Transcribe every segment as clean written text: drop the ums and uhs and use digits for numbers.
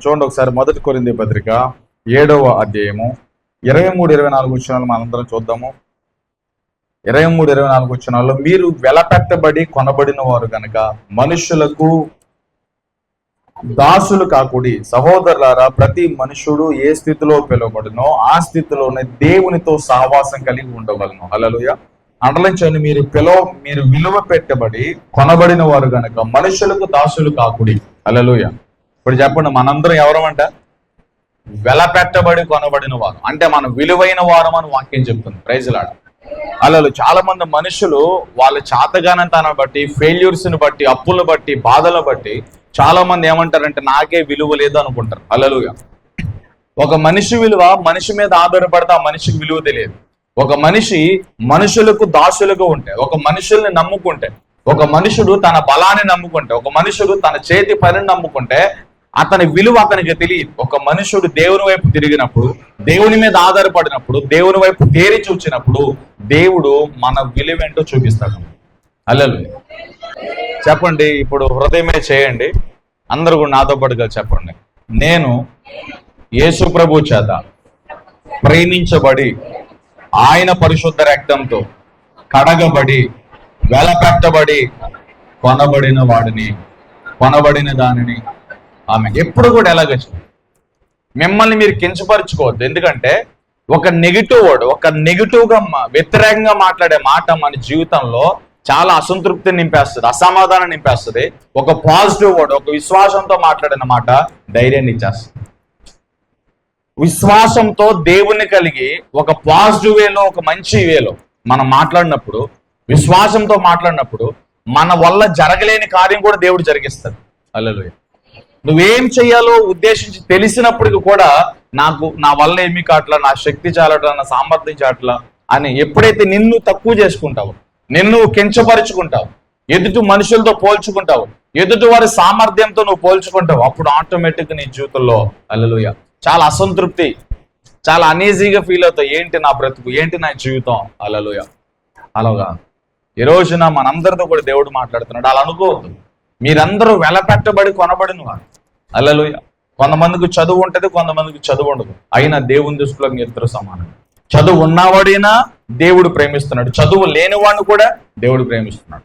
చూడండి ఒకసారి 1 కొరింథీ పత్రిక 7వ అధ్యాయము 23-24 వచనాలు మనందరం చూద్దాము. 23-24 వచనాల్లో, మీరు వెలపెట్టబడి కొనబడిన వారు గనక మనుషులకు దాసులు కాకుడి. సహోదరులారా, ప్రతి మనుషుడు ఏ స్థితిలో పిలువబడినో ఆ స్థితిలోనే దేవునితో సహవాసం కలిగి ఉండవలను. హల్లెలూయా. అండలించండి, మీరు విలువ పెట్టబడి కొనబడిన వారు గనక మనుషులకు దాసులు కాకుడి. హల్లెలూయా. ఇప్పుడు చెప్పండి, మనందరం ఎవరమంట? వెలపెట్టబడి కొనబడిన వారు, అంటే మనం విలువైన వారం అని వాక్యం చెప్తుంది. Praise Lord. హల్లెలూయా. చాలా మంది మనుషులు వాళ్ళ చాతగానంతాన్ని బట్టి, ఫెయిల్యూర్స్ ని బట్టి, అప్పులను బట్టి, బాధలను బట్టి చాలా మంది ఏమంటారంటే నాకే విలువ లేదు అనుకుంటారు. హల్లెలూయా. ఒక మనిషి విలువ మనిషి మీద ఆధారపడితే ఆ మనిషికి విలువ తెలియదు. ఒక మనిషి మనుషులకు దాసులుగా ఉంటే, ఒక మనుషుల్ని నమ్ముకుంటే, ఒక మనుషుడు తన బలాన్ని నమ్ముకుంటే, ఒక మనుషుడు తన చేతి పనిని నమ్ముకుంటే అతని విలువ అతనికి తెలియదు. ఒక మనుషుడు దేవుని వైపు తిరిగినప్పుడు, దేవుని మీద ఆధారపడినప్పుడు, దేవుని వైపు తేరి చూచినప్పుడు దేవుడు మన విలువ ఏంటో చూపిస్తాడు. హల్లెలూయా. చెప్పండి, ఇప్పుడు హృదయమే చేయండి. అందరూ కూడా నాతో పాటుగా చెప్పండి, నేను యేసు ప్రభు చేత ప్రేమించబడి ఆయన పరిశుద్ధ రక్తంతో కడగబడి వెలపెట్టబడి కొనబడిన వాడిని, కొనబడిన దానిని. ఆమె ఎప్పుడు కూడా ఎలాగ మిమ్మల్ని మీరు కించపరుచుకోవద్దు. ఎందుకంటే ఒక నెగిటివ్ వర్డ్, ఒక నెగిటివ్గా వ్యతిరేకంగా మాట్లాడే మాట మన జీవితంలో చాలా అసంతృప్తిని నింపేస్తుంది, అసమాధానం నింపేస్తుంది. ఒక పాజిటివ్ వర్డ్, ఒక విశ్వాసంతో మాట్లాడిన మాట ధైర్యాన్ని ఇచ్చేస్తుంది. విశ్వాసంతో దేవుణ్ణి కలిగి ఒక పాజిటివ్ వేలో, ఒక మంచి వేలో మనం మాట్లాడినప్పుడు, విశ్వాసంతో మాట్లాడినప్పుడు మన వల్ల జరగలేని కార్యం కూడా దేవుడు జరిగిస్తాడు. హల్లెలూయా. నువ్వేం చెయ్యాలో ఉద్దేశించి తెలిసినప్పటికీ కూడా నా వల్ల ఏమీ కావట్లా, నా శక్తి చాలట్లా, నా సామర్థ్యం చాలట్లా అని ఎప్పుడైతే నిన్ను తక్కువ చేసుకుంటావో, నిన్ను కించపరుచుకుంటావు, ఎదుటి మనుషులతో పోల్చుకుంటావు, ఎదుటి వారి సామర్థ్యంతో నువ్వు పోల్చుకుంటావు, అప్పుడు ఆటోమేటిక్ నీ జీవితంలో హల్లెలూయా చాలా అసంతృప్తి, చాలా అనీజీగా ఫీల్ అవుతావు. ఏంటి నా బ్రతుకు, ఏంటి నా జీవితం. హల్లెలూయా. అలాగా ఈ రోజున మనందరితో కూడా దేవుడు మాట్లాడుతున్నాడు. అలా అనుకోవద్దు. మీరందరూ వెలపెట్టబడి కొనబడిన వారు. హల్లెలూయా. కొంతమందికి చదువు ఉంటుంది, కొంతమందికి చదువు ఉండదు. అయినా దేవుని దృష్టిలో ఇద్దరు సమానం. చదువు ఉన్నవాడైనా దేవుడు ప్రేమిస్తున్నాడు, చదువు లేనివాడిని కూడా దేవుడు ప్రేమిస్తున్నాడు.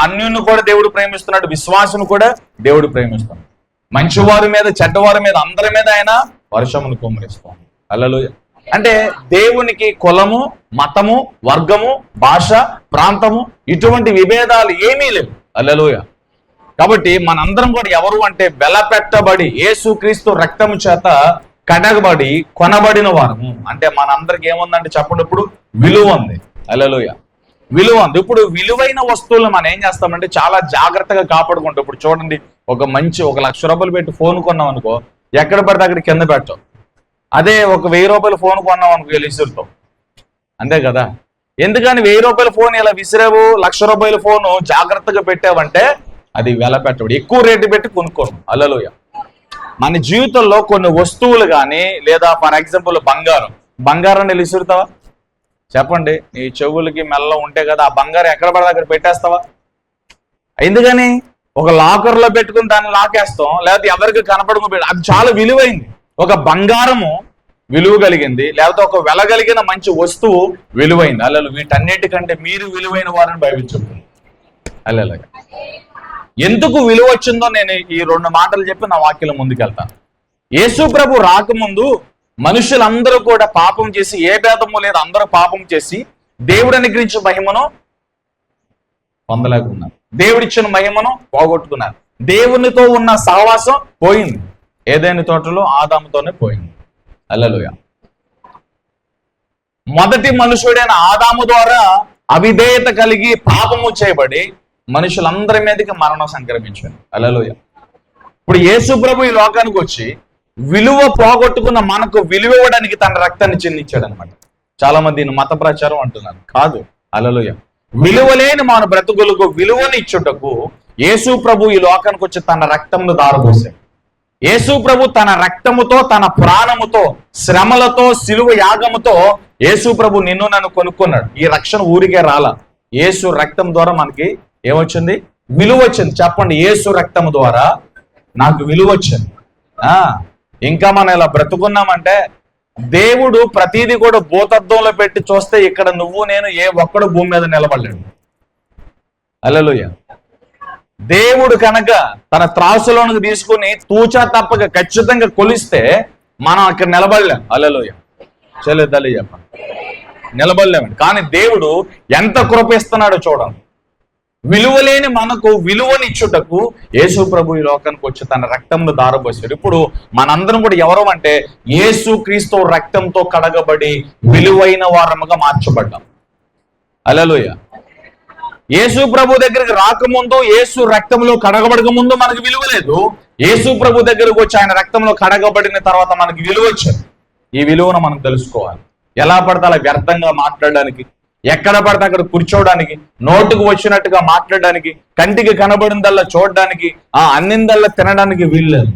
అన్యుని కూడా దేవుడు ప్రేమిస్తున్నాడు, విశ్వాసును కూడా దేవుడు ప్రేమిస్తున్నాడు. మంచివారి మీద, చెడ్డవారి మీద, అందరి మీద ఆయన వర్షమును కుమ్మరిస్తాడు. హల్లెలూయా. అంటే దేవునికి కులము, మతము, వర్గము, భాష, ప్రాంతము ఇటువంటి విభేదాలు ఏమీ లేవు. హల్లెలూయా. కాబట్టి మనందరం కూడా ఎవరు అంటే వెలపెట్టబడి యేసుక్రీస్తు రక్తము చేత కడగబడి కొనబడిన వారము. అంటే మనందరికి ఏముందంటే చెప్పండి, ఇప్పుడు విలువ ఉంది. హల్లెలూయా. విలువ ఉంది. ఇప్పుడు విలువైన వస్తువులను మనం ఏం చేస్తామంటే చాలా జాగ్రత్తగా కాపాడుకుంటాం. ఇప్పుడు చూడండి, ఒక 1,00,000 రూపాయలు పెట్టి ఫోన్ కొన్నాం అనుకో, ఎక్కడ పడితే అక్కడ కింద పెట్టాం. అదే ఒక 1,000 రూపాయల ఫోన్ కొన్నాం అనుకో, ఇలా విసురుతాం. అంతే కదా. ఎందుకని 1,000 రూపాయల ఫోన్ ఇలా విసిరావు, 1,00,000 రూపాయల ఫోను జాగ్రత్తగా పెట్టావంటే అది వెలపెట్టబడి ఎక్కువ రేటు పెట్టి కొనుక్కోను. హల్లెలూయా. మన జీవితంలో కొన్ని వస్తువులు కానీ, లేదా ఫర్ ఎగ్జాంపుల్ బంగారాన్ని విసురుతావా? చెప్పండి, నీ చెవులకి మెల్ల ఉంటే కదా ఆ బంగారం ఎక్కడ పడితే అక్కడ పెట్టేస్తావా? ఎందుకని? ఒక లాకర్లో పెట్టుకుని దాన్ని లాకేస్తాం, లేకపోతే ఎవరికి కనపడకుండా. అది చాలా విలువైంది. ఒక బంగారము విలువ కలిగింది, లేకపోతే ఒక వెలగలిగిన మంచి వస్తువు విలువైంది. అల్లలు వీటన్నిటికంటే మీరు విలువైన వారిని బైబిల్ చెప్తుంది. అల్లెలగా ఎందుకు విలువ వచ్చిందో నేను ఈ 2 మాటలు చెప్పి నా వాక్యం ముందుకెళ్తాను. యేసు ప్రభు రాకముందు మనుషులందరూ కూడా పాపం చేసి, ఏ భేదము లేదు, అందరూ పాపం చేసి దేవుడు అనుగ్రహించిన మహిమను పొందలేకున్నారు. దేవుడిచ్చిన మహిమను పోగొట్టుకున్నారు. దేవునితో ఉన్న సహవాసం పోయింది. ఏదైనా తోటలో ఆదాముతోనే పోయింది. హల్లెలూయా. మొదటి మనుషుడైన ఆదాము ద్వారా అవిధేయత కలిగి పాపము చేయబడి మనుషులందరి మీదకి మరణం సంక్రమించింది. హల్లెలూయా. ఇప్పుడు యేసు ప్రభు ఈ లోకానికి వచ్చి విలువ పోగొట్టుకున్న మనకు విలువ ఇవ్వడానికి తన రక్తాన్ని చిందించాడు అనమాట. చాలా మంది దీన్ని మత ప్రచారం అంటున్నారు. కాదు. హల్లెలూయా. విలువలేని మన బ్రతుకులకు విలువని ఇచ్చుటకు యేసు ప్రభు ఈ లోకానికి వచ్చి తన రక్తంను దారపోసాడు. యేసు ప్రభు తన రక్తముతో, తన ప్రాణముతో, శ్రమలతో, సిలువ యాగముతో యేసు ప్రభు నిన్ను నన్ను కొనుక్కున్నాడు. ఈ రక్షణ ఊరికే రాలా. యేసు రక్తం ద్వారా మనకి ఏమొచ్చింది? విలువ వచ్చింది. చెప్పండి, యేసు రక్తము ద్వారా నాకు విలువ వచ్చింది. ఇంకా మనం ఇలా బ్రతుకున్నామంటే దేవుడు ప్రతిదీ కూడా భూతత్వంలో పెట్టి చూస్తే ఇక్కడ నువ్వు నేను ఏ ఒక్కడు భూమి మీద నిలబడలేడు. హల్లెలూయా. దేవుడు కనుక తన త్రాసులోనికి తీసుకుని తూచా తప్పక ఖచ్చితంగా కొలిస్తే మనం అక్కడ నిలబడలేం. హల్లెలూయా. చెల్లెద్దాలి చెప్పండి, నిలబడలేమండి. కానీ దేవుడు ఎంత కృపిస్తున్నాడో చూడండి. విలువలేని మనకు విలువనిచ్చుటకు యేసు ప్రభు ఈ లోకానికి వచ్చి తన రక్తంలో దారపోసాడు. ఇప్పుడు మనందరం కూడా ఎవరు అంటే యేసు క్రీస్తు రక్తంతో కడగబడి విలువైన వారముగా మార్చబడ్డాం. హల్లెలూయా. యేసు ప్రభు దగ్గరికి రాకముందు, యేసు రక్తంలో కడగబడక ముందు మనకు విలువ లేదు. యేసు ప్రభు దగ్గరకు వచ్చి ఆయన రక్తంలో కడగబడిన తర్వాత మనకి విలువ వచ్చింది. ఈ విలువను మనం తెలుసుకోవాలి. ఎలా పడితే అలా వ్యర్థంగా మాట్లాడడానికి, ఎక్కడ పడితే అక్కడ కూర్చోవడానికి, నోటుకు వచ్చినట్టుగా మాట్లాడడానికి, కంటికి కనబడిందల్లా చూడడానికి, అన్నిందల్లా తినడానికి వీల్లేదు.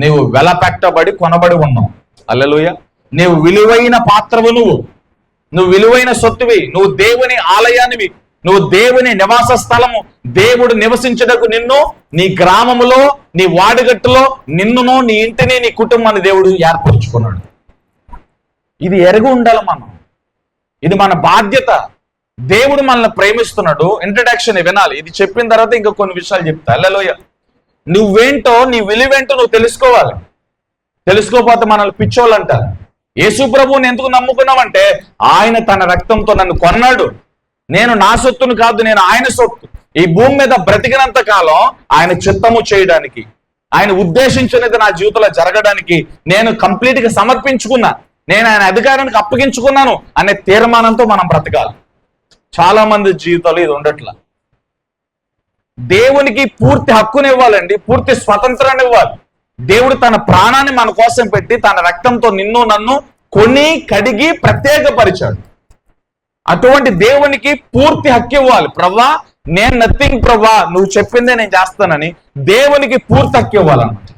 నీవు వెలపెట్టబడి కొనబడి ఉన్నావు. హల్లెలూయా. నీవు విలువైన పాత్రవు, నువ్వు విలువైన సొత్తువి, నువ్వు దేవుని ఆలయానివి, నువ్వు దేవుని నివాస స్థలము. దేవుడు నివసించటకు నిన్ను నీ గ్రామములో, నీ వాడిగట్టులో నిన్నును, నీ ఇంటిని, నీ కుటుంబాన్ని దేవుడు ఏర్పరచుకున్నాడు. ఇది ఎరుగు ఉండాలి మనం. ఇది మన బాధ్యత. దేవుడు మనల్ని ప్రేమిస్తున్నాడు. ఇంట్రడక్షన్ వినాలి. ఇది చెప్పిన తర్వాత ఇంకా కొన్ని విషయాలు చెప్తా. హల్లెలూయా. నువ్వేంటో, నీ విలువేంటో నువ్వు తెలుసుకోవాలి. తెలుసుకోకపోతే మనల్ని పిచ్చోళ్ళు అంటారు. యేసు ప్రభువుని ఎందుకు నమ్ముకున్నావంటే ఆయన తన రక్తంతో నన్ను కొన్నాడు. నేను నా సొత్తును కాదు, నేను ఆయన సొత్తు. ఈ భూమి మీద బ్రతికినంత కాలం ఆయన చిత్తము చేయడానికి, ఆయన ఉద్దేశించినది నా జీవితంలో జరగడానికి నేను కంప్లీట్ గా సమర్పించుకున్నా, నేను ఆయన అధికారానికి అప్పగించుకున్నాను అనే తీర్మానంతో మనం బ్రతకాలి. చాలా మంది జీవితాలు ఇది ఉండట్లా. దేవునికి పూర్తి హక్కుని ఇవ్వాలండి, పూర్తి స్వతంత్రాన్ని ఇవ్వాలి. దేవుడు తన ప్రాణాన్ని మన కోసం పెట్టి తన రక్తంతో నిన్ను నన్ను కొని కడిగి ప్రత్యేకపరిచాడు. అటువంటి దేవునికి పూర్తి హక్కు ఇవ్వాలి. ప్రభా నేను నథింగ్ ప్రభా, నువ్వు చెప్పిందే నేను చేస్తానని దేవునికి పూర్తి హక్కు ఇవ్వాలన్నమాట.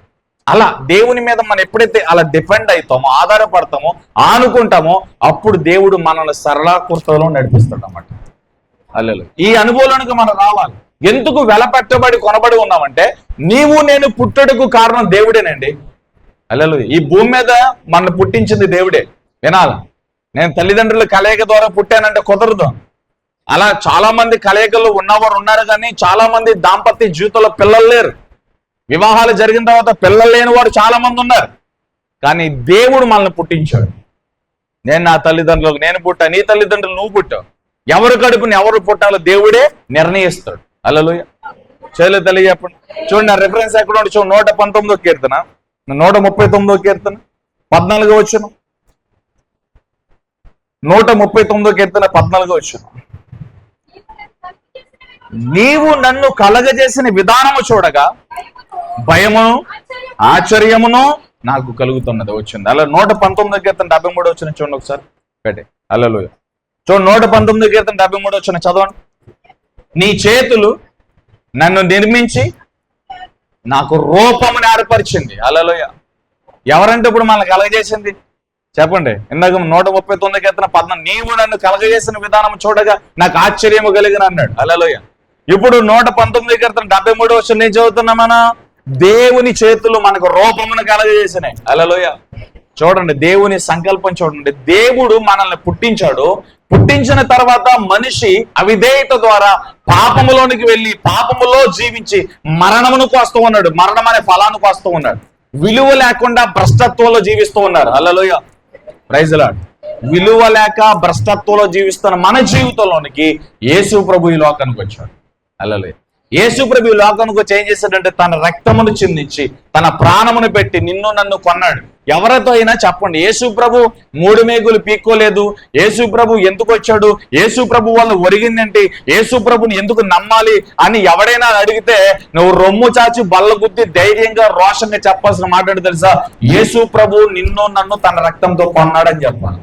అలా దేవుని మీద మనం ఎప్పుడైతే అలా డిపెండ్ అవుతామో, ఆధారపడతామో, ఆనుకుంటామో అప్పుడు దేవుడు మనల్ని సరళాకృతలో నడిపిస్తాడు అన్నమాట. హల్లెలూయా. ఈ అనుభవానికి మనం రావాలి. ఎందుకు వెలపెట్టబడి కొనబడి ఉన్నామంటే నీవు నేను పుట్టుటకు కారణం దేవుడేనండి. హల్లెలూయా. ఈ భూమి మీద మనల్ని పుట్టించింది దేవుడే. వినాలా? నేను తల్లిదండ్రుల కలయిక ద్వారా పుట్టానంటే కుదరదు. అలా చాలా మంది కలయికలు ఉన్నవారు ఉన్నారు, కానీ చాలా మంది దాంపత్య జీవితంలో పిల్లలు లేరు. వివాహాలు జరిగిన తర్వాత పిల్లలు లేని వారు చాలా మంది ఉన్నారు. కానీ దేవుడు మనల్ని పుట్టించాడు. నేను నా తల్లిదండ్రులకు నేను పుట్టా, నీ తల్లిదండ్రులు నువ్వు పుట్టావు. ఎవరు కడుపుని ఎవరు పుట్టాలో దేవుడే నిర్ణయిస్తాడు. హల్లెలూయా. చేయలేదు తెలియజెప్పండి. చూడండి, నా రిఫరెన్స్ ఎక్కడ ఉండి చూడండి. 119వ కీర్తన, 139వ కీర్తన 14వ వచనం. 139వ కీర్తన 14వ వచనం. నీవు నన్ను కలగజేసిన విధానము చూడగా భయమును ఆశ్చర్యమును నాకు కలుగుతున్నది వచ్చింది. అలా 119వ కీర్తన 73వ వచనం చూడండి ఒకసారి పెట్టే. హల్లెలూయా. చూడండి, 119వ కీర్తన 73వ వచనం చదవండి. నీ చేతులు నన్ను నిర్మించి నాకు రూపమును ఏర్పరిచింది. హల్లెలూయా. ఎవరంటే ఇప్పుడు మనల్ని కలగజేసింది చెప్పండి. ఇందాక 139వ కీర్తన 14, నీవు నన్ను కలగజేసిన విధానం చూడగా నాకు ఆశ్చర్యము కలిగిన అన్నాడు. హల్లెలూయా. ఇప్పుడు 119వ కీర్తన 73వ వచనం నేను చదువుతున్నా. మన దేవుని చేతులు మనకు రూపమును కలగజేసినాయి. హల్లెలూయా. చూడండి, దేవుని సంకల్పం చూడండి. దేవుడు మనల్ని పుట్టించాడు. పుట్టించిన తర్వాత మనిషి అవిధేయత ద్వారా పాపములోనికి వెళ్ళి పాపములో జీవించి మరణమును కోస్తూ ఉన్నాడు. మరణం అనే ఫలాన్ని కోస్తూ ఉన్నాడు. విలువ లేకుండా భ్రష్టత్వంలో జీవిస్తూ ఉన్నారు. హల్లెలూయా. Praise the Lord. విలువ లేక భ్రష్టత్వంలో జీవిస్తున్న మన జీవితంలోనికి యేసు ప్రభు ఈ లోకానికి వచ్చాడు. హల్లెలూయా. యేసు ప్రభు ఈ లోకానికి వచ్చి ఏం చేశాడంటే తన రక్తమును చిందించి తన ప్రాణమును పెట్టి నిన్ను నన్ను కొన్నాడు. ఎవరితో అయినా చెప్పండి, యేసు ప్రభు 3 మేకులు పీక్కోలేదు. యేసు ప్రభు ఎందుకు వచ్చాడు, యేసు ప్రభు వల్ల ఒరిగిందేంటి, యేసు ప్రభుని ఎందుకు నమ్మాలి అని ఎవడైనా అడిగితే నువ్వు రొమ్ము చాచి బల్ల గుద్ది ధైర్యంగా రోషంగా చెప్పాల్సిన మాట తెలుసా? యేసు ప్రభు నిన్ను నన్ను తన రక్తంతో కొన్నాడని చెప్పాలి.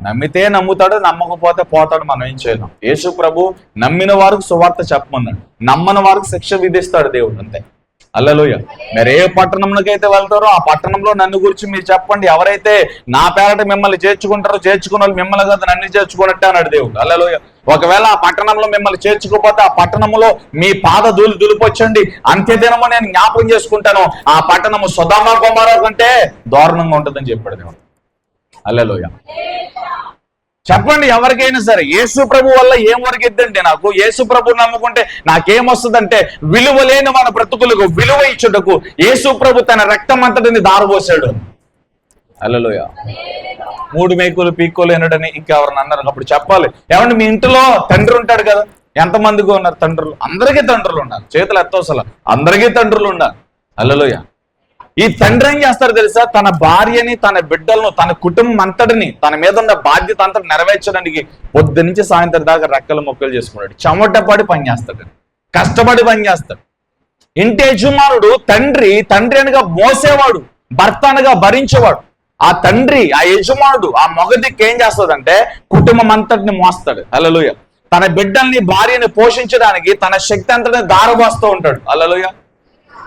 నమ్మితే నమ్ముతాడు, నమ్మకపోతే పోతాడు. మనం ఏం చేయలేం. యేసు ప్రభు నమ్మిన వారికి సువార్త చెప్పమన్నాడు, నమ్మని వారికి శిక్ష విధిస్తాడు దేవుడు. అంతే. హల్లెలూయా. మీరు ఏ పట్టణంలోకైతే వెళ్తారో ఆ పట్టణంలో నన్ను గురించి మీరు చెప్పండి. ఎవరైతే నా పేరట మిమ్మల్ని చేర్చుకుంటారో చేర్చుకున్న వాళ్ళు మిమ్మల్ని కదా నన్ను చేర్చుకున్నట్టే అన్నాడు దేవుడు. హల్లెలూయా. ఒకవేళ ఆ పట్టణంలో మిమ్మల్ని చేర్చుకోకపోతే ఆ పట్టణంలో మీ పాద దులిపొచ్చండి, అంత్యదినము నేను జ్ఞాపకం చేసుకుంటాను, ఆ పట్టణము సొదొమ గొమొర్రా కంటే దారుణంగా ఉంటుందని చెప్పాడు దేవుడు. హల్లెలూయా. చెప్పండి ఎవరికైనా సరే, యేసు ప్రభు వల్ల ఏం వరకిద్దండి? నాకు యేసు ప్రభు నమ్ముకుంటే నాకేమొస్తుందంటే, విలువ లేని మన బ్రతుకులకు విలువ ఇచ్చుటకు యేసు ప్రభు తన రక్తం అంతటిని దారబోసాడు. హల్లెలూయా. 3 మేకులు పీక్కోలేనడని ఇంకెవరిని అన్నారు. అప్పుడు చెప్పాలి, ఏమంటే మీ ఇంట్లో తండ్రి ఉంటాడు కదా, ఎంతమందికి ఉన్నారు తండ్రులు? అందరికీ తండ్రులు ఉన్నారు. చేతులు ఎత్తవసల అందరికీ తండ్రులు ఉన్నారు. హల్లెలూయా. ఈ తండ్రి ఏం చేస్తారు తెలుసా? తన భార్యని, తన బిడ్డలను, తన కుటుంబం అంతటిని, తన మీద ఉన్న బాధ్యత అంతటి నెరవేర్చడానికి పొద్దు నుంచి సాయంత్రం దాకా రెక్కలు మొక్కలు చేసుకున్నాడు. చెమటపడి పని చేస్తాడు, కష్టపడి పని చేస్తాడు. ఇంటి యజమానుడు తండ్రి అనగా మోసేవాడు, భర్త అనగా భరించేవాడు. ఆ తండ్రి, ఆ యజమానుడు, ఆ మొగదికి ఏం చేస్తాడంటే కుటుంబం అంతటిని మోస్తాడు. హల్లెలూయా. తన బిడ్డల్ని, భార్యని పోషించడానికి తన శక్తి అంతటిని దారబోస్తూ ఉంటాడు. హల్లెలూయా.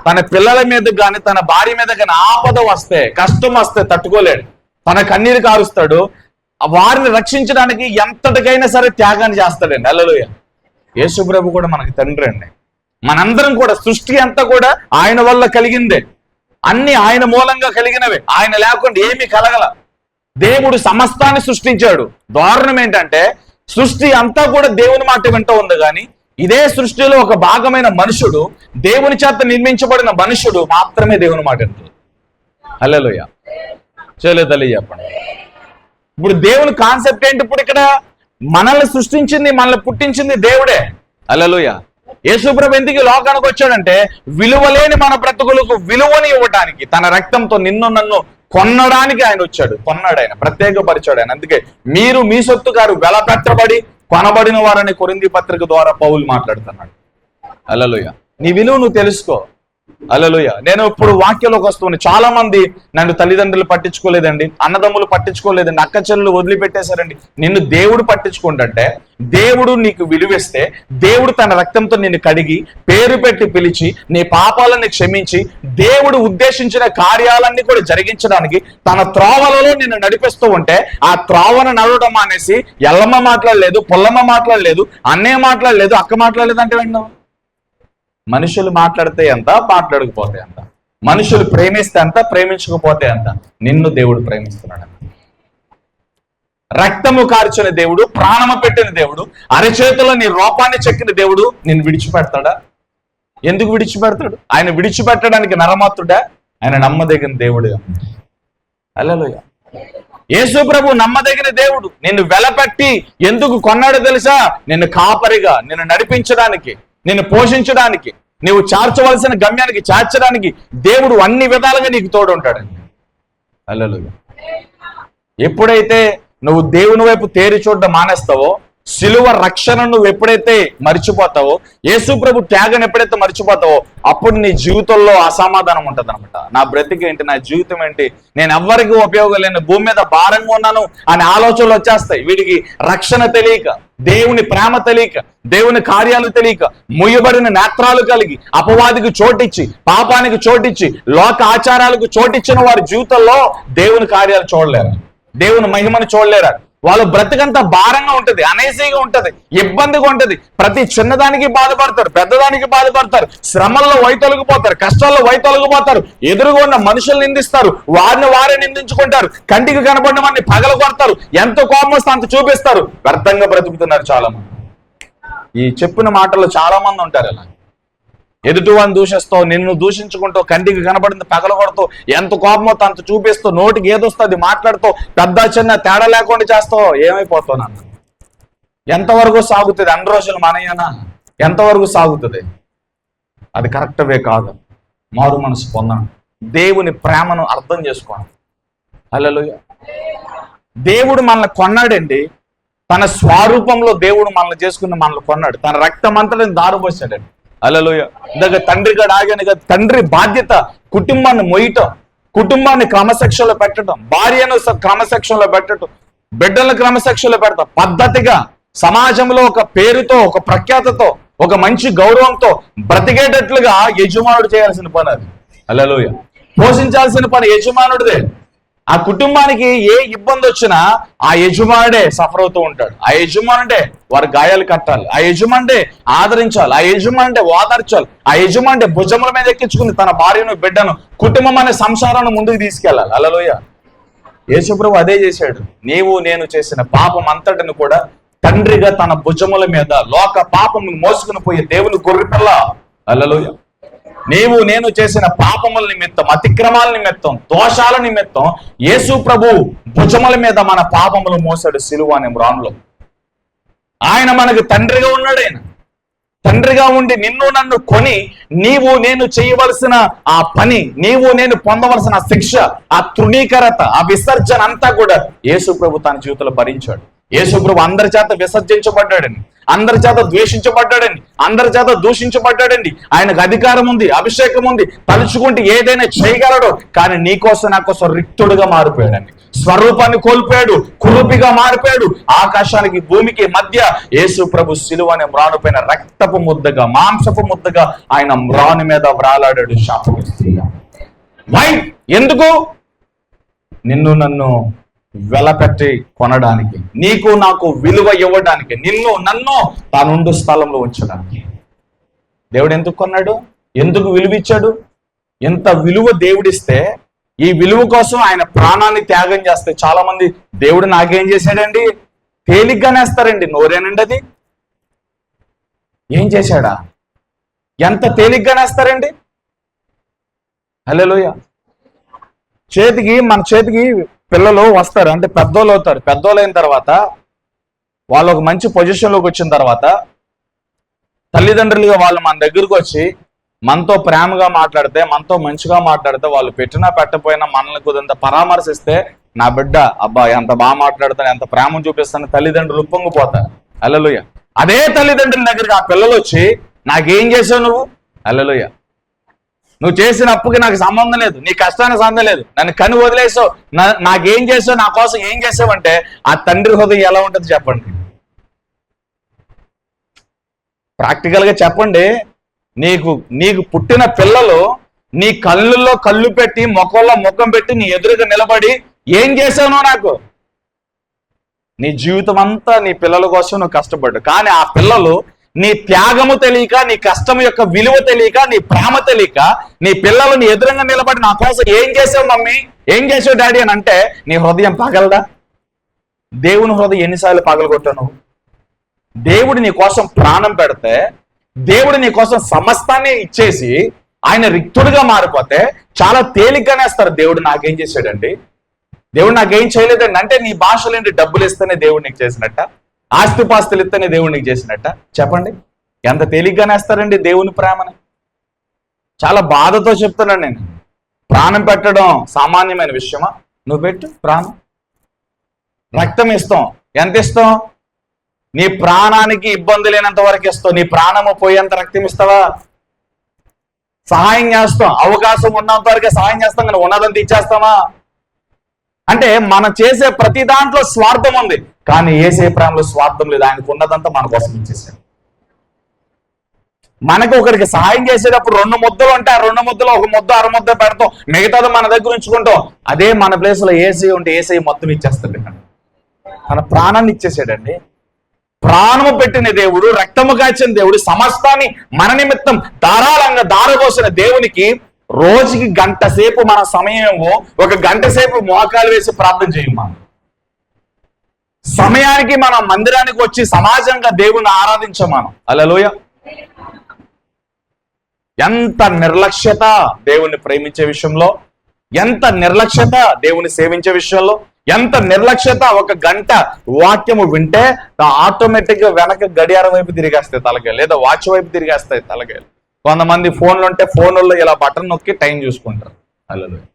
తన పిల్లల మీద కానీ తన భార్య మీద కానీ ఆపద వస్తే, కష్టం వస్తే తట్టుకోలేడు, తన కన్నీరు కారుస్తాడు. వారిని రక్షించడానికి ఎంతటికైనా సరే త్యాగాన్ని చేస్తాడండి. హల్లెలూయా. యేసు ప్రభు కూడా మనకి తండ్రి అండి. మనందరం కూడా, సృష్టి అంతా కూడా ఆయన వల్ల కలిగిందే, అన్ని ఆయన మూలంగా కలిగినవే, ఆయన లేకుండా ఏమీ కలగల. దేవుడు సమస్తాన్ని సృష్టించాడు. దారుణం ఏంటంటే సృష్టి అంతా కూడా దేవుని మాట వింటూ ఉంది, కానీ ఇదే సృష్టిలో ఒక భాగమైన మనుషుడు, దేవుని చేత నిర్మించబడిన మనుషుడు మాత్రమే దేవుని మాట వింటాడు. హల్లెలూయా. చేయలేదల్లి చెప్పండి. ఇప్పుడు దేవుని కాన్సెప్ట్ ఏంటి? ఇప్పుడు ఇక్కడ మనల్ని సృష్టించింది, మనల్ని పుట్టించింది దేవుడే. హల్లెలూయా. యేసు ప్రభు ఎందుకు లోకానికి వచ్చాడంటే, విలువలేని మన బ్రతుకులకు విలువని ఇవ్వడానికి, తన రక్తంతో నిన్ను నన్ను కొనడానికి ఆయన వచ్చాడు. కొన్నాడు ఆయన, ప్రత్యేకపరిచాడు ఆయన. అందుకే మీరు మీ సొత్తు గారు వెలపెట్టబడి కొనబడిన వారని కొరింథీ పత్రిక ద్వారా పౌలు మాట్లాడుతున్నాడు. హల్లెలూయా. నీ విలువ నువ్వు తెలుసుకో. హల్లెలూయా. నేను ఇప్పుడు వాక్యంలోకి వస్తున్నాను. చాలా మంది నన్ను తల్లిదండ్రులు పట్టించుకోలేదండి, అన్నదమ్ములు పట్టించుకోలేదండి, అక్క చెల్లెలు వదిలిపెట్టేశారండి. నిన్ను దేవుడు పట్టించుకుంటే, దేవుడు నీకు విలువిస్తే, దేవుడు తన రక్తంతో నిన్ను కడిగి పేరు పెట్టి పిలిచి నీ పాపాలని క్షమించి దేవుడు ఉద్దేశించిన కార్యాలన్నీ కూడా జరిగించడానికి తన త్రోవలలో నిన్ను నడిపిస్తూ ఉంటే, ఆ త్రోవను నడవడం మానేసి ఎల్లమ్మ మాట్లాడలేదు, పుల్లమ్మ మాట్లాడలేదు, అన్నయ్య మాట్లాడలేదు, అక్క మాట్లాడలేదు అంటే విన్నావు. మనుషులు మాట్లాడితే ఎంత, మాట్లాడకపోతే ఎంత, మనుషులు ప్రేమిస్తే ఎంత, ప్రేమించకపోతే ఎంత, నిన్ను దేవుడు ప్రేమిస్తున్నాడు. రక్తము కార్చిన దేవుడు, ప్రాణము పెట్టిన దేవుడు, అరచేతిలో నీ రూపాన్ని చెక్కిన దేవుడు నిన్ను విడిచిపెడతాడా? ఎందుకు విడిచిపెడతాడు? ఆయన విడిచిపెట్టడానికి నరమాత్రుడా? ఆయన నమ్మదగిన దేవుడు. హల్లెలూయా. యేసు ప్రభు నమ్మదగిన దేవుడు. నిన్ను వెలపెట్టి ఎందుకు కొన్నాడో తెలుసా? నిన్ను కాపరిగా, నిన్ను నడిపించడానికి, నిన్ను పోషించడానికి, నీవు చేర్చవలసిన గమ్యానికి చేర్చడానికి దేవుడు అన్ని విధాలుగా నీకు తోడు ఉంటాడండి. హల్లెలూయా. ఎప్పుడైతే నువ్వు దేవుని వైపు తేరి చూడడం మానేస్తావో, సిలువ రక్షణ నువ్వు ఎప్పుడైతే మర్చిపోతావో, యేసు ప్రభు త్యాగం ఎప్పుడైతే మర్చిపోతావో, అప్పుడు నీ జీవితంలో అసమాధానం ఉంటుంది అనమాట. నా బ్రతికి ఏంటి, నా జీవితం ఏంటి, నేను ఎవ్వరికి ఉపయోగం లేని, భూమి మీద భారంగా ఉన్నాను అనే ఆలోచనలు వచ్చేస్తాయి. వీడికి రక్షణ తెలియక, దేవుని ప్రేమ తెలియక, దేవుని కార్యాలు తెలియక, ముయ్యబడిన నేత్రాలు కలిగి అపవాదికి చోటిచ్చి, పాపానికి చోటిచ్చి, లోక ఆచారాలకు చోటిచ్చిన వారి జీవితంలో దేవుని కార్యాలు చూడలేరు, దేవుని మహిమను చూడలేరు. వాళ్ళు బ్రతికంతా భారంగా ఉంటది, అనేసీగా ఉంటది, ఇబ్బందిగా ఉంటది. ప్రతి చిన్నదానికి బాధపడతారు, పెద్దదానికి బాధపడతారు, శ్రమల్లో వైతొలగిపోతారు, కష్టాల్లో వైతొలగిపోతారు, ఎదురుగా ఉన్న మనుషులు నిందిస్తారు, వారిని వారే నిందించుకుంటారు, కంటికి కనబడిన వారిని పగల కొడతారు, ఎంత కోపం వస్తే అంత చూపిస్తారు. వ్యర్థంగా బ్రతుకుతున్నారు చాలా మంది. ఈ చెప్పిన మాటల్లో చాలా మంది ఉంటారు ఇలా. ఎదుటి వాడిని దూషిస్తావు, నిన్ను దూషించుకుంటూ, కంటికి కనబడింది పగలగొడతావు, ఎంత కోపమో అంత చూపిస్తూ, నోటికి ఏదొస్తుంది మాట్లాడుతూ, పెద్ద చిన్న తేడా లేకుండా చేస్తావు. ఏమైపోతావు నాన్న? ఎంతవరకు సాగుతుంది? అన్ని రోజులు మనయ్యనా? ఎంతవరకు సాగుతుంది? అది కరెక్ట్ వే కాదు. మారు మనసు పొందను, దేవుని ప్రేమను అర్థం చేసుకోను. హల్లెలూయా. దేవుడు మనల్ని కొన్నాడండి. తన స్వరూపంలో దేవుడు మనల్ని చేసుకుని మనల్ని కొన్నాడు. తన రక్తం అంతా దారిపోసాడండి. హల్లెలూయా. ఇందాక తండ్రి గడ ఆగాను కదా, తండ్రి బాధ్యత కుటుంబాన్ని మొయ్యటం, కుటుంబాన్ని క్రమశిక్షణలో పెట్టడం, భార్యను క్రమశిక్షణలో పెట్టడం, బిడ్డలను క్రమశిక్షణలో పెడతాం. పద్ధతిగా సమాజంలో ఒక పేరుతో, ఒక ప్రఖ్యాతతో, ఒక మంచి గౌరవంతో బ్రతికేటట్లుగా యజమానుడు చేయాల్సిన పని అది. హల్లెలూయా. పోషించాల్సిన పని యజమానుడిదే. ఆ కుటుంబానికి ఏ ఇబ్బంది వచ్చినా ఆ యజమానుడే సఫర్ అవుతూ ఉంటాడు. ఆ యజమానుడే వారి గాయాలు కట్టాలి, ఆ యజమానుడే ఆదరించాలి, ఆ యజమానుడే ఓదార్చాలి, ఆ యజమానుడే భుజముల మీద ఎక్కించుకుని తన భార్యను బిడ్డను కుటుంబం అనే సంసారాన్ని ముందుకు తీసుకెళ్ళాలి. హల్లెలూయా. యేసుప్రభు అదే చేశాడు. నీవు నేను చేసిన పాపం అంతటిని కూడా తండ్రిగా తన భుజముల మీద లోక పాపము మోసుకుని పోయే దేవుని గొర్రెపిల్ల. హల్లెలూయా. నీవు నేను చేసిన పాపముల నిమిత్తం, అతిక్రమాల నిమిత్తం, దోషాల నిమిత్తం యేసు ప్రభు భుజముల మీద మన పాపములు మోసాడు సిలువ అనే మ్రాన్లో. ఆయన మనకు తండ్రిగా ఉన్నాడు. ఆయన తండ్రిగా ఉండి నిన్ను నన్ను కొని నీవు నేను చేయవలసిన ఆ పని, నీవు నేను పొందవలసిన శిక్ష, ఆ తృణీకరత, ఆ విసర్జన అంతా కూడా యేసు ప్రభు తన జీవితంలో భరించాడు. యేసు ప్రభు అందరి చేత విసర్జించబడ్డాడండి, అందరి చేత ద్వేషించబడ్డాడండి, అందరి చేత దూషించబడ్డాడండి. ఆయనకు అధికారం ఉంది, అభిషేకం ఉంది, తలుచుకుంటే ఏదైనా చేయగలడు. కానీ నీకోసం నా కోసం రిక్తుడుగా మారిపోయాడండి. స్వరూపాన్ని కోల్పోయాడు, కురూపిగా మారిపోయాడు. ఆకాశానికి భూమికి మధ్య యేసు ప్రభు సిలువ అనే మ్రాను పైన రక్తపు ముద్దగా, మాంసపు ముద్దగా ఆయన మ్రాను మీద వ్రాలాడాడు శాపగ్రస్తుడిగా. వై? ఎందుకు? నిన్ను నన్ను వెలపెట్టి కొనడానికి, నీకు నాకు విలువ ఇవ్వడానికి, నిన్ను నన్ను తానుండు స్థలంలో ఉంచడానికి. దేవుడు ఎందుకు కొన్నాడు? ఎందుకు విలువ ఇచ్చాడు? ఎంత విలువ దేవుడిస్తే ఈ విలువ కోసం ఆయన ప్రాణాన్ని త్యాగం చేస్తే చాలా మంది దేవుడు నాకేం చేశాడండి తేలిగ్గానేస్తారండి. నోరేనండి అది? ఏం చేశాడా? ఎంత తేలిగ్గానేస్తారండి. హల్లెలూయా. మన చేతికి పిల్లలు వస్తారు, అంటే పెద్దోళ్ళు అవుతారు. పెద్దోళ్ళు అయిన తర్వాత వాళ్ళు ఒక మంచి పొజిషన్లోకి వచ్చిన తర్వాత తల్లిదండ్రులుగా వాళ్ళు మన దగ్గరకు వచ్చి మనతో ప్రేమగా మాట్లాడితే, మనతో మంచిగా మాట్లాడితే, వాళ్ళు పెట్టినా పెట్టపోయినా మనల్ని కొద్దింత పరామర్శిస్తే, నా బిడ్డ అబ్బా ఎంత బాగా మాట్లాడతాను, ఎంత ప్రేమ చూపిస్తాను తల్లిదండ్రులు ఉప్పొంగిపోతారు. హల్లెలూయా. అదే తల్లిదండ్రుల దగ్గరికి ఆ పిల్లలు వచ్చి నాకేం చేసావు నువ్వు? హల్లెలూయా. నువ్వు చేసిన అప్పుకి నాకు సంబంధం లేదు, నీ కష్టానికి సంబంధం లేదు, నన్ను కని వదిలేసావు, నాకేం చేసావు, నా కోసం ఏం చేసావు అంటే ఆ తండ్రి హృదయం ఎలా ఉంటుంది చెప్పండి. ప్రాక్టికల్గా చెప్పండి. నీకు పుట్టిన పిల్లలు నీ కళ్ళల్లో కళ్ళు పెట్టి, ముఖంలో ముఖం పెట్టి, నీ ఎదురుగా నిలబడి ఏం చేసావు నాకు? నీ జీవితం అంతా నీ పిల్లల కోసం నువ్వు కష్టపడ్డు. కానీ ఆ పిల్లలు నీ త్యాగము తెలియక, నీ కష్టం యొక్క విలువ తెలియక, నీ ప్రేమ తెలియక, నీ పిల్లలు నీ ఎదురుగా నిలబడి నా కోసం ఏం చేసావు మమ్మీ, ఏం చేసావు డాడీ అని అంటే నీ హృదయం పగలదా? దేవుని హృదయం ఎన్నిసార్లు పగలగొట్టావు నువ్వు? దేవుడు నీ కోసం ప్రాణం పెడితే, దేవుడు నీ కోసం సమస్తాన్ని ఇచ్చేసి ఆయన రిక్తుడిగా మారిపోతే చాలా తేలిగ్గానేస్తారు. దేవుడు నాకేం చేశాడండి, దేవుడు నాకేం చేయలేదండి అంటే నీ భాషలేంటి? డబ్బులు ఇస్తేనే దేవుడు నీకు చేసినట్ట, ఆస్తిపాస్తులు ఇస్తేనే దేవుడు నీకు చేసినట్ట? చెప్పండి. ఎంత తేలిగ్గానేస్తారండి దేవుని ప్రేమని. చాలా బాధతో చెప్తున్నాను నేను. ప్రాణం పెట్టడం సామాన్యమైన విషయమా? నువ్వు పెట్టు ప్రాణం. రక్తం ఇస్తాం. ఎంత ఇస్తాం? నీ ప్రాణానికి ఇబ్బంది లేనంత వరకు ఇస్తావు. నీ ప్రాణము పోయేంత రక్తం ఇస్తావా? సహాయం చేస్తాం, అవకాశం ఉన్నంత వరకే సహాయం చేస్తాం, కానీ ఉన్నదంతా ఇచ్చేస్తామా? అంటే మనం చేసే ప్రతి దాంట్లో స్వార్థం ఉంది, కానీ యేసే ప్రేమలో స్వార్థం లేదు. ఆయనకు ఉన్నదంతా మన కోసం ఇచ్చేసాడు. మనకు ఒకరికి సహాయం చేసేటప్పుడు 2 ముద్దలు ఉంటే ఆ 2 ముద్దలు ఒక ముద్ద అర ముద్ద పెడతాం, మిగతాది మన దగ్గర ఉంచుకుంటాం. అదే మన ప్లేస్ లో ఏసీ ఉంటే ఏసీ మొత్తం ఇచ్చేస్తాడు. మన ప్రాణాన్ని ఇచ్చేసాడండి. ప్రాణము పెట్టిన దేవుడు, రక్తము కాచిన దేవుడు, సమస్తాన్ని మన నిమిత్తం ధారాళంగా దారపోసిన దేవునికి రోజుకి 1 గంట సేపు మన సమయము, 1 గంట సేపు మోకాలు వేసి ప్రార్థన చేయమా. సమయానికి మనం మందిరానికి వచ్చి సమాజంగా దేవుని ఆరాధించమాను. హల్లెలూయా. ఎంత నిర్లక్ష్యత దేవుణ్ణి ప్రేమించే విషయంలో, ఎంత నిర్లక్ష్యత దేవుని సేవించే విషయంలో, ఎంత నిర్లక్ష్యత. 1 గంట వాక్యము వింటే ఆటోమేటిక్ గా వెనక గడియారం వైపు తిరిగేస్తాయి తలకాయలు, లేదా వాచ్ వైపు తిరిగేస్తాయి తలకాయలు. కొంతమంది ఫోన్లు ఉంటే ఫోన్లలో ఇలా బటన్ నొక్కి టైం చూసుకుంటారు. హల్లెలూయా.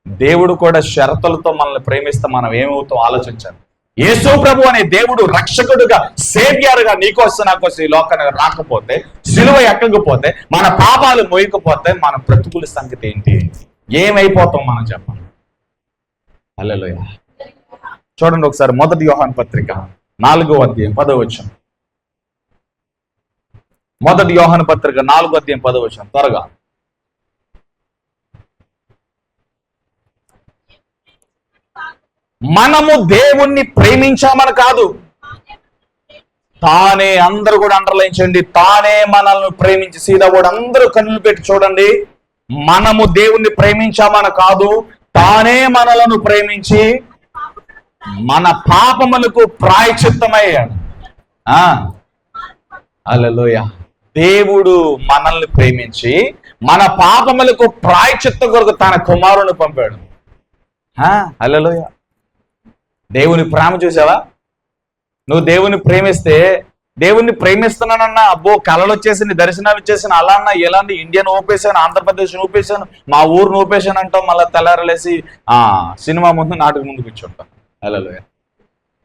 దేవుడు కూడా షరతులతో మనల్ని ప్రేమిస్తే మనం ఏమవుతాం ఆలోచించాలి. యేసు ప్రభు అనే దేవుడు రక్షకుడుగా, సేవ్యర్గా నీకోసం నాకోసం ఈ లోకానికి రాకపోతే, సిలువ ఎక్కకపోతే, మన పాపాలు మోయకపోతే మన బ్రతుకుల సంగతి ఏంటి? ఏమైపోతాం మనం చెప్పండి. హల్లెలూయా. చూడండి ఒకసారి 1 యోహాను పత్రిక 4వ అధ్యాయం 10వ వచనం. మొదటి యోహాను పత్రిక 4:10 త్వరగా. మనము దేవుణ్ణి ప్రేమించామని కాదు, తానే, అందరూ కూడా అండర్లైన్ చేయండి, తానే మనల్ని ప్రేమించి, సీదా కూడా అందరూ కన్నులు పెట్టి చూడండి. మనము దేవుణ్ణి ప్రేమించామని కాదు, తానే మనలను ప్రేమించి మన పాపములకు ప్రాయశ్చిత్తమయ్యాడు. హల్లెలూయా. దేవుడు మనల్ని ప్రేమించి మన పాపములకు ప్రాయశ్చిత్తం కొరకు తన కుమారుని పంపాడు. హల్లెలూయా. దేవుని ప్రేమ చూసావా? నువ్వు దేవుని ప్రేమిస్తే, దేవుణ్ణి ప్రేమిస్తున్నానన్నా, అబ్బో కళలు వచ్చేసి దర్శనాలు వచ్చేసాను, అలా అన్నా ఎలా అన్నా, ఇండియాను ఊపేశాను, ఆంధ్రప్రదేశ్ ఊపేశాను, మా ఊరిని ఊపేశాను అంటాం, మళ్ళీ తెల్లారలేసి సినిమా ముందు నాటక ముందు కూర్చుంటాం. హల్లెలూయా.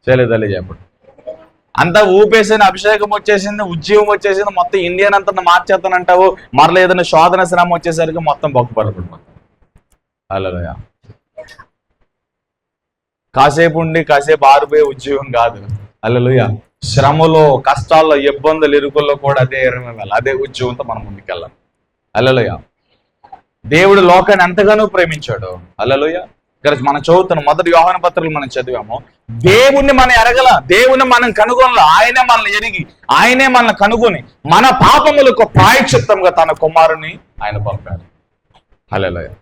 చేయలేదు చెప్పండి. అంతా ఊపేసాను, అభిషేకం వచ్చేసింది, ఉద్యోగం వచ్చేసింది, మొత్తం ఇండియన్ అంతా మార్చేస్తానంటావు, మరలా ఏదైనా శోధన శ్రమ వచ్చేసరికి మొత్తం బొక్కపడిపోతుంది. హల్లెలూయా. కాసేపు ఉండి కాసేపు ఆరిపోయే ఉద్యోగం కాదు. హల్లెలూయా. శ్రమలో, కష్టాల్లో, ఇబ్బందులు, ఇరుకుల్లో కూడా అదే ఉద్యోగంతో మనం ముందుకెళ్ళాలి. హల్లెలూయా. దేవుడు లోకాన్ని ఎంతగానో ప్రేమించాడు. హల్లెలూయా. ఇక్కడ మనం చదువుతున్నాం, మొదటి యోహాను పత్రికలు మనం చదివాము, దేవుణ్ణి మనం ఎరగల, దేవుణ్ణి మనం కనుగొనల, ఆయనే మనల్ని ఎరిగి, ఆయనే మనల్ని కనుగొని మన పాపములకు ప్రాయశ్చిత్తంగా తన కుమారుని ఆయన పంపాడు. హల్లెలూయా.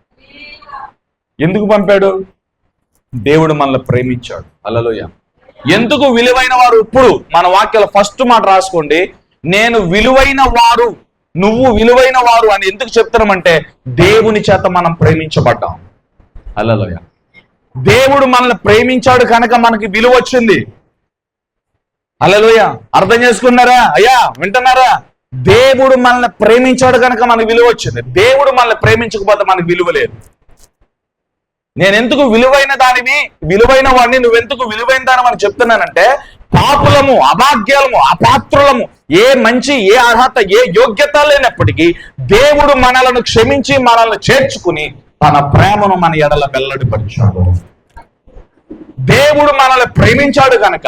ఎందుకు పంపాడు? దేవుడు మనల్ని ప్రేమించాడు. హల్లెలూయా. ఎందుకు విలువైన వారు? ఇప్పుడు మన వాక్యాల ఫస్ట్ మాట రాసుకోండి, నేను విలువైన వారు, నువ్వు విలువైన వారు అని ఎందుకు చెప్తున్నామంటే, దేవుని చేత మనం ప్రేమించబడ్డాం. హల్లెలూయా. దేవుడు మనల్ని ప్రేమించాడు కనుక మనకి విలువ వచ్చింది. హల్లెలూయా. అర్థం చేసుకున్నారా? అయ్యా వింటున్నారా? దేవుడు మనల్ని ప్రేమించాడు కనుక మనకు విలువ వచ్చింది. దేవుడు మనల్ని ప్రేమించకపోతే మనకు విలువ లేదు. నేను ఎందుకు విలువైన దానివి, విలువైన వాడిని, నువ్వెందుకు విలువైన దాని అని చెప్తున్నానంటే, పాపులము, అభాగ్యాలము, అపాత్రులము, ఏ మంచి, ఏ అర్హత, ఏ యోగ్యత లేనప్పటికీ దేవుడు మనలను క్షమించి మనల్ని చేర్చుకుని తన ప్రేమను మన ఎడల వెల్లడిపరిచాడు. దేవుడు మనల్ని ప్రేమించాడు కనుక,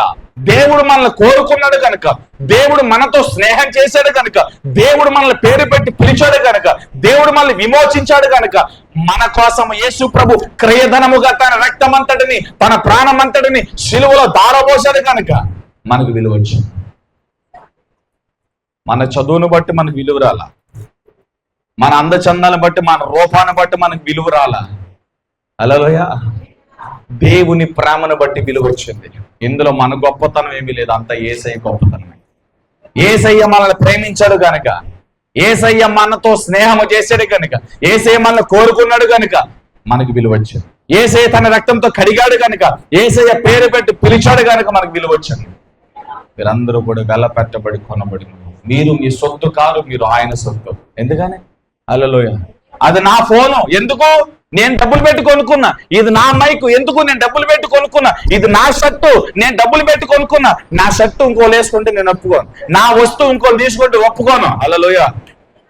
దేవుడు మనల్ని కోరుకున్నాడు కనుక, దేవుడు మనతో స్నేహం చేశాడు కనుక, దేవుడు మనల్ని పేరు పెట్టి పిలిచాడు కనుక, దేవుడు మనల్ని విమోచించాడు కనుక, మన కోసం యేసు ప్రభు క్రయధనముగా తన రక్తమంతటిని, తన ప్రాణమంతటిని శిలువలో దారబోసాడు కనుక మనకు విలువ వచ్చింది. మన చదువును బట్టి మనకు విలువ రాలా, మన అందచందాలను బట్టి, మన రూపాన్ని బట్టి మనకు విలువ రాలా. హల్లెలూయా. దేవుని ప్రేమను బట్టి విలువ వచ్చింది. ఇందులో మన గొప్పతనం ఏమీ లేదు, అంత యేసయ్య గొప్పతనమే. యేసయ్య మనల్ని ప్రేమించాడు కనుక, యేసయ్య మనతో స్నేహము చేశాడు కనుక, యేసయ్య మనల్ని కోరుకున్నాడు కనుక మనకు విలువ వచ్చింది. యేసయ్య తన రక్తంతో కడిగాడు కనుక, యేసయ్య పేరు పెట్టి పిలిచాడు కనుక మనకు విలువ వచ్చింది. మీరందరూ కూడా వెలపెట్టబడి కొనబడి, మీరు మీ సొత్తు కాదు, మీరు ఆయన సొత్తు. ఎందుకని? హల్లెలూయా. అది నా ఫోను, ఎందుకు? నేను డబ్బులు పెట్టి కొనుక్కున్నా. ఇది నా మైకు, ఎందుకు? నేను డబ్బులు పెట్టి కొనుక్కున్నా. ఇది నా షర్టు, నేను డబ్బులు పెట్టి కొనుక్కున్నా. నా షర్టు ఇంకోళ్ళు వేసుకుంటే నేను ఒప్పుకోను, నా వస్తువు ఇంకోళ్ళు తీసుకుంటే ఒప్పుకోను. హల్లెలూయా.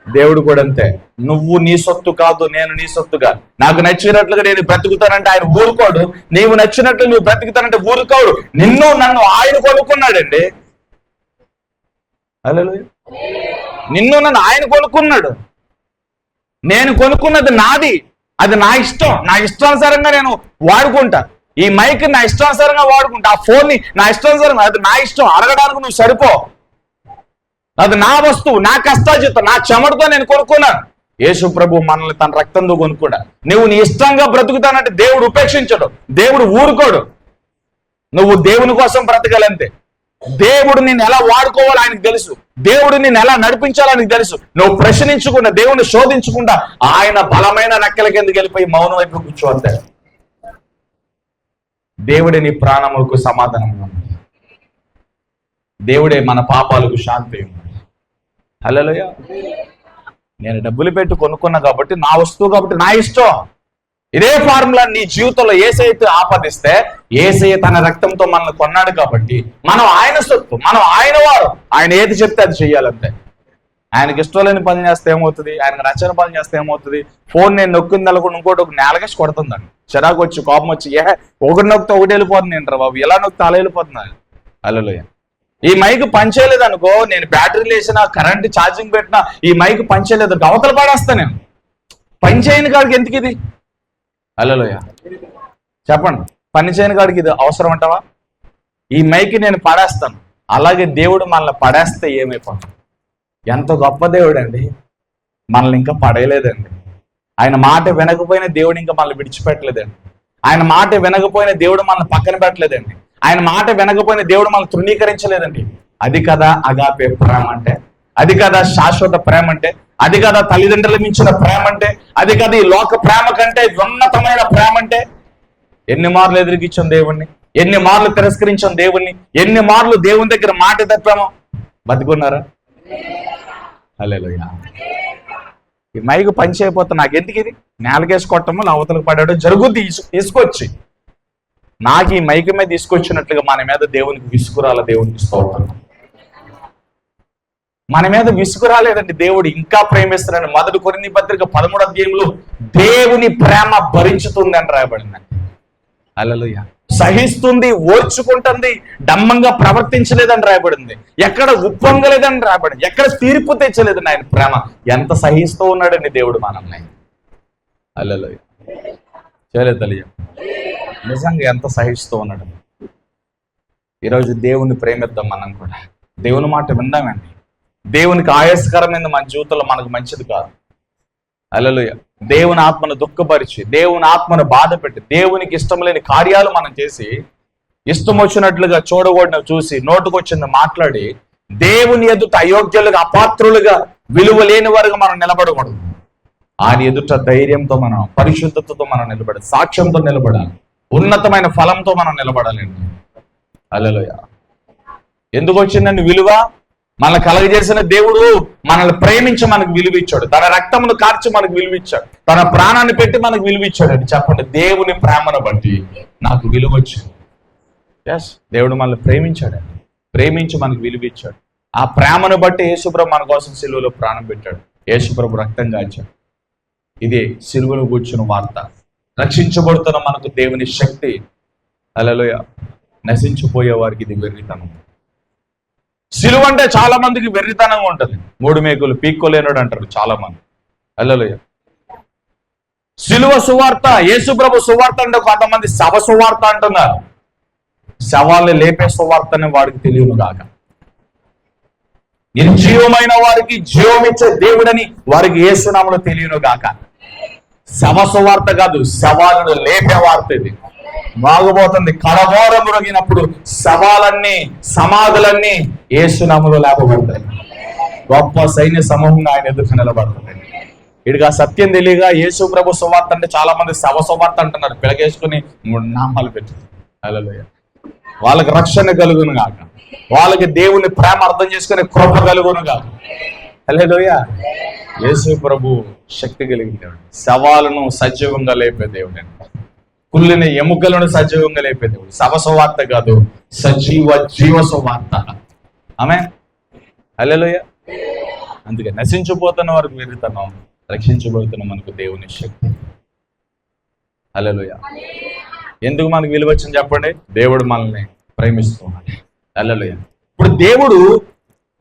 దేవుడు కూడా అంతే. నువ్వు నీ సొత్తు కాదు, నేను నీ సొత్తుగా. నాకు నచ్చినట్లుగా నేను బ్రతుకుతానంటే ఆయన ఊరుకోడు, నీవు నచ్చినట్లు నువ్వు బ్రతుకుతానంటే ఊరుకోడు. నిన్ను నన్ను ఆయన కొనుక్కున్నాడండి. హల్లెలూయా. నిన్ను నన్ను ఆయన కొనుక్కున్నాడు. నేను కొనుక్కున్నది నాది, అది నా ఇష్టం, నా ఇష్టానుసారంగా నేను వాడుకుంటా. ఈ మైక్ నా ఇష్టానుసారంగా వాడుకుంటా, ఆ ఫోన్ని నా ఇష్టానుసారంగా, అది నా ఇష్టం. అడగడానికి నువ్వు సరిపో. అది నా వస్తువు, నా కష్టాజితం, నా చెమటతో నేను కొనుక్కున్నాను. యేసు ప్రభు మనల్ని తన రక్తంతో కొనుక్కున్నా. నువ్వు నీ ఇష్టంగా బ్రతుకుతానంటే దేవుడు ఉపేక్షించడు, దేవుడు ఊరుకోడు. నువ్వు దేవుని కోసం బ్రతకాలంతే. దేవుడు నిన్ను ఎలా వాడుకోవాలో ఆయనకు తెలుసు, దేవుడు నిన్ను ఎలా నడిపించాలో ఆయనకు తెలుసు. నువ్వు ప్రశ్నించకుండా, దేవుని శోధించకుండా ఆయన బలమైన రెక్కల కిందకి వెళ్ళిపోయి మౌనం వైపు కూర్చోవద్దు. దేవుడే నీ ప్రాణములకు సమాధానం, దేవుడే మన పాపాలకు శాంతి. హల్లెలూయా. నేను డబ్బులు పెట్టి కొనుక్కున్నా కాబట్టి, నా వస్తువు కాబట్టి నా ఇష్టం. ఇదే ఫార్ములా నీ జీవితంలో యేసయ్యతో ఆపాదిస్తే, యేసయ్య తన రక్తంతో మనల్ని కొన్నాడు కాబట్టి మనం ఆయన సొత్తు, మనం ఆయన వారు. ఆయన ఏది చెప్తే అది చెయ్యాలంతే. ఆయనకి ఇష్టం లేని పని చేస్తే ఏమవుతుంది? ఆయనకు నచ్చని పని చేస్తే ఏమవుతుంది? ఫోన్ నేను నొక్కింది వెళ్ళకుండా ఇంకోటి ఒక నేలకేసి కొడుతుందండి. చిరాకు వచ్చి, కోపం వచ్చి, ఒకటి నొక్కితే ఒకటి వెళ్ళిపోతుంది ఏంటారు బాబు, ఎలా నొక్కితే అలా వెళ్ళిపోతుంది. హల్లెలూయా. ఈ మైక్ పనిచేయలేదు అనుకో, నేను బ్యాటరీలు వేసినా కరెంట్ ఛార్జింగ్ పెట్టినా ఈ మైక్ పనిచేయలేదు అనుకో, అవతల పాడేస్తా నేను. పని చేయని కాడికి ఎందుకు ఇది? హల్లెలూయా చెప్పండి. పని చేయని కాడికి ఇది అవసరం అంటావా? ఈ మైక్ నేను పడేస్తాను. అలాగే దేవుడు మనల్ని పడేస్తే ఏమైపోతాం? ఎంత గొప్ప దేవుడు అండి, మనల్ని ఇంకా పడేయలేదండి. ఆయన మాట వినకపోయిన దేవుడు ఇంకా మనల్ని విడిచిపెట్టలేదండి. ఆయన మాట వినకపోయిన దేవుడు మనల్ని పక్కన పెట్టలేదండి. ఆయన మాట వినకపోయిన దేవుడు మనల్ని తృణీకరించలేదండి. అది కదా అగాపే ప్రేమ అంటే, అది కదా శాశ్వత ప్రేమ అంటే, అది కదా తల్లిదండ్రులు మించిన ప్రేమ అంటే, అది కదా ఈ లోక ప్రేమ కంటే ఉన్నతమైన ప్రేమ అంటే. ఎన్ని మార్లు ఎదిరికిచ్చాం దేవుణ్ణి, ఎన్ని మార్లు తిరస్కరించాం దేవుణ్ణి, ఎన్ని మార్లు దేవుని దగ్గర మాట తప్పామో. బతుకున్నారా? హల్లెలూయా. ఈ మైకు పని చేయకపోతే నాకెందుకు ఇది? నేలకేసి కొట్టము, అవతలకు పడేయడం జరుగుద్ది. తీసుకొచ్చి నాకు ఈ మైకు మీద తీసుకొచ్చినట్లుగా మన మీద దేవునికి విసుగురాల. దేవునికి స్తోత్రం. మన మీద విసుగురాలేదండి, దేవుడు ఇంకా ప్రేమిస్తున్నాడు. 1 కొరింథీ పత్రిక 13వ అధ్యాయంలో దేవుని ప్రేమ భరించుతుంది అని రాయబడిందండి. హల్లెలూయా. సహిస్తుంది, ఓర్చుకుంటుంది, డమ్మంగా ప్రవర్తించలేదని రాయబడింది. ఎక్కడ ఉప్పొంగలేదని రాయబడింది. ఎక్కడ తీర్పు తెచ్చలేదని ఆయన ప్రేమ. ఎంత సహిస్తూ ఉన్నాడండి దేవుడు మనల్ని. హల్లెలూయా. చేయలేదు తెలియ, నిజంగా ఎంత సహిస్తూ ఉన్నాడు. ఈరోజు దేవుని ప్రేమిద్దాం. మనం కూడా దేవుని మాట విందామండి. దేవునికి ఆయాసకరమైన మన జీవితంలో మనకు మంచిది కాదు. హల్లెలూయా. దేవుని ఆత్మను దుఃఖపరిచి, దేవుని ఆత్మను బాధ పెట్టి, దేవునికి ఇష్టం లేని కార్యాలు మనం చేసి, ఇష్టం వచ్చినట్లుగా చూడకూడదు చూసి, నోటుకొచ్చింది మాట్లాడి, దేవుని ఎదుట అయోగ్యులుగా, అపాత్రులుగా, విలువ లేని వారుగా మనం నిలబడకూడదు. ఆయన ఎదుట ధైర్యంతో, మనం పరిశుద్ధతతో మనం నిలబడాలి, సాక్ష్యంతో నిలబడాలి, ఉన్నతమైన ఫలంతో మనం నిలబడాలండి. హల్లెలూయా. ఎందుకు వచ్చిందండి విలువ? మనల్ని కలగజేసిన దేవుడు మనల్ని ప్రేమించి మనకు విలువ ఇచ్చాడు. తన రక్తమును కార్చి మనకు విలువ ఇచ్చాడు. తన ప్రాణాన్ని పెట్టి మనకు విలువ ఇచ్చాడండి. చెప్పండి, దేవుని ప్రేమను బట్టి నాకు విలువ వచ్చింది. ఎస్, దేవుడు మనల్ని ప్రేమించాడండి. ప్రేమించి మనకు విలువ ఇచ్చాడు. ఆ ప్రేమను బట్టి యేసుప్రభు మన కోసం సిలువలో ప్రాణం పెట్టాడు. యేసుప్రభు రక్తం కాల్చాడు. ఇదే సిలువలో కూర్చున్న వార్త. రక్షించబడుతున్న మనకు దేవుని శక్తి. హల్లెలూయా. నశించిపోయే వారికి ఇది వెర్రితనం. సిలువ అంటే చాలా మందికి వెర్రితనంగా ఉంటుంది. 3 మేకులు పీక్కోలేనుడు అంటారు చాలా మంది. హల్లెలూయా. సిలువ సువార్త, యేసుప్రభు సువార్త అంటే కొంతమంది శవ సువార్త అంటున్నారు. శవాల్ని లేపే సువార్త అని వాడికి తెలియను గాక. నిర్జీవమైన వారికి జీవమిచ్చే దేవుడని వారికి యేసునామములో తెలియను గాక. శవ సువార్త కాదు, శవాలను లేపే వార్త ఇది. బాగుపోతుంది. కడవోర మురిగినప్పుడు శవాలన్నీ, సమాధులన్నీ యేసునామములో లేపబడతాయి. గొప్ప సైన్య సమూహంగా ఆయన ఎదురు నిలబడుతుంది. ఇడిగా సత్యం తెలియగా యేసు ప్రభు సువార్త అంటే చాలా మంది శవ సువార్త అంటున్నారు. పిలగేసుకుని 3 నామాలు పెట్టుకుంటారు. హల్లెలూయా. వాళ్ళకి రక్షణ కలుగును గాక, వాళ్ళకి దేవుని ప్రేమ అర్థం చేసుకునే కృప కలుగును గాక. హల్లెలూయా. యేసు ప్రభు శక్తి కలిగిన దేవుడు. శవాలను సజీవంగా లేపే దేవుడు అండి. కుళ్ళిన ఎముకలను సజీవంగా లేపే దేవుడు. శవ సువార్త కాదు, జీవ సువార్త. ఆమేన్. హల్లెలూయా. అందుకే నశించిపోతున్న వారికి వెర్రితనం, రక్షించబడుతున్న మనకు దేవుని శక్తి. హల్లెలూయా. ఎందుకు మనకు విలువ వచ్చింది చెప్పండి? దేవుడు మనల్ని ప్రేమిస్తున్నాడు. హల్లెలూయా. ఇప్పుడు దేవుడు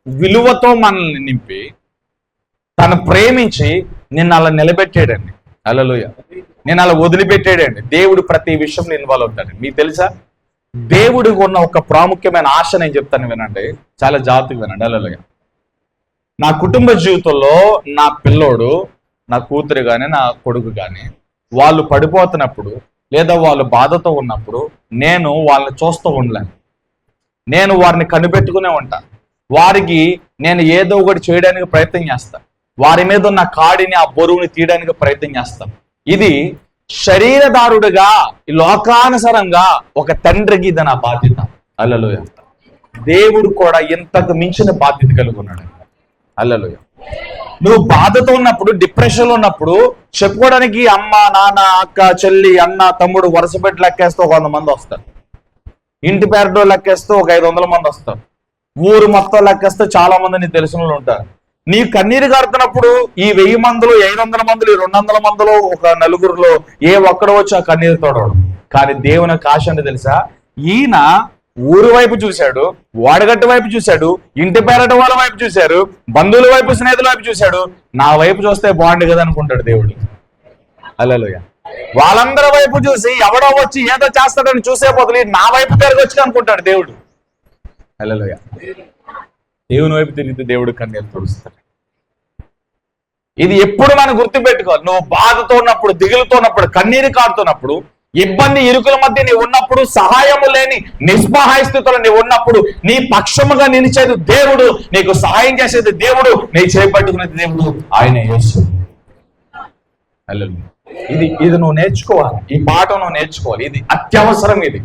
విలువతో మనల్ని నింపి తను ప్రేమించి నిన్ను అలా నిలబెట్టాడండి. హల్లెలూయా. నేను అలా వదిలిపెట్టాడండి. దేవుడు ప్రతి విషయంలో ఇన్వాల్వ్ అవుతాడు. మీకు తెలుసా, దేవుడికి ఉన్న ఒక ప్రాముఖ్యమైన ఆశ నేను చెప్తాను, వినండి, చాలా జాగ్రత్తగా వినండి. హల్లెలూయా. నా కుటుంబ జీవితంలో నా పిల్లోడు, నా కూతురు కానీ, నా కొడుకు కానీ వాళ్ళు పడిపోతున్నప్పుడు లేదా వాళ్ళు బాధతో ఉన్నప్పుడు నేను వాళ్ళని చూస్తూ ఉండలేను. నేను వారిని కనిపెట్టుకునే ఉంటాను. వారికి నేను ఏదో ఒకటి చేయడానికి ప్రయత్నం చేస్తాను. వారి మీద ఉన్న కాడిని, ఆ బరువుని తీయడానికి ప్రయత్నం చేస్తాను. ఇది శరీరదారుడుగా, లోకానుసారంగా ఒక తండ్రికి ఇది నా బాధ్యత. హల్లెలూయా. దేవుడు కూడా ఇంతకు మించిన బాధ్యత కలిగి ఉన్నాడు. హల్లెలూయా. నువ్వు బాధతో ఉన్నప్పుడు, డిప్రెషన్ లో ఉన్నప్పుడు చెప్పుకోవడానికి అమ్మ, నాన్న, అక్క, చెల్లి, అన్న, తమ్ముడు వరుస పెట్టి లెక్కేస్తే 100 మంది వస్తారు. ఇంటి పేరుతో లెక్కేస్తే ఒక 500 మంది వస్తారు. ఊరు మొత్తం లెక్కేస్తే చాలా మంది నీ తెలిసిన వాళ్ళు ఉంటారు. నీ కన్నీరు కడుతున్నప్పుడు ఈ 1000 మందిలో, 500 మందిలో, 200 మందిలో ఒక నలుగురిలో ఏ ఒక్కడో వచ్చి ఆ కన్నీరు తోడవడం. కానీ దేవుని ఆశ అంటే తెలుసా, ఈయన ఊరు వైపు చూశాడు, వాడగట్టు వైపు చూశాడు, ఇంటి పేరట వాళ్ళ వైపు చూశారు, బంధువుల వైపు, స్నేహితుల వైపు చూశాడు. నా వైపు చూస్తే బాగుండు కదా అనుకుంటాడు దేవుడు. హల్లెలూయా. వాళ్ళందరి వైపు చూసి ఎవడో వచ్చి ఏదో చేస్తాడని చూసే బదులు నా వైపు తిరగొచ్చు అనుకుంటాడు దేవుడు. హల్లెలూయా. దేవుని వైపు తిరిగితే దేవుడు కన్నీరు తుడుస్తాడు. ఇది ఎప్పుడు మనం గుర్తుపెట్టుకోవాలి. నువ్వు బాధతో ఉన్నప్పుడు, దిగులుతో ఉన్నప్పుడు, కన్నీరు కారుతున్నప్పుడు, ఇబ్బంది ఇరుకుల మధ్య నీవు ఉన్నప్పుడు, సహాయము లేని నిస్సహాయ స్థితిలో నీవు ఉన్నప్పుడు, నీ పక్షముగా నిలిచేది దేవుడు, నీకు సహాయం చేసేది దేవుడు, నీ చేపట్టుకునేది దేవుడు, ఆయన యేసు. హల్లెలూయా. ఇది నువ్వు నేర్చుకోవాలి. ఈ పాఠం నువ్వు నేర్చుకోవాలి. ఇది అత్యవసరం. ఇది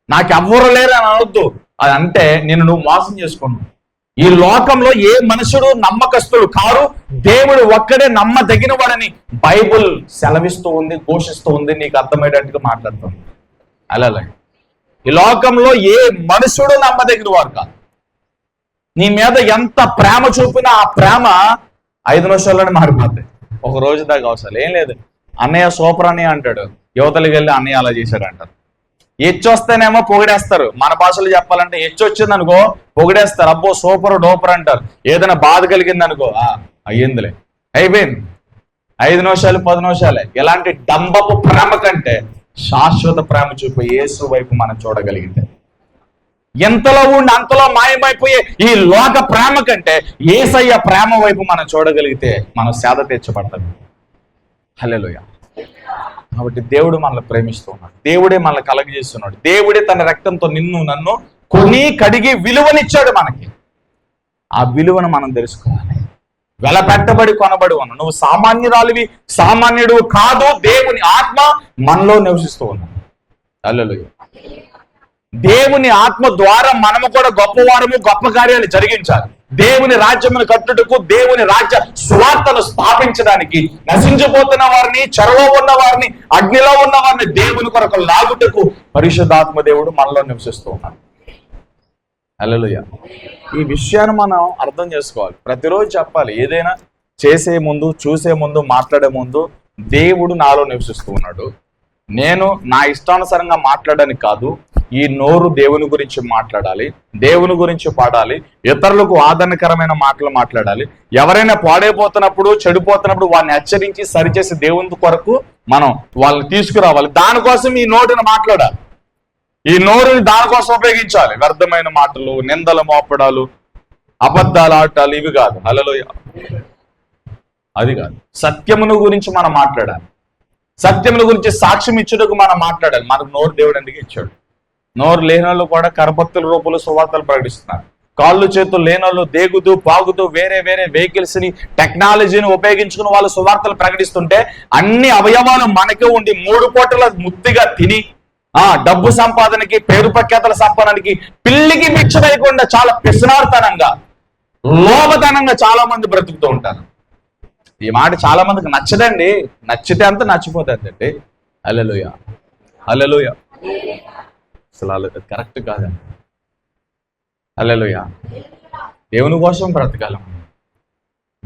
నాకు ఎవ్వరు లేరు అని అనొద్దు. అది అంటే నువ్వు మోసం చేసుకున్నావు. ఈ లోకంలో ఏ మనుషుడు నమ్మకస్తుడు కారు, దేవుడు ఒక్కడే నమ్మదగిన వాడని బైబుల్ సెలవిస్తూ ఉంది, ఘోషిస్తూ ఉంది. నీకు అర్థమయ్యేటట్టుగా మాట్లాడుతుంది. అలాగే ఈ లోకంలో ఏ మనుషుడు నమ్మదగిన వాడు కాదు. నీ మీద ఎంత ప్రేమ చూపినా ఆ ప్రేమ 5 నిమిషాల్లోనే మారిపోద్ది. ఒక రోజు దాకా అవసరం ఏం లేదు. అన్నయ్య సూపర్ అని అంటాడు, యువతలకి వెళ్ళి అన్నయ్య అలా చేశాడు అంటారు. వస్తేనేమో పొగిడేస్తారు. మన భాషలో చెప్పాలంటే వచ్చింది అనుకో పొగిడేస్తారు, అబ్బో సూపర్ డోపర్ అంటారు. ఏదైనా బాధ కలిగింది అనుకో అయ్యిందిలే, అయిపోయింది. 5 నిమిషాలు 10 నిమిషాలే. ఇలాంటి డంబపు ప్రేమ కంటే శాశ్వత ప్రేమ చూపే యేసు వైపు మనం చూడగలిగితే, ఎంతలో ఉండి అంతలో మాయమైపోయే ఈ లోక ప్రేమ కంటే యేసయ్య ప్రేమ వైపు మనం చూడగలిగితే మనం సేద తీర్చబడతాం. హల్లెలూయా. కాబట్టి దేవుడు మనల్ని ప్రేమిస్తూ ఉన్నాడు. దేవుడే మనల్ని కలగజేస్తున్నాడు. దేవుడే తన రక్తంతో నిన్ను నన్ను కొని కడిగి విలువనిచ్చాడు మనకి. ఆ విలువను మనం తెలుసుకోవాలి. వెలపెట్టబడి కొనబడి ఉన్నావు. నువ్వు సామాన్యురాలివి, సామాన్యుడు కాదు. దేవుని ఆత్మ మనలో నివసిస్తూ ఉన్నాడు. హల్లెలూయా. దేవుని ఆత్మ ద్వారా మనము కూడా గొప్పవారము, గొప్ప కార్యాలు జరిగించాలి. దేవుని రాజ్యమును కట్టుటకు, దేవుని రాజ్య సువార్తను స్థాపించడానికి, నశించిపోతున్న వారిని, చెరలో ఉన్న వారిని, అగ్నిలో ఉన్న వారిని దేవుని కొరకు లాగుటకు పరిశుద్ధాత్మ దేవుడు మనలో నివసిస్తూ ఉన్నాడు. హల్లెలూయా. ఈ విషయాన్ని మనం అర్థం చేసుకోవాలి. ప్రతిరోజు చెప్పాలి. ఏదైనా చేసే ముందు, చూసే ముందు, మాట్లాడే ముందు దేవుడు నాలో నివసిస్తూ ఉన్నాడు. నేను నా ఇష్టానుసారంగా మాట్లాడడానికి కాదు, ఈ నోరు దేవుని గురించి మాట్లాడాలి, దేవుని గురించి పాడాలి, ఇతరులకు ఆదరణకరమైన మాటలు మాట్లాడాలి. ఎవరైనా పాడైపోతున్నప్పుడు, చెడిపోతున్నప్పుడు వారిని హెచ్చరించి సరిచేసి దేవుని కొరకు మనం వాళ్ళని తీసుకురావాలి. దానికోసం ఈ నోటిని మాట్లాడాలి. ఈ నోరుని దానికోసం ఉపయోగించాలి. వ్యర్థమైన మాటలు, నిందల మోపడాలు, అబద్ధాలు ఆటాలు ఇవి కాదు. హల్లెలూయా. అది కాదు. సత్యమును గురించి మనం మాట్లాడాలి. సత్యముల గురించి సాక్ష్యం ఇచ్చుటకు మనం మాట్లాడాలి. మనకు నోరు దేవుడు ఎందుకు ఇచ్చాడు? నోరు లేనోళ్ళు కూడా కరపత్తుల రూపంలో సువార్తలు ప్రకటిస్తున్నారు. కాళ్ళు చేతులు లేనోళ్ళు దేగుతూ పాగుతూ వేరే వేరే వెహికల్స్ ని, టెక్నాలజీని ఉపయోగించుకుని వాళ్ళు సువార్తలు ప్రకటిస్తుంటే, అన్ని అవయవాలు మనకే ఉండి 3 పూటల ముత్తిగా తిని డబ్బు సంపాదనకి, పేరు ప్రఖ్యాతల సంపాదనకి, పిల్లికి భిక్ష వేయకుండా చాలా పిసినార్తనంగా, లోభతనంగా చాలా మంది బ్రతుకుతూ ఉంటారు. ఈ మాట చాలా మందికి నచ్చదండి. నచ్చితే అంత నచ్చిపోతుందండి. హల్లెలూయా. హల్లెలూయా. అసలు కరెక్ట్ కాదండి. హల్లెలూయా. దేవుని కోసం బ్రతకాలి.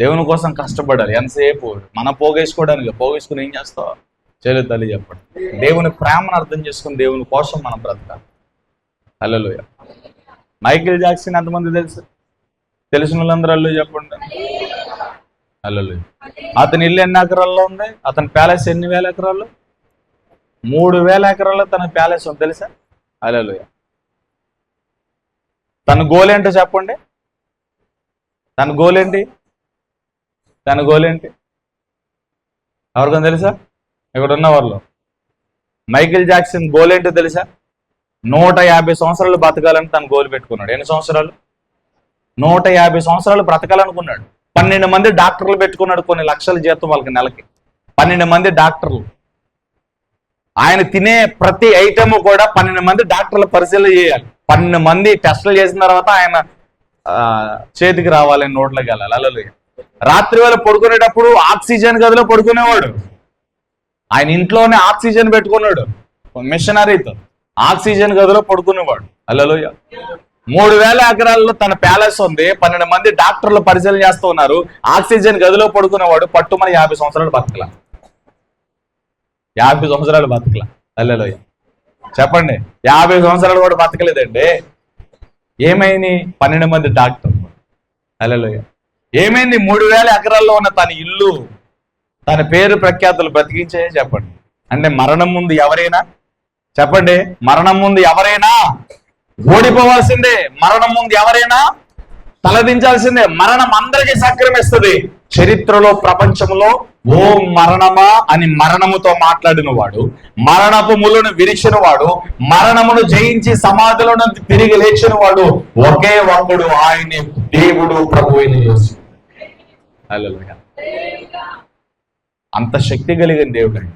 దేవుని కోసం కష్టపడాలి. ఎంతసేపు మనం పోగేసుకుని ఏం చేస్తావు? చేయలేదు తల్లి చెప్పండి. దేవుని ప్రేమను అర్థం చేసుకుని దేవుని కోసం మనం బ్రతకాలి. హల్లెలూయా. మైకేల్ జాక్సన్ ఎంతమంది తెలుసు? తెలిసిన వాళ్ళందరూ చెప్పండి. హల్లెలూయా. అతని ఇల్లు ఎన్ని ఎకరాల్లో ఉంది? అతని ప్యాలెస్ ఎన్ని వేల ఎకరాలు? 3000 ఎకరాల్లో తన ప్యాలెస్ ఉంది తెలుసా? హల్లెలూయా. తన గోల్ ఏంటో చెప్పండి. తన గోల్ ఏంటి? ఎవరికైనా తెలుసా? ఇక్కడ ఉన్న వాళ్ళు. మైకేల్ జాక్సన్ గోల్ ఏంటో తెలుసా? 150 సంవత్సరాలు బతకాలని తన గోల్ పెట్టుకున్నాడు. ఎన్ని సంవత్సరాలు? 150 సంవత్సరాలు బ్రతకాలనుకున్నాడు. 12 మంది డాక్టర్లు పెట్టుకున్నాడు. కొన్ని లక్షల జీతం వాళ్ళకి నెలకి. 12 మంది డాక్టర్లు. ఆయన తినే ప్రతి ఐటమ్ కూడా 12 మంది డాక్టర్లు పరిశీలన చేయాలి. 12 మంది టెస్టులు చేసిన తర్వాత ఆయన చేతికి రావాలి, నోట్లోకి వెళ్ళాలి. హల్లెలూయా. రాత్రి వేళ పడుకునేటప్పుడు ఆక్సిజన్ గదిలో పడుకునేవాడు. ఆయన ఇంట్లోనే ఆక్సిజన్ పెట్టుకున్నాడు. మిషనరీతో ఆక్సిజన్ గదిలో పడుకునేవాడు. హల్లెలూయా. 3000 ఎకరాల్లో తన ప్యాలెస్ ఉంది. 12 మంది డాక్టర్లు పరిశీలన చేస్తూ ఉన్నారు. ఆక్సిజన్ గదిలో పడుకునేవాడు. పట్టుమని 50 సంవత్సరాలు బతకలా. 50 సంవత్సరాలు బతకలా. హల్లెలూయా. చెప్పండి. 50 సంవత్సరాలు కూడా బతకలేదండి. ఏమైంది? 12 మంది డాక్టర్లు. హల్లెలూయా. ఏమైంది? 3000 ఎకరాల్లో ఉన్న తన ఇల్లు, తన పేరు ప్రఖ్యాతులు బ్రతికించే. చెప్పండి. అంటే మరణం ముందు ఎవరైనా, చెప్పండి, మరణం ముందు ఎవరైనా ఓడిపోవాల్సిందే. మరణం ముందు ఎవరైనా తలదించాల్సిందే. మరణం అందరికీ సంక్రమిస్తుంది. చరిత్రలో, ప్రపంచంలో ఓ మరణమా అని మరణముతో మాట్లాడిన వాడు, మరణపు ముళ్ళను విరిచిన వాడు, మరణమును జయించి సమాధిలో నుంచి తిరిగి లేచిన వాడు ఒకే ఒక్కడు, ఆయన దేవుడు, ప్రభువైన యేసు. హల్లెలూయా. అంత శక్తి కలిగిన దేవుడు ఆయన,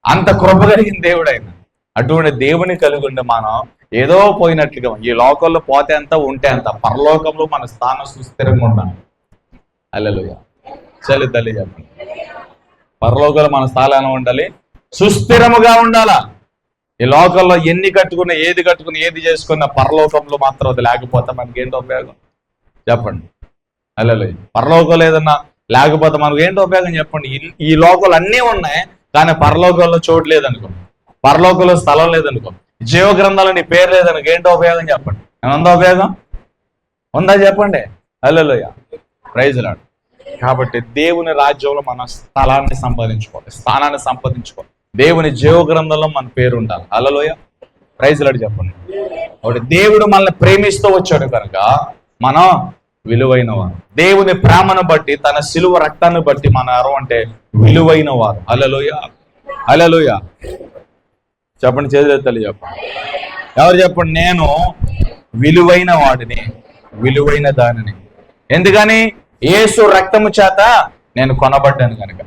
అంత కృప కలిగిన దేవుడు ఆయన. అటువంటి దేవుని కలిగి ఉండే మనం ఏదో పోయినట్లుగా, ఈ లోకంలో పోతే అంత ఉంటే అంత, పరలోకంలో మన స్థానం సుస్థిరంగా ఉండాలి. హల్లెలూయా. చలి తల్లి చెప్పండి. పరలోకంలో మన స్థానం ఉండాలి, సుస్థిరముగా ఉండాలా. ఈ లోకంలో ఎన్ని కట్టుకున్నా, ఏది కట్టుకుని, ఏది చేసుకున్నా, పరలోకంలో మాత్రం అది లేకపోతే మనకి ఏంటో ఉపయోగం? చెప్పండి. హల్లెలూయా. పరలోకంలో ఏదన్నా లేకపోతే మనకు ఏంటో ఉపయోగం? చెప్పండి. ఈ లోకాలు అన్నీ ఉన్నాయి, కానీ పరలోకంలో చోటు లేదనుకో, పరలోకంలో స్థలం లేదనుకో, జీవ గ్రంథాలు నీ పేరు లేదనుకో, ఏంటో ఉపయోగం? చెప్పండి. ఏమందా ఉపయోగం? ఉందా? చెప్పండి. హల్లెలూయా. Praise Lord. కాబట్టి దేవుని రాజ్యంలో మన స్థలాన్ని సంపాదించుకోవాలి, స్థానాన్ని సంపాదించుకోవాలి. దేవుని జీవ గ్రంథంలో మన పేరు ఉండాలి. హల్లెలూయా. Praise Lord. చెప్పండి. కాబట్టి దేవుడు మనల్ని ప్రేమిస్తూ వచ్చాడు కనుక మనం విలువైన వారు. దేవుని ప్రేమను బట్టి, తన సిలువ రక్తాన్ని బట్టి మన ఎవరు అంటే విలువైన వారు. హల్లెలూయా. హల్లెలూయా. చెప్పండి. చేతులెత్తాలి. చెప్పండి. ఎవరు చెప్పండి? నేను విలువైన వాడిని, విలువైన దానిని. ఎందుకని? యేసు రక్తము చేత నేను కొనబడ్డాను కనుక,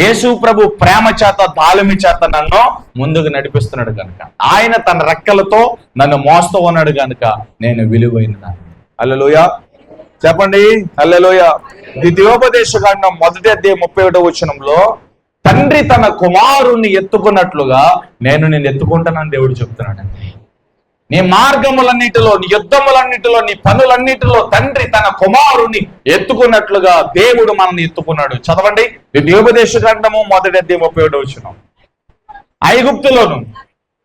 యేసు ప్రభు ప్రేమ చేత, తాళమి చేత నన్ను ముందుకు నడిపిస్తున్నాడు కనుక, ఆయన తన రెక్కలతో నన్ను మోస్తూ ఉన్నాడు కనుక నేను విలువైన దాన్ని. హల్లెలూయా. చెప్పండి. హల్లెలూయా. ద్వితీయోపదేశకాండం 1వ అధ్యాయం 31వ వచనంలో తండ్రి తన కుమారుణ్ణి ఎత్తుకున్నట్లుగా నేను నిన్ను ఎత్తుకుంటానని దేవుడు చెప్తున్నాడండి. నీ మార్గములన్నిటిలో, నీ యుద్ధములన్నిటిలో, నీ పనులన్నిటిలో తండ్రి తన కుమారుని ఎత్తుకున్నట్లుగా దేవుడు మనల్ని ఎత్తుకున్నాడు. చదవండి. ద్వితీయోపదేశకాండము 1వ అధ్యాయం 31వ వచనం. ఐగుప్తులోను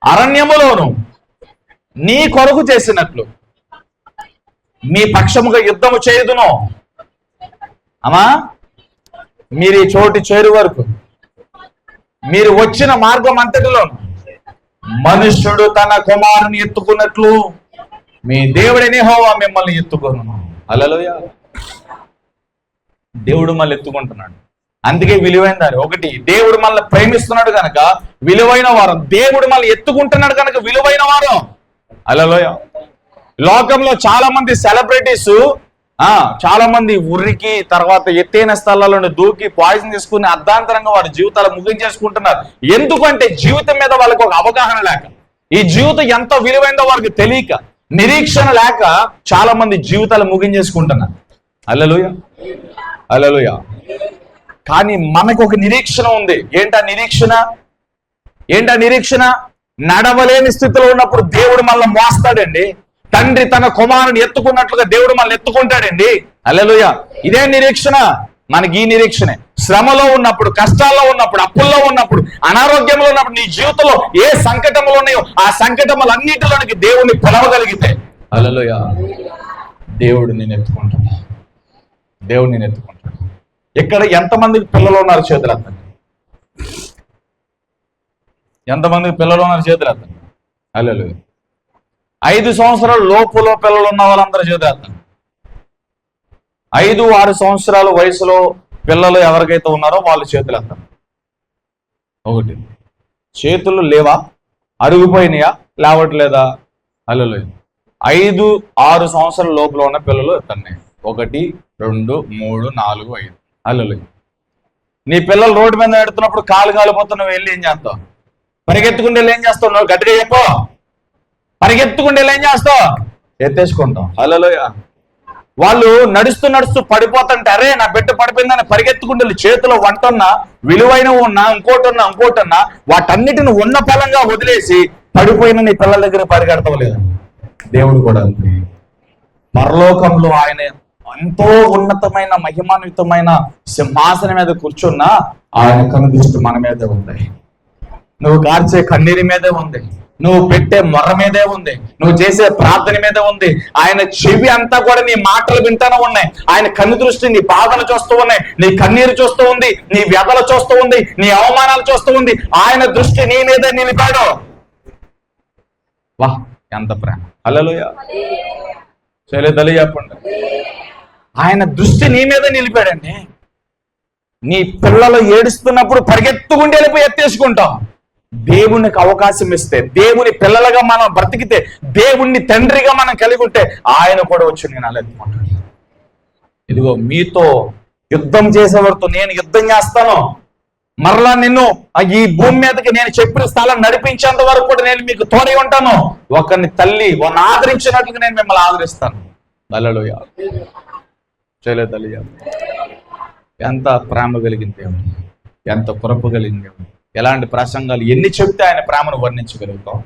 అరణ్యములోను నీ కొరకు చేసినట్లు మీ పక్షముగా యుద్ధము చేయుదును. అమ్మా, మీరు ఈ చోటు చేరు వరకు, మీరు వచ్చిన మార్గం అంతటిలో మనుష్యుడు తన కుమారుని ఎత్తుకున్నట్లు మీ దేవుడైన యెహోవా మిమ్మల్ని ఎత్తుకొను. హల్లెలూయా. దేవుడు మనల్ని ఎత్తుకుంటున్నాడు, అందుకే విలువైన దాని. ఒకటి, దేవుడు మనల్ని ప్రేమిస్తున్నాడు కనుక విలువైన వారం. దేవుడు మనల్ని ఎత్తుకుంటున్నాడు కనుక విలువైన వారం. హల్లెలూయా. లోకంలో చాలా మంది సెలబ్రిటీస్, చాలా మంది ఉరికి తర్వాత ఎత్తైన స్థలాలను దూకి పాయిజన్ తీసుకుని అర్ధాంతరంగా వారి జీవితాలు ముగించేసుకుంటున్నారు. ఎందుకంటే జీవితం మీద వాళ్ళకి ఒక అవగాహన లేక, ఈ జీవితం ఎంత విలువైందో వారికి తెలియక, నిరీక్షణ లేక చాలా మంది జీవితాలు ముగించేసుకుంటున్నారు. హల్లెలూయా. హల్లెలూయా. కానీ మనకు ఒక నిరీక్షణ ఉంది. ఏంటా నిరీక్షణ? ఏంటా నిరీక్షణ? నడవలేని స్థితిలో ఉన్నప్పుడు దేవుడు మనల్ని మోస్తాడండి. తండ్రి తన కుమారుని ఎత్తుకున్నట్లుగా దేవుడు మనల్ని ఎత్తుకుంటాడండి. హల్లెలూయా. ఇదే నిరీక్షణ మనకి. ఈ నిరీక్షణే శ్రమలో ఉన్నప్పుడు, కష్టాల్లో ఉన్నప్పుడు, అప్పుల్లో ఉన్నప్పుడు, అనారోగ్యంలో ఉన్నప్పుడు, నీ జీవితంలో ఏ సంకటములు ఉన్నాయో ఆ సంకటములన్నిటిలోనికి దేవుణ్ణి పిలవగలిగితే, హల్లెలూయా, దేవుడు నేను ఎత్తుకుంటాడు. దేవుడు నేను ఎత్తుకుంటాడు. ఇక్కడ ఎంతమందికి పిల్లలు ఉన్నారు? చేతులు ఎత్తండి. ఎంతమందికి పిల్లలు ఉన్నారు? చేతులు ఎత్తండి. హల్లెలూయా. 5 సంవత్సరాల లోపులో పిల్లలు ఉన్న వాళ్ళందరూ చేతులు. 5-6 సంవత్సరాల వయసులో పిల్లలు ఎవరికైతే ఉన్నారో వాళ్ళు చేతులు ఎత్తారు. ఒకటి, చేతులు లేవా? అరుగుపోయినాయా? లేవట్లేదా? హల్లెలూయా. 5-6 సంవత్సరాల లోపల ఉన్న పిల్లలు ఎత్తండి. 1, 2, 3, 4, 5. హల్లెలూయా. నీ పిల్లలు రోడ్డు మీద నడుతున్నప్పుడు కాలు కాలిపోతున్నావు, వెళ్ళి ఏం చేస్తావు? పరిగెత్తుకుంటే వెళ్ళి ఏం చేస్తావు? నువ్వు గట్టిగా చెప్పు. పరిగెత్తుకుంటే ఏం చేస్తావు? ఎత్తేసుకుంటాం. హల్లెలూయా. వాళ్ళు నడుస్తూ పడిపోతుంటే, అరే నా బిడ్డ పడిపోయిందని పరిగెత్తుకుంటే చేతిలో వంటన్నా, విలువైన ఉన్నా, ఇంకోటన్నా వాటన్నిటిని ఉన్న ఫలంగా వదిలేసి పడిపోయిన నీ పిల్లల దగ్గర పరిగెడతావు లేదా? దేవుడు కూడా అంతే. పరలోకంలో ఆయన ఎంతో ఉన్నతమైన మహిమాన్వితమైన సింహాసనం మీద కూర్చున్నా ఆయన కనుదృష్టి మన మీదే ఉంది. నువ్వు కార్చే కన్నీరి మీదే ఉంది. నువ్వు పెట్టే మొర్ర మీదే ఉంది, నువ్వు చేసే ప్రార్థన మీద ఉంది. ఆయన చెవి అంతా కూడా నీ మాటలు వింటానే ఉన్నాయి. ఆయన కన్ను దృష్టి నీ బాధలు చూస్తూ ఉన్నాయి, నీ కన్నీరు చూస్తూ ఉంది, నీ వ్యధలు చూస్తూ ఉంది, నీ అవమానాలు చూస్తూ ఉంది. ఆయన దృష్టి నీ మీదే నిలిపాడు. వాహ్, ఎంత ప్రేమ! హల్లెలూయా. చేయలేదలి చెప్పండి. ఆయన దృష్టి నీ మీద నిలిపాడండి. నీ పిల్లలు ఏడుస్తున్నప్పుడు పరిగెత్తుకుంటూ వెళ్ళిపోయి ఎత్తేసుకుంటాం. దేవునికి అవకాశం ఇస్తే, దేవుని పిల్లలుగా మనం బ్రతికితే, దేవుణ్ణి తండ్రిగా మనం కలిగి ఉంటే ఆయన కూడా వచ్చి నేను అలెత్తుకుంటాను. ఇదిగో మీతో యుద్ధం చేసేవారితో నేను యుద్ధం చేస్తాను, మరలా నిన్ను ఈ భూమి మీదకి నేను చెప్పిన స్థలం నడిపించేంత వరకు కూడా నేను మీకు తోడై ఉంటాను. ఒకరిని తల్లి ఒకరిని ఆదరించినట్లుగా నేను మిమ్మల్ని ఆదరిస్తాను. హల్లెలూయా. చేయలేదు తల్లి. ఎంత ప్రేమ కలిగిన దేవుడు, ఎంత కృప కలిగిన దేవుడు. ఎలాంటి ప్రసంగాలు ఎన్ని చెబితే ఆయన ప్రేమను వర్ణించగలుగుతాం.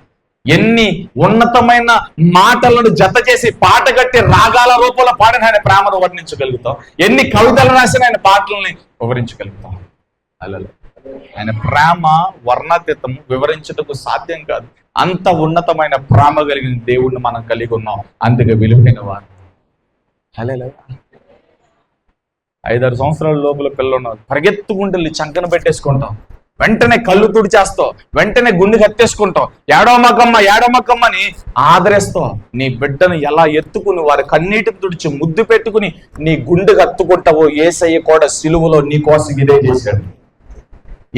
ఎన్ని ఉన్నతమైన మాటలను జత చేసి పాట కట్టి రాగాల రూపంలో పాడిన ఆయన ప్రేమను వర్ణించగలుగుతాం. ఎన్ని కవితలు రాసిన ఆయన పాటలని వివరించగలుగుతాం. అలా ఆయన ప్రేమ వర్ణాతీతము, వివరించుటకు సాధ్యం కాదు. అంత ఉన్నతమైన ప్రేమ కలిగిన దేవుడిని మనం కలిగి ఉన్నాం. అందుకే విలువైన వారు. హల్లెలూయా. 5-6 సంవత్సరాల లోపల పిల్లలు ఉన్నారు, పరిగెత్తుకుంటూ చంకన పెట్టేసుకుంటాం, వెంటనే కళ్ళు తుడిచేస్తావు, వెంటనే గుండె కట్టేసుకుంటావు, ఏడవమక్కమ్మని ఆదరిస్తావు. నీ బిడ్డను ఎలా ఎత్తుకుని వారి కన్నీటిని తుడిచి ముద్దు పెట్టుకుని నీ గుండె కత్తుకుంటావో, యేసయ్య కూడా సిలువలో నీ కోసం ఇదే చేశాడు.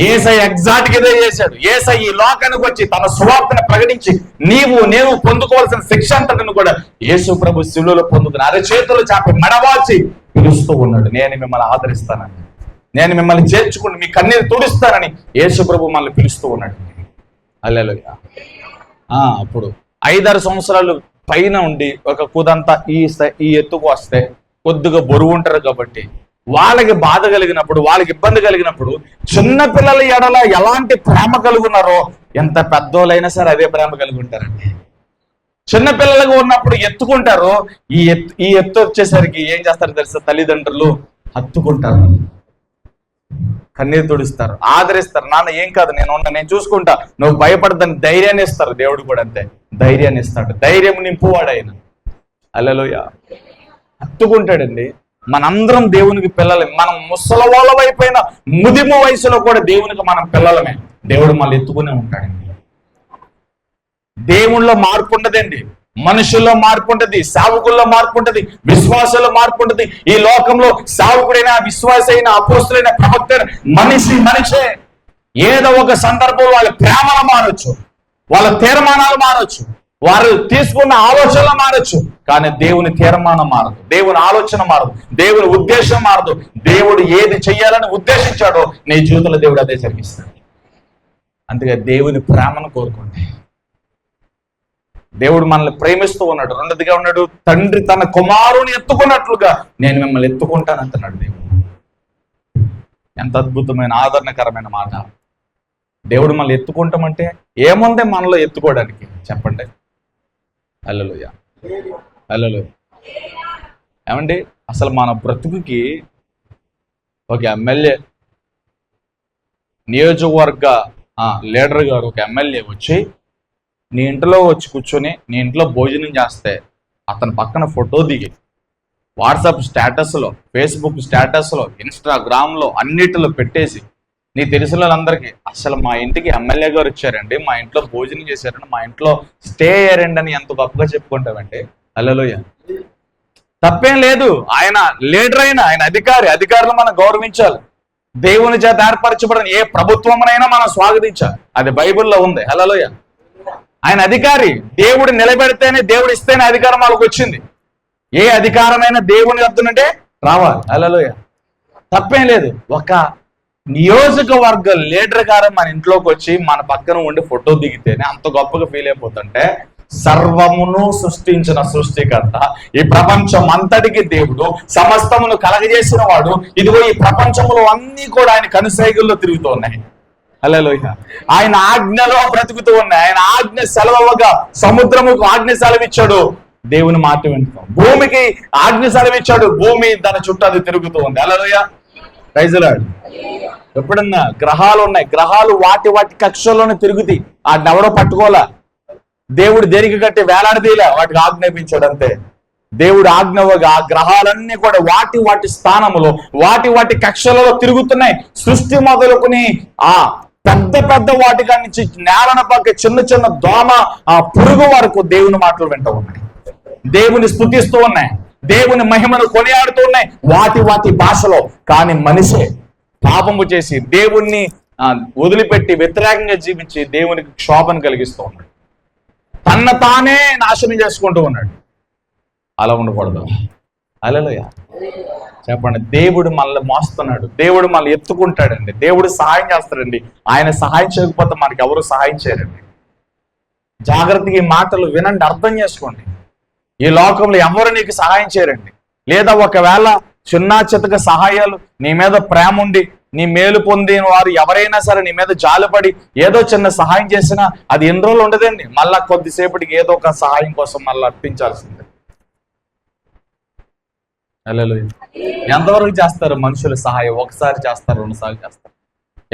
యేసయ్య ఎగ్జాక్ట్ గా ఇదే చేశాడు. యేసయ్య ఈ లోకానికి వచ్చి తన సువార్తను ప్రకటించి నేను పొందుకోవాల్సిన శిక్ష అంతటిని కూడా యేసు ప్రభు సిలువలో పొందుకుని అరచేతులు చాపి మెడవాల్చి పిలుస్తూ ఉన్నాడు. నేను మిమ్మల్ని ఆదరిస్తానని, నేను మిమ్మల్ని చేర్చుకుని మీ కన్నీరు తుడిస్తానని యేసు ప్రభు మనల్ని పిలుస్తూ ఉన్నాడు. హల్లెలూయా. అప్పుడు 5-6 సంవత్సరాలు పైన ఉండి ఒక కుదంతా ఈ ఎత్తుకు వస్తే కొద్దిగా బరువు ఉంటారు కాబట్టి వాళ్ళకి బాధ కలిగినప్పుడు, వాళ్ళకి ఇబ్బంది కలిగినప్పుడు చిన్న పిల్లల ఎడల ఎలాంటి ప్రేమ కలుగున్నారో ఎంత పెద్దోళ్ళైనా సరే అదే ప్రేమ కలిగి ఉంటారండి. చిన్న పిల్లలుగా ఉన్నప్పుడు ఎత్తుకుంటారు. ఈ ఎత్తు వచ్చేసరికి ఏం చేస్తారు తెలుసా? తల్లిదండ్రులు హత్తుకుంటారు, కన్నీరు తుడిస్తారు, ఆదరిస్తారు. నాన్న ఏం కాదు, నేను చూసుకుంటా, నువ్వు భయపడదని ధైర్యాన్ని ఇస్తారు. దేవుడు కూడా అంతే, ధైర్యాన్ని ఇస్తాడు. ధైర్యం నింపువాడు ఆయన. హల్లెలూయా. హత్తుకుంటాడండి. మనందరం దేవునికి పిల్లలే. మనం ముసలి వాళ్ళ వైపైన ముదిము వయసులో కూడా దేవునికి మనం పిల్లలమే. దేవుడు మళ్ళీ ఎత్తుకునే ఉంటాడండి. దేవుళ్ళలో మార్పు ఉండదండి, మనుషుల్లో మార్పు ఉంటుంది, సేవకుల్లో మార్పు ఉంటుంది, విశ్వాసంలో మార్పు ఉంటుంది. ఈ లోకంలో సేవకుడైన, విశ్వాస అయిన, అపోస్తులైన, ప్రవక్త మనిషే. ఏదో ఒక సందర్భంలో వాళ్ళ ప్రేమలు మారొచ్చు, వాళ్ళ తీర్మానాలు మారొచ్చు, వారు తీసుకున్న ఆలోచనలు మారచ్చు. కానీ దేవుని తీర్మానం మారదు, దేవుని ఆలోచన మారదు, దేవుని ఉద్దేశం మారదు. దేవుడు ఏది చెయ్యాలని ఉద్దేశించాడో నీ జీవితంలో దేవుడు అదే జరిగిస్తాడు. అందుకే దేవుని ప్రేమను కోరుకోండి. దేవుడు మనల్ని ప్రేమిస్తూ ఉన్నాడు, రెండోదిగా ఉన్నాడు. తండ్రి తన కుమారుని ఎత్తుకున్నట్లుగా నేను మిమ్మల్ని ఎత్తుకుంటాను అంటున్నాడు దేవుడు. ఎంత అద్భుతమైన ఆదరణకరమైన మాట. దేవుడు మనల్ని ఎత్తుకుంటామంటే ఏముంది మనలో ఎత్తుకోవడానికి చెప్పండి? హల్లెలూయా. హల్లెలూయా. ఏమండి, అసలు మన బ్రతుకుకి ఒక ఎమ్మెల్యే, నియోజకవర్గ లీడర్ గారు, ఒక ఎమ్మెల్యే వచ్చి నీ ఇంట్లో వచ్చి కూర్చొని నీ ఇంట్లో భోజనం చేస్తే అతని పక్కన ఫోటో దిగి వాట్సాప్ స్టేటస్లో, ఫేస్బుక్ స్టేటస్లో, ఇన్స్టాగ్రామ్లో అన్నిటిలో పెట్టేసి నీ తెలిసిన వాళ్ళందరికీ అసలు మా ఇంటికి ఎమ్మెల్యే గారు వచ్చారండి, మా ఇంట్లో భోజనం చేశారండి, మా ఇంట్లో స్టే అయ్యారండి అని ఎంత గొప్పగా చెప్పుకుంటామండి. హల్లెలూయా. తప్పేం లేదు. ఆయన లీడర్ అయినా, ఆయన అధికారులు మనం గౌరవించాలి. దేవుని చేత ఏర్పరచబడిన ఏ ప్రభుత్వమైనా మనం స్వాగతించాలి. అది బైబిల్లో ఉంది. హల్లెలూయా. ఆయన అధికారి. దేవుడు నిలబెడితేనే, దేవుడు ఇస్తేనే అధికారం వాళ్ళకి వచ్చింది. ఏ అధికారమైనా దేవుని వద్దనుంటే రావాలి. హల్లెలూయా. తప్పేం లేదు. ఒక నియోజకవర్గ లీడర్ గారు మన ఇంట్లోకి వచ్చి మన పక్కన ఉండి ఫోటో దిగితేనే అంత గొప్పగా ఫీల్ అయిపోతుంటే, సర్వమును సృష్టించిన సృష్టికర్త, ఈ ప్రపంచం అంతటికి దేవుడు, సమస్తమును కలగజేసిన వాడు, ఇదిగో ఈ ప్రపంచంలో అన్ని కూడా ఆయన కనుసైగుల్లో తిరుగుతూ ఉన్నాయి. హల్లెలూయా. ఆయన ఆజ్ఞలో బ్రతుకుతూ ఉన్నాయి. ఆయన ఆజ్ఞ సెలవగా సముద్రముకు ఆజ్ఞ సెలవిచ్చాడు, దేవుని మాట వింటాం. భూమికి ఆజ్ఞ సెలవిచ్చాడు, భూమి దాని చుట్టూ అది తిరుగుతూ ఉంది. హల్లెలూయా. Praise Lord. ఎప్పుడన్నా గ్రహాలు ఉన్నాయి, గ్రహాలు వాటి కక్షల్లోనే తిరుగుతాయి. వాటిని ఎవరో పట్టుకోలే. దేవుడు దేనికి కట్టి వేలాడదీలే, వాటికి ఆజ్ఞాపించాడు అంతే. దేవుడు ఆజ్ఞవగా ఆ గ్రహాలన్నీ కూడా వాటి వాటి స్థానములో వాటి వాటి కక్షలలో తిరుగుతున్నాయి. సృష్టి మొదలుకుని ఆ పెద్ద పెద్ద వాటిగా నుంచి నేలన పక్క చిన్న చిన్న దోమ ఆ పురుగు వరకు దేవుని మాటలు వింటూ ఉన్నాయి, దేవుని స్తుతిస్తూ ఉన్నాయి, దేవుని మహిమను కొనియాడుతూ ఉన్నాయి వాటి వాటి భాషలో. కానీ మనిషే పాపము చేసి దేవుణ్ణి వదిలిపెట్టి వ్యతిరేకంగా జీవించి దేవునికి క్షోభను కలిగిస్తూ ఉన్నాడు, తన తానే నాశనం చేసుకుంటూ ఉన్నాడు. అలా ఉండకూడదు. హల్లెలూయా చెప్పండి. దేవుడు మనల్ని మోస్తున్నాడు, దేవుడు మనల్ని ఎత్తుకుంటాడండి, దేవుడు సహాయం చేస్తాడండి. ఆయన సహాయం చేయకపోతే మనకి ఎవరు సహాయం చేయరండి. జాగ్రత్తగా ఈ మాటలు వినండి, అర్థం చేసుకోండి. ఈ లోకంలో ఎవరు నీకు సహాయం చేయరండి. లేదా ఒకవేళ చిన్న చితక సహాయాలు, నీ మీద ప్రేమ ఉండి నీ మేలు పొందిన వారు ఎవరైనా సరే నీ మీద జాలిపడి ఏదో చిన్న సహాయం చేసినా అది ఎన్ని రోజులు ఉండదండి. మళ్ళా కొద్దిసేపటికి ఏదో ఒక సహాయం కోసం మళ్ళీ అర్పించాల్సిందే. హల్లెలూయా. ఎంతవరకు చేస్తారు మనుషులు సహాయం? ఒకసారి చేస్తారు, 2 సార్లు చేస్తారు.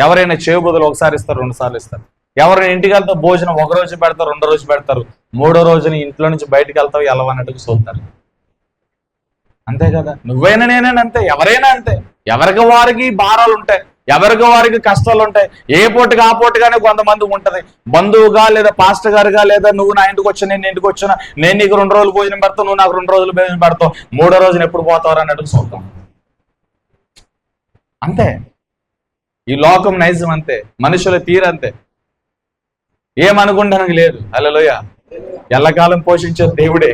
ఎవరైనా చేయబోదులు ఒకసారి ఇస్తారు, 2 సార్లు ఇస్తారు. ఎవరైనా ఇంటికి వెళ్తే భోజనం 1 రోజు పెడతారు, 2 రోజు పెడతారు, 3వ రోజున ఇంట్లో నుంచి బయటకు వెళ్తావు ఎలవన్నట్టుకు చూస్తారు. అంతే కదా, నువ్వైనా నేనైనా అంతే, ఎవరైనా అంతే. ఎవరికి వారికి భారాలు ఉంటాయి, ఎవరికి వారికి కష్టాలు ఉంటాయి. ఏ పూటగా ఆ పూటగానే కొంతమంది ఉంటది. బంధువుగా లేదా పాస్టర్ గారుగా, లేదా నువ్వు నా ఇంటికి వచ్చా నేను ఇంటికి వచ్చినా నేను నీకు 2 రోజులు భోజనం పెడతావు, నువ్వు నాకు 2 రోజులు భోజనం పెడతావు, 3వ రోజున ఎప్పుడు పోతావు అన్నట్టు చూద్దాం. అంతే ఈ లోకం నైజం, అంతే మనుషుల తీరంతే. ఏమనుకుంటానికి లేదు. హల్లెలూయా. ఎల్లకాలం పోషించే దేవుడే,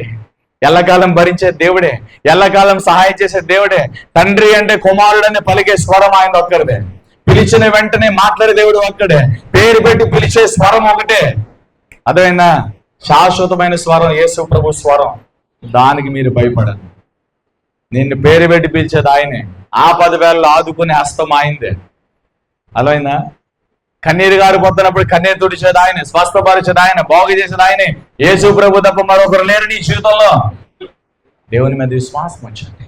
ఎల్లకాలం భరించే దేవుడే, ఎల్లకాలం సహాయం చేసే దేవుడే. తండ్రి అంటే కుమారుడని పలికే స్వరం ఆయన ఒక్కరిదే, పిలిచిన వెంటనే మాట్లాడే దేవుడు ఒక్కడే, పేరు పెట్టి పిలిచే స్వరం ఒకటే. అదేనా శాశ్వతమైన స్వరం, యేసు ప్రభు స్వరం. దానికి మీరు భయపడరు. నిన్ను పేరు పెట్టి పిలిచేది ఆయనే, ఆ 10 వేలలో ఆదుకునే హస్తం ఆయనదే. అలైనా కన్నీరు గారు పొద్దునప్పుడు కన్నీరు తుడిచేది ఆయనే, స్వస్థపరిచేది ఆయన, బాగు చేసేది ఆయనే. యేసు ప్రభు తప్ప మరొకరు లేరు నీ జీవితంలో. దేవుని మీద విశ్వాసం వచ్చింది,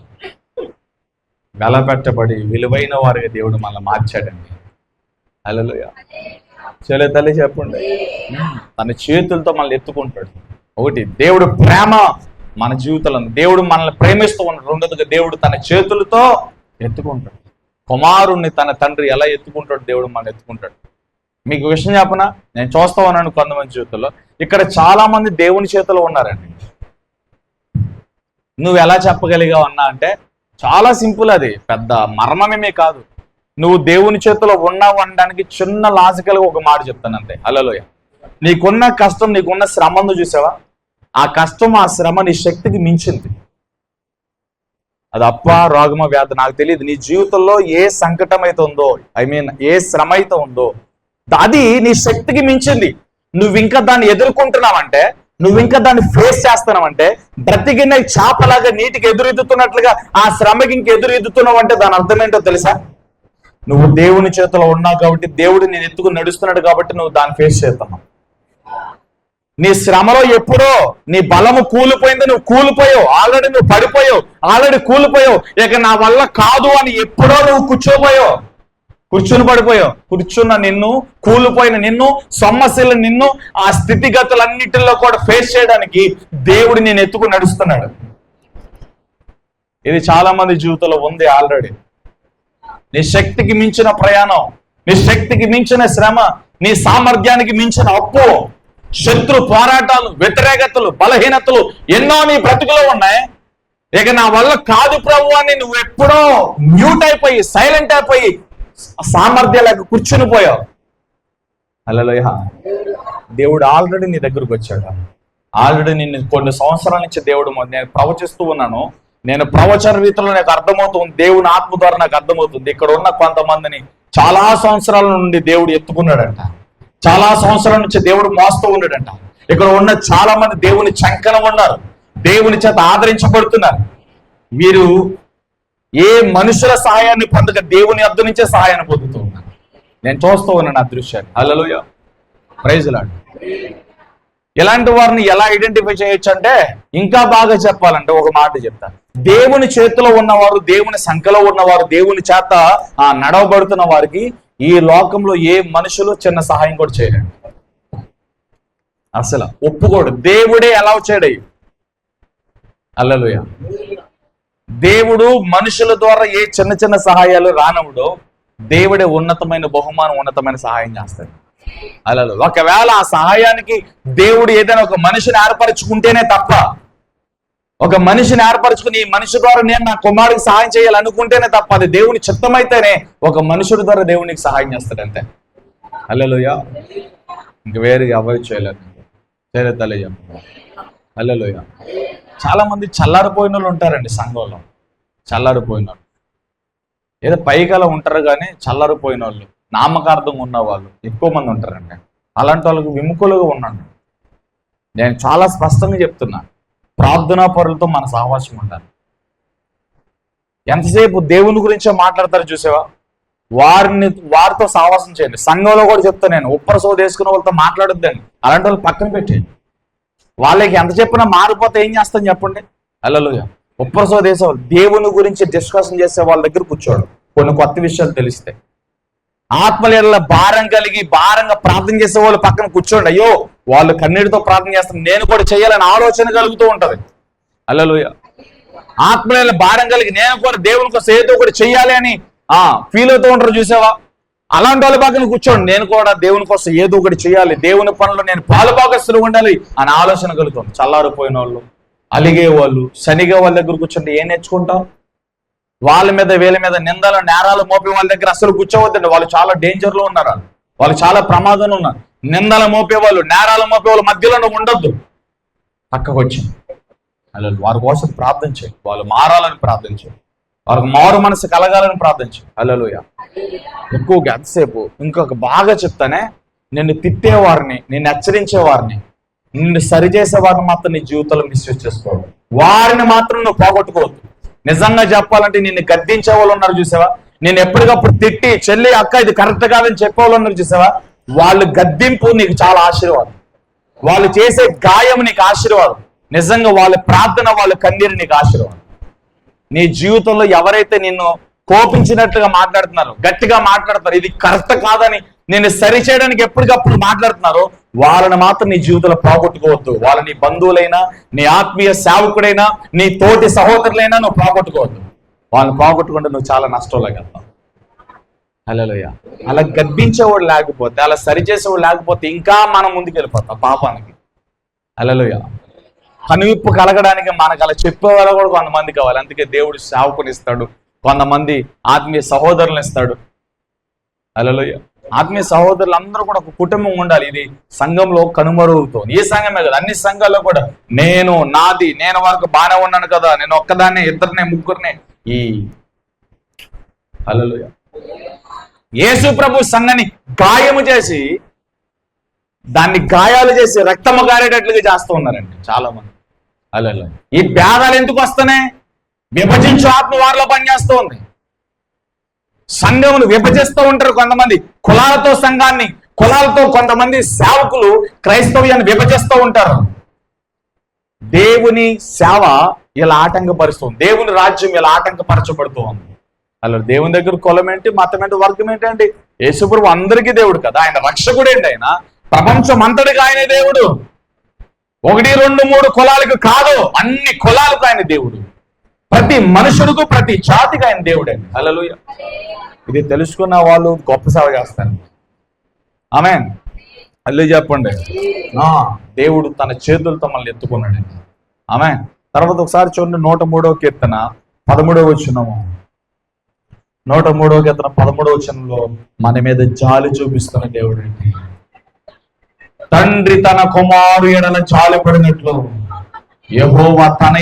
వెలపెట్టబడి విలువైన వారిగా దేవుడు మనల్ని మార్చాడండి. హల్లెలూయా. చెల్లె తల్లి చెప్పండి, తన చేతులతో మనల్ని ఎత్తుకుంటాడు. ఒకటి దేవుడు ప్రేమ మన జీవితంలో, దేవుడు మనల్ని ప్రేమిస్తూ ఉన్నాడు. 2వదిగా దేవుడు తన చేతులతో ఎత్తుకుంటాడు. కుమారుణ్ణి తన తండ్రి ఎలా ఎత్తుకుంటాడు, దేవుడు మనల్ని ఎత్తుకుంటాడు. మీకు విషయం చెప్పనా, నేను చూస్తా ఉన్నాను కొంతమంది జీవితంలో. ఇక్కడ చాలా మంది దేవుని చేతిలో ఉన్నారండి. నువ్వు ఎలా చెప్పగలిగావు అన్నా అంటే చాలా సింపుల్, అది పెద్ద మర్మమేమే కాదు. నువ్వు దేవుని చేతిలో ఉన్నావు అనడానికి చిన్న లాజికల్గా ఒక మాట చెప్తాను అంతే. హల్లెలూయా. నీకున్న కష్టం, నీకున్న శ్రమను చూసావా? ఆ కష్టం, ఆ శ్రమ నీ శక్తికి మించింది. అది రోగమ వ్యాధి నాకు తెలియదు. నీ జీవితంలో ఏ సంకటం అయితే ఉందో, ఏ శ్రమ అయితే ఉందో అది నీ శక్తికి మించింది. నువ్వు ఇంకా దాన్ని ఎదుర్కొంటున్నావంటే, నువ్వు ఇంకా దాన్ని ఫేస్ చేస్తున్నావంటే, బ్రతికిన చేపలాగా నీటికి ఎదురెదుతున్నట్లుగా ఆ శ్రమకి ఇంక ఎదురెదుతున్నావు అంటే దాని అర్థం ఏంటో తెలుసా? నువ్వు దేవుని చేతిలో ఉన్నావు కాబట్టి, దేవుడు నేను ఎత్తుకుని నడుస్తున్నాడు కాబట్టి నువ్వు దాన్ని ఫేస్ చేస్తున్నావు. నీ శ్రమలో ఎప్పుడో నీ బలము కూలిపోయింది, నువ్వు కూలిపోయావు, ఆల్రెడీ నువ్వు పడిపోయావు, ఆల్రెడీ కూలిపోయావు. ఇక నా వల్ల కాదు అని ఎప్పుడో నువ్వు కూర్చుని పడిపోయావు. కూర్చున్న నిన్ను, కూలిపోయిన నిన్ను, సమస్యలు నిన్ను, ఆ స్థితిగతులన్నిటిలో కూడా ఫేస్ చేయడానికి దేవుడు నేను ఎత్తుకుని నడుస్తున్నాడు. ఇది చాలా మంది జీవితంలో ఉంది ఆల్రెడీ. నీ శక్తికి మించిన ప్రయాణం, నీ శక్తికి మించిన శ్రమ, నీ సామర్థ్యానికి మించిన అప్పు, శత్రు పోరాటాలు, వ్యతిరేకతలు, బలహీనతలు ఎన్నో నీ బ్రతుకులో ఉన్నాయి. ఇక నా వల్ల కాదు ప్రభు అని నువ్వు ఎప్పుడో మ్యూట్ అయిపోయి, సైలెంట్ అయిపోయి, సామర్థ్యాలకు కూర్చుని పోయావు. హల్లెలూయా. దేవుడు ఆల్రెడీ నీ దగ్గరకు వచ్చాడు. ఆల్రెడీ నిన్ను కొన్ని సంవత్సరాల నుంచి దేవుడు, నేను ప్రవచిస్తూ ఉన్నాను, నేను ప్రవచన రీతిలో నాకు అర్థమవుతుంది, దేవుని ఆత్మ ద్వారా నాకు అర్థమవుతుంది. ఇక్కడ ఉన్న కొంతమందిని చాలా సంవత్సరాల నుండి దేవుడు ఎత్తుకున్నాడంట, చాలా సంవత్సరాల నుంచి దేవుడు మోస్తూ ఉన్నాడంట. ఇక్కడ ఉన్న చాలా మంది దేవుని చంకన ఉన్నారు, దేవుని చేత ఆదరించబడుతున్నారు. వీరు ఏ మనుషుల సహాయాన్ని పొందక దేవుని వద్ద నుంచే సహాయాన్ని పొందుతూ ఉన్నారు. నేను చూస్తూ ఉన్నాను ఆ దృశ్యాన్ని. హల్లెలూయా. Praise Lord. ఇలాంటి వారిని ఎలా ఐడెంటిఫై చేయొచ్చు అంటే, ఇంకా బాగా చెప్పాలంటే ఒక మాట చెప్తాను. దేవుని చేతిలో ఉన్నవారు, దేవుని సంఖ్యలో ఉన్నవారు, దేవుని చేత నడవబడుతున్న వారికి ఈ లోకంలో ఏ మనుషులు చిన్న సహాయం కూడా చేయలేండి. అసలు ఒప్పుకోడు. దేవుడే అలౌ చేయడు. హల్లెలూయా. దేవుడు మనుషుల ద్వారా ఏ చిన్న చిన్న సహాయాలు రానవుడో దేవుడే ఉన్నతమైన బహుమానం, ఉన్నతమైన సహాయం చేస్తాడు. అలా ఒకవేళ ఆ సహాయానికి దేవుడు ఏదైనా ఒక మనిషిని ఏర్పరచుకుంటేనే తప్ప, ఒక మనిషిని ఏర్పరచుకుని ఈ మనిషి ద్వారా నేను నా కుమారుడికి సహాయం చేయాలనుకుంటేనే తప్ప, అది దేవుని చిత్తమైతేనే ఒక మనుషుడి ద్వారా దేవునికి సహాయం చేస్తాడు అంతే. హల్లెలూయా. ఇంక వేరే ఎవరు చేయలేదు తల్లి. హల్లెలూయా. చాలా మంది చల్లారిపోయిన వాళ్ళు ఉంటారండి సంఘంలో. చల్లారిపోయిన వాళ్ళు ఏదో పైకలా ఉంటారు, కానీ చల్లారిపోయిన వాళ్ళు, నామకార్థంగా ఉన్న వాళ్ళు ఎక్కువ మంది ఉంటారండి. అలాంటి వాళ్ళకి విముఖులుగా ఉన్నాను. నేను చాలా స్పష్టంగా చెప్తున్నా, ప్రార్థనా పరులతో మన సహవాసం ఉండాలి. ఎంతసేపు దేవుని గురించే మాట్లాడతారు చూసావా, వారితో సహవాసం చేయండి. సంఘంలో కూడా చెప్తాను నేను, ఉప్పర సోది వేసుకున్న వాళ్ళతో మాట్లాడొద్దండి. అలాంటి వాళ్ళు పక్కన పెట్టేయండి. వాళ్ళకి ఎంత చెప్పినా మారిపోతే ఏం చేస్తాను చెప్పండి. హల్లెలూయా. ఉప్పర సోది వేసేవాళ్ళు, దేవుని గురించి డిస్కషన్ చేసే వాళ్ళ దగ్గర కూర్చోడు. కొన్ని కొత్త విషయాలు తెలిస్తే ఆత్మలీల భారం కలిగి భారంగా ప్రార్థన చేసే వాళ్ళు పక్కన కూర్చోండి. అయ్యో వాళ్ళు కన్నీటితో ప్రార్థన చేస్తాను, నేను కూడా చేయాలని ఆలోచన కలుగుతూ ఉంటది. హల్లెలూయా. ఆత్మలీల భారం కలిగి నేను కూడా దేవుని కోసం ఏదో ఒకటి చెయ్యాలి అని ఫీల్ అవుతూ ఉంటారు చూసావా, అలాంటి వాళ్ళ పక్కన కూర్చోండి. నేను కూడా దేవుని కోసం ఏదో ఒకటి చేయాలి, దేవుని పనులు నేను పాలుభాగస్తులు ఉండాలి అని ఆలోచన కలుగుతుంది. చల్లారిపోయిన వాళ్ళు, అలిగే వాళ్ళు, శనిగే వాళ్ళ దగ్గర కూర్చుంటే ఏం నేర్చుకుంటాం? వాళ్ళ మీద వీళ్ళ మీద నిందలు నేరాలు మోపే వాళ్ళ దగ్గర అసలు కూర్చోవద్దండి. వాళ్ళు చాలా డేంజర్ లో ఉన్నారు, వాళ్ళు చాలా ప్రమాదంలో ఉన్నారు. నిందలు మోపేవాళ్ళు, నేరాలు మోపేవాళ్ళు మధ్యలో ఉండొద్దు, పక్కకు వచ్చి అలా వారి కోసం ప్రార్థన చేయి. వాళ్ళు మారాలని ప్రార్థన చేయి, వారికి మారు మనసు కలగాలని ప్రార్థన చేయి. హల్లెలూయా. ఎక్కువగా ఎంతసేపు ఇంకొక బాగా చెప్తానే, నిన్ను తిట్టేవారిని, నిన్ను హెచ్చరించేవారిని, నిన్ను సరిచేసేవారిని మాత్రం నీ జీవితంలో మిస్యూజ్ చేసుకోవద్దు. వారిని మాత్రం నువ్వు పోగొట్టుకోవద్దు. నిజంగా చెప్పాలంటే నిన్ను గద్దించే వాళ్ళు ఉన్నారు చూసావా, నేను ఎప్పటికప్పుడు తిట్టి చెల్లి అక్క ఇది కరెక్ట్ కాదని చెప్పేవాళ్ళు ఉన్నారు చూసావా, వాళ్ళు గద్దింపు నీకు చాలా ఆశీర్వాదం. వాళ్ళు చేసే గాయం నీకు ఆశీర్వాదం. నిజంగా వాళ్ళ ప్రార్థన, వాళ్ళ కన్నీరు నీకు ఆశీర్వాదం. నీ జీవితంలో ఎవరైతే నిన్ను కోపించినట్లుగా మాట్లాడుతున్నారు, గట్టిగా మాట్లాడతారు, ఇది కరెక్ట్ కాదని నేను సరిచేయడానికి ఎప్పటికప్పుడు మాట్లాడుతున్నారు, వాళ్ళని మాత్రం నీ జీవితంలో పోగొట్టుకోవద్దు. వాళ్ళు నీ బంధువులైనా, నీ ఆత్మీయ సేవకుడైనా, నీ తోటి సహోదరులైనా నువ్వు పోగొట్టుకోవద్దు. వాళ్ళని పోగొట్టుకుంటే నువ్వు చాలా నష్టంలోకి వెళ్తావు. హల్లెలూయా. అలా గద్దించేవాడు లేకపోతే, అలా సరిచేసేవాడు లేకపోతే ఇంకా మనం ముందుకు వెళ్ళిపోతాం పాపానికి. హల్లెలూయా. కనువిప్పు కలగడానికి మనకు అలా చెప్పేవాళ్ళు కూడా కొంతమంది కావాలి. అందుకే దేవుడు సేవకుని ఇస్తాడు, కొంతమంది ఆత్మీయ సహోదరులను ఇస్తాడు. హల్లెలూయా. ఆత్మీయ సహోదరులు అందరూ కూడా ఒక కుటుంబం ఉండాలి. ఇది సంఘంలో కనుమరుగుతోంది. ఈ సంఘమే కదా, అన్ని సంఘాల్లో కూడా నేను నాది, నేను వరకు బాగానే ఉన్నాను కదా, నేను ఒక్కదాన్నే, ఇద్దరినే, ముగ్గురినే. ఈ హల్లెలూయా. యేసు ప్రభు సంఘాన్ని గాయము చేసి, దాన్ని గాయాలు చేసి రక్తము గారేటట్లుగా చేస్తూ ఉన్నారండి చాలా మంది. హల్లెలూయా. ఈ భేదాలు ఎందుకు వస్తున్నాయి? విభజించు ఆత్మ వారిలో పనిచేస్తూ ఉంది. సంఘమును విభజిస్తూ ఉంటారు కొంతమంది, కులాలతో సంఘాన్ని, కులాలతో కొంతమంది సేవకులు క్రైస్తవ్యాన్ని విభజిస్తూ ఉంటారు. దేవుని సేవ ఇలా ఆటంకపరుస్తుంది, దేవుని రాజ్యం ఇలా ఆటంకపరచబడుతూ ఉంది. అలా దేవుని దగ్గర కులం ఏంటి, మతం ఏంటి, వర్గం ఏంటండి? యేసుప్రభు అందరికీ దేవుడు కదా, ఆయన రక్షకుడు ఏంటి, ఆయన ప్రపంచం అంతటికి ఆయన దేవుడు. 1, 2, 3 కులాలకు కాదు, అన్ని కులాలకు ఆయన దేవుడు. ప్రతి మనుషులకు, ప్రతి జాతికి ఆయన దేవుడే. హల్లెలూయా. ఇది తెలుసుకున్న వాళ్ళు గొప్ప సేవ చేస్తారు. ఆమేన్. హల్లెలూయా చెప్పండి. దేవుడు తన చేతులతో మనల్ని ఎత్తుకున్నాడండి. ఆమేన్. తర్వాత ఒకసారి చూడండి 103వ కీర్తన 13వ వచనము. 103వ కీర్తన 13వ వచనంలో మన మీద జాలి చూపిస్తున్న దేవుడు ఏంటి? తండ్రి తన కుమారు ఎడల జాలి పడినట్లు యెహోవా తన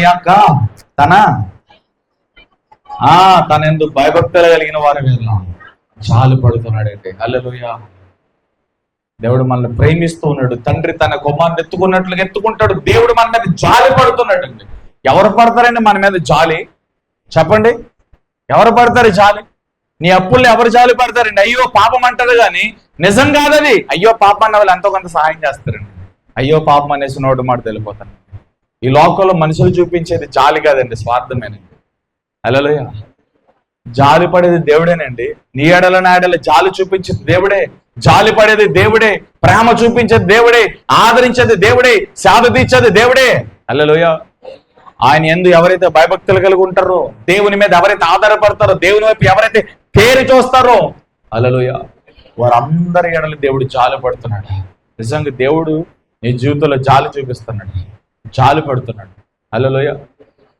ఎందుకు భయభక్తులు కలిగిన వారి మీద జాలి పడుతున్నాడంటే. హల్లెలూయా. దేవుడు మనల్ని ప్రేమిస్తూ ఉన్నాడు. తండ్రి తన కుమారుని ఎత్తుకున్నట్లుగా ఎత్తుకుంటాడు. దేవుడు మన మీద జాలి పడుతున్నాడండి. ఎవరు పడతారండి మన మీద జాలి? చెప్పండి, ఎవరు పడతారు జాలి? నీ అప్పుల్ని ఎవరు జాలి పడతారండి? అయ్యో పాపం అంటారు కానీ నిజం కాదది. అయ్యో పాపం అన్న వాళ్ళు ఎంతో కొంత సహాయం చేస్తారండి. అయ్యో పాపం అనేసి నోటు మాట తెలిపోతాను. ఈ లోకంలో మనుషులు చూపించేది జాలి కాదండి, స్వార్థమేనండి. హల్లెలూయా. జాలి పడేది దేవుడేనండి. నీ ఎడల నా ఎడల జాలి చూపించేది దేవుడే. జాలి పడేది దేవుడే, ప్రేమ చూపించేది దేవుడే, ఆదరించేది దేవుడే, సేద తీర్చేది దేవుడే. హల్లెలూయా. ఆయన యందు ఎవరైతే భయభక్తులు కలిగి ఉంటారో, దేవుని మీద ఎవరైతే ఆధారపడతారో, దేవుని వైపు ఎవరైతే తేరి చూస్తారో, హల్లెలూయా, వారందరి ఎడల దేవుడు జాలి పడుతున్నాడు. నిజంగా దేవుడు నీ జీవితంలో జాలి చూపిస్తున్నాడు, జాలి పడుతున్నాడు. హల్లెలూయా.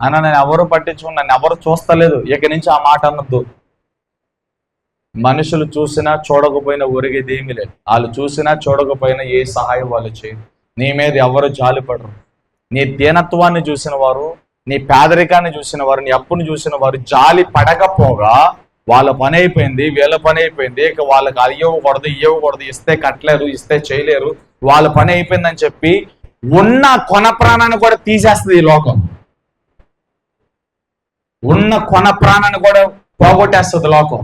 అన్న నేను ఎవరు పట్టించుకుని, నన్ను ఎవరు చూస్తలేదు, ఇక నుంచి ఆ మాట అనొద్దు. మనుషులు చూసినా చూడకపోయినా ఒరిగేది ఏమీ లేదు. వాళ్ళు చూసినా చూడకపోయినా ఏ సహాయం వాళ్ళు చేయరు. నీ మీద ఎవరు జాలి పడరు. నీ దీనత్వాన్ని చూసిన వారు, నీ పేదరికాన్ని చూసిన వారు, నీ అప్పుని చూసిన వారు జాలి పడకపోగా వాళ్ళ పని అయిపోయింది, వీళ్ళ పని అయిపోయింది, ఇక వాళ్ళకి అయ్యకూడదు, ఇవ్వకూడదు, ఇస్తే కట్టలేరు, ఇస్తే చేయలేరు, వాళ్ళ పని అయిపోయిందని చెప్పి ఉన్న కొన ప్రాణాన్ని కూడా తీసేస్తుంది ఈ లోకం. ఉన్న కొన ప్రాణాన్ని కూడా పోగొట్టేస్తుంది లోకం.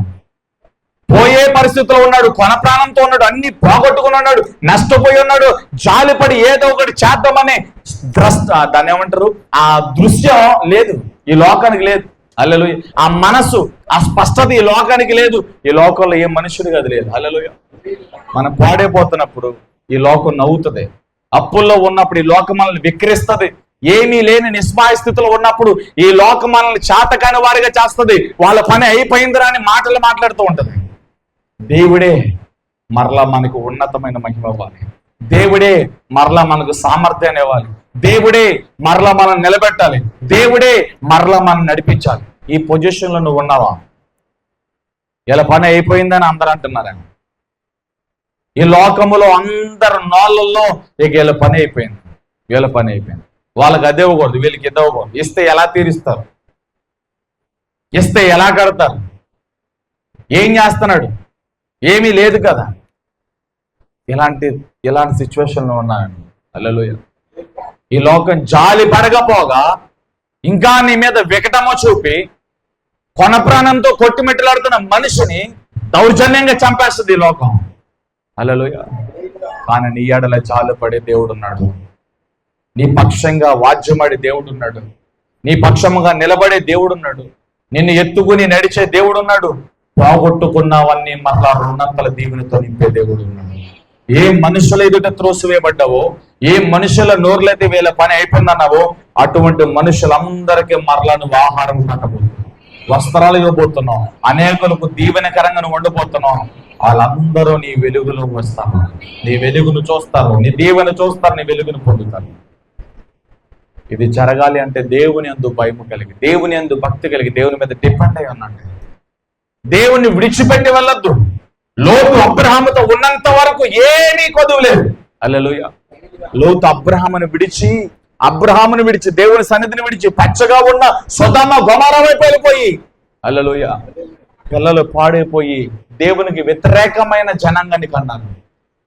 పోయే పరిస్థితిలో ఉన్నాడు, కొన ప్రాణంతో ఉన్నాడు, అన్ని పోగొట్టుకుని ఉన్నాడు, నష్టపోయి ఉన్నాడు, జాలిపడి ఏదో ఒకటి చేద్దామనే దాన్ని ఏమంటారు, ఆ దృశ్యం లేదు ఈ లోకానికి, లేదు. హల్లెలూయా. ఆ మనసు, ఆ స్పష్టత ఈ లోకానికి లేదు. ఈ లోకంలో ఏ మనుషుడికి అది లేదు. హల్లెలూయా. మనం పాడైపోతున్నప్పుడు ఈ లోకం నవ్వుతుంది. అప్పుల్లో ఉన్నప్పుడు ఈ లోకం మనల్ని విక్రిస్తుంది. ఏమీ లేని నిస్పాయ స్థితిలో ఉన్నప్పుడు ఈ లోకం మనల్ని చాతకాని వారిగా చేస్తుంది. వాళ్ళ పని అయిపోయిందిరా అని మాటలు మాట్లాడుతూ ఉంటది. దేవుడే మరలా మనకు ఉన్నతమైన మహిమ ఇవ్వాలి. దేవుడే మరలా మనకు సామర్థ్యాన్ని ఇవ్వాలి. దేవుడే మరలా మనం నిలబెట్టాలి. దేవుడే మరలా మనం నడిపించాలి. ఈ పొజిషన్లో నువ్వు ఉన్నావా? ఇలా పని అయిపోయిందని అందరూ అంటున్నారండి. ఈ లోకములో అందరు నోళ్ళల్లో ఇక వీళ్ళ పని అయిపోయింది, వీళ్ళ పని అయిపోయింది, వాళ్ళకి అది ఇవ్వకూడదు, వీళ్ళకి ఇది ఇవ్వకూడదు, ఇస్తే ఎలా తీరుస్తారు, ఇస్తే ఎలా కడతారు, ఏం చేస్తున్నాడు, ఏమీ లేదు కదా. ఇలాంటి సిచ్యువేషన్లో ఉన్నానండి. హల్లెలూయా. ఈ లోకం జాలి పడకపోగా ఇంకా నీ మీద వికటము చూపి కొన ప్రాణంతో కొట్టుమిట్టలాడుతున్న మనిషిని దౌర్జన్యంగా చంపేస్తుంది ఈ లోకం. హల్లెలూయా. కానీ నీ ఎడల జాలి పడే దేవుడు ఉన్నాడు. నీ పక్షంగా వాద్యమాడే దేవుడు ఉన్నాడు. నీ పక్షముగా నిలబడే దేవుడు ఉన్నాడు. నిన్ను ఎత్తుకుని నడిచే దేవుడు ఉన్నాడు. పోగొట్టుకున్నావన్నీ మరలా రుణంతల దీవెనతో నింపే దేవుడు ఉన్నాడు. ఏ మనుషుల ఎదుట త్రోసివేయబడ్డావో, ఏ మనుషుల నోర్లైతే వీళ్ళ పని అయిపోయిందన్నావో, అటువంటి మనుషులందరికీ మరలా నువ్వు ఆహారం కట్టబోతున్నావు, వస్త్రాలు ఇవ్వబోతున్నావు, అనేకులకు దీవెనకరంగా నువ్వు వండబోతున్నావు. వాళ్ళందరూ నీ వెలుగులో వస్తారు, నీ వెలుగును చూస్తారు, నీ దీవెన చూస్తారు, నీ వెలుగును పొందుతారు. ఇది జరగాలి అంటే దేవుని యందు భయం కలిగి, దేవుని యందు భక్తి కలిగి, దేవుని మీద డిపెండ్ అయి ఉన్నాడు. దేవుణ్ణి విడిచిపెట్టి వెళ్ళొద్దు. లోతు అబ్రహాముతో ఉన్నంత వరకు ఏమీ కొదువు లేదు. హల్లెలూయా. లోతు అబ్రహామును విడిచి దేవుని సన్నిధిని విడిచి పచ్చగా ఉన్న సొదొమ గొమొర్రా వైపు వెళ్ళిపోయి, హల్లెలూయా, పిల్లలు పాడైపోయి దేవునికి వ్యతిరేకమైన జనాంగాన్ని కన్నారు.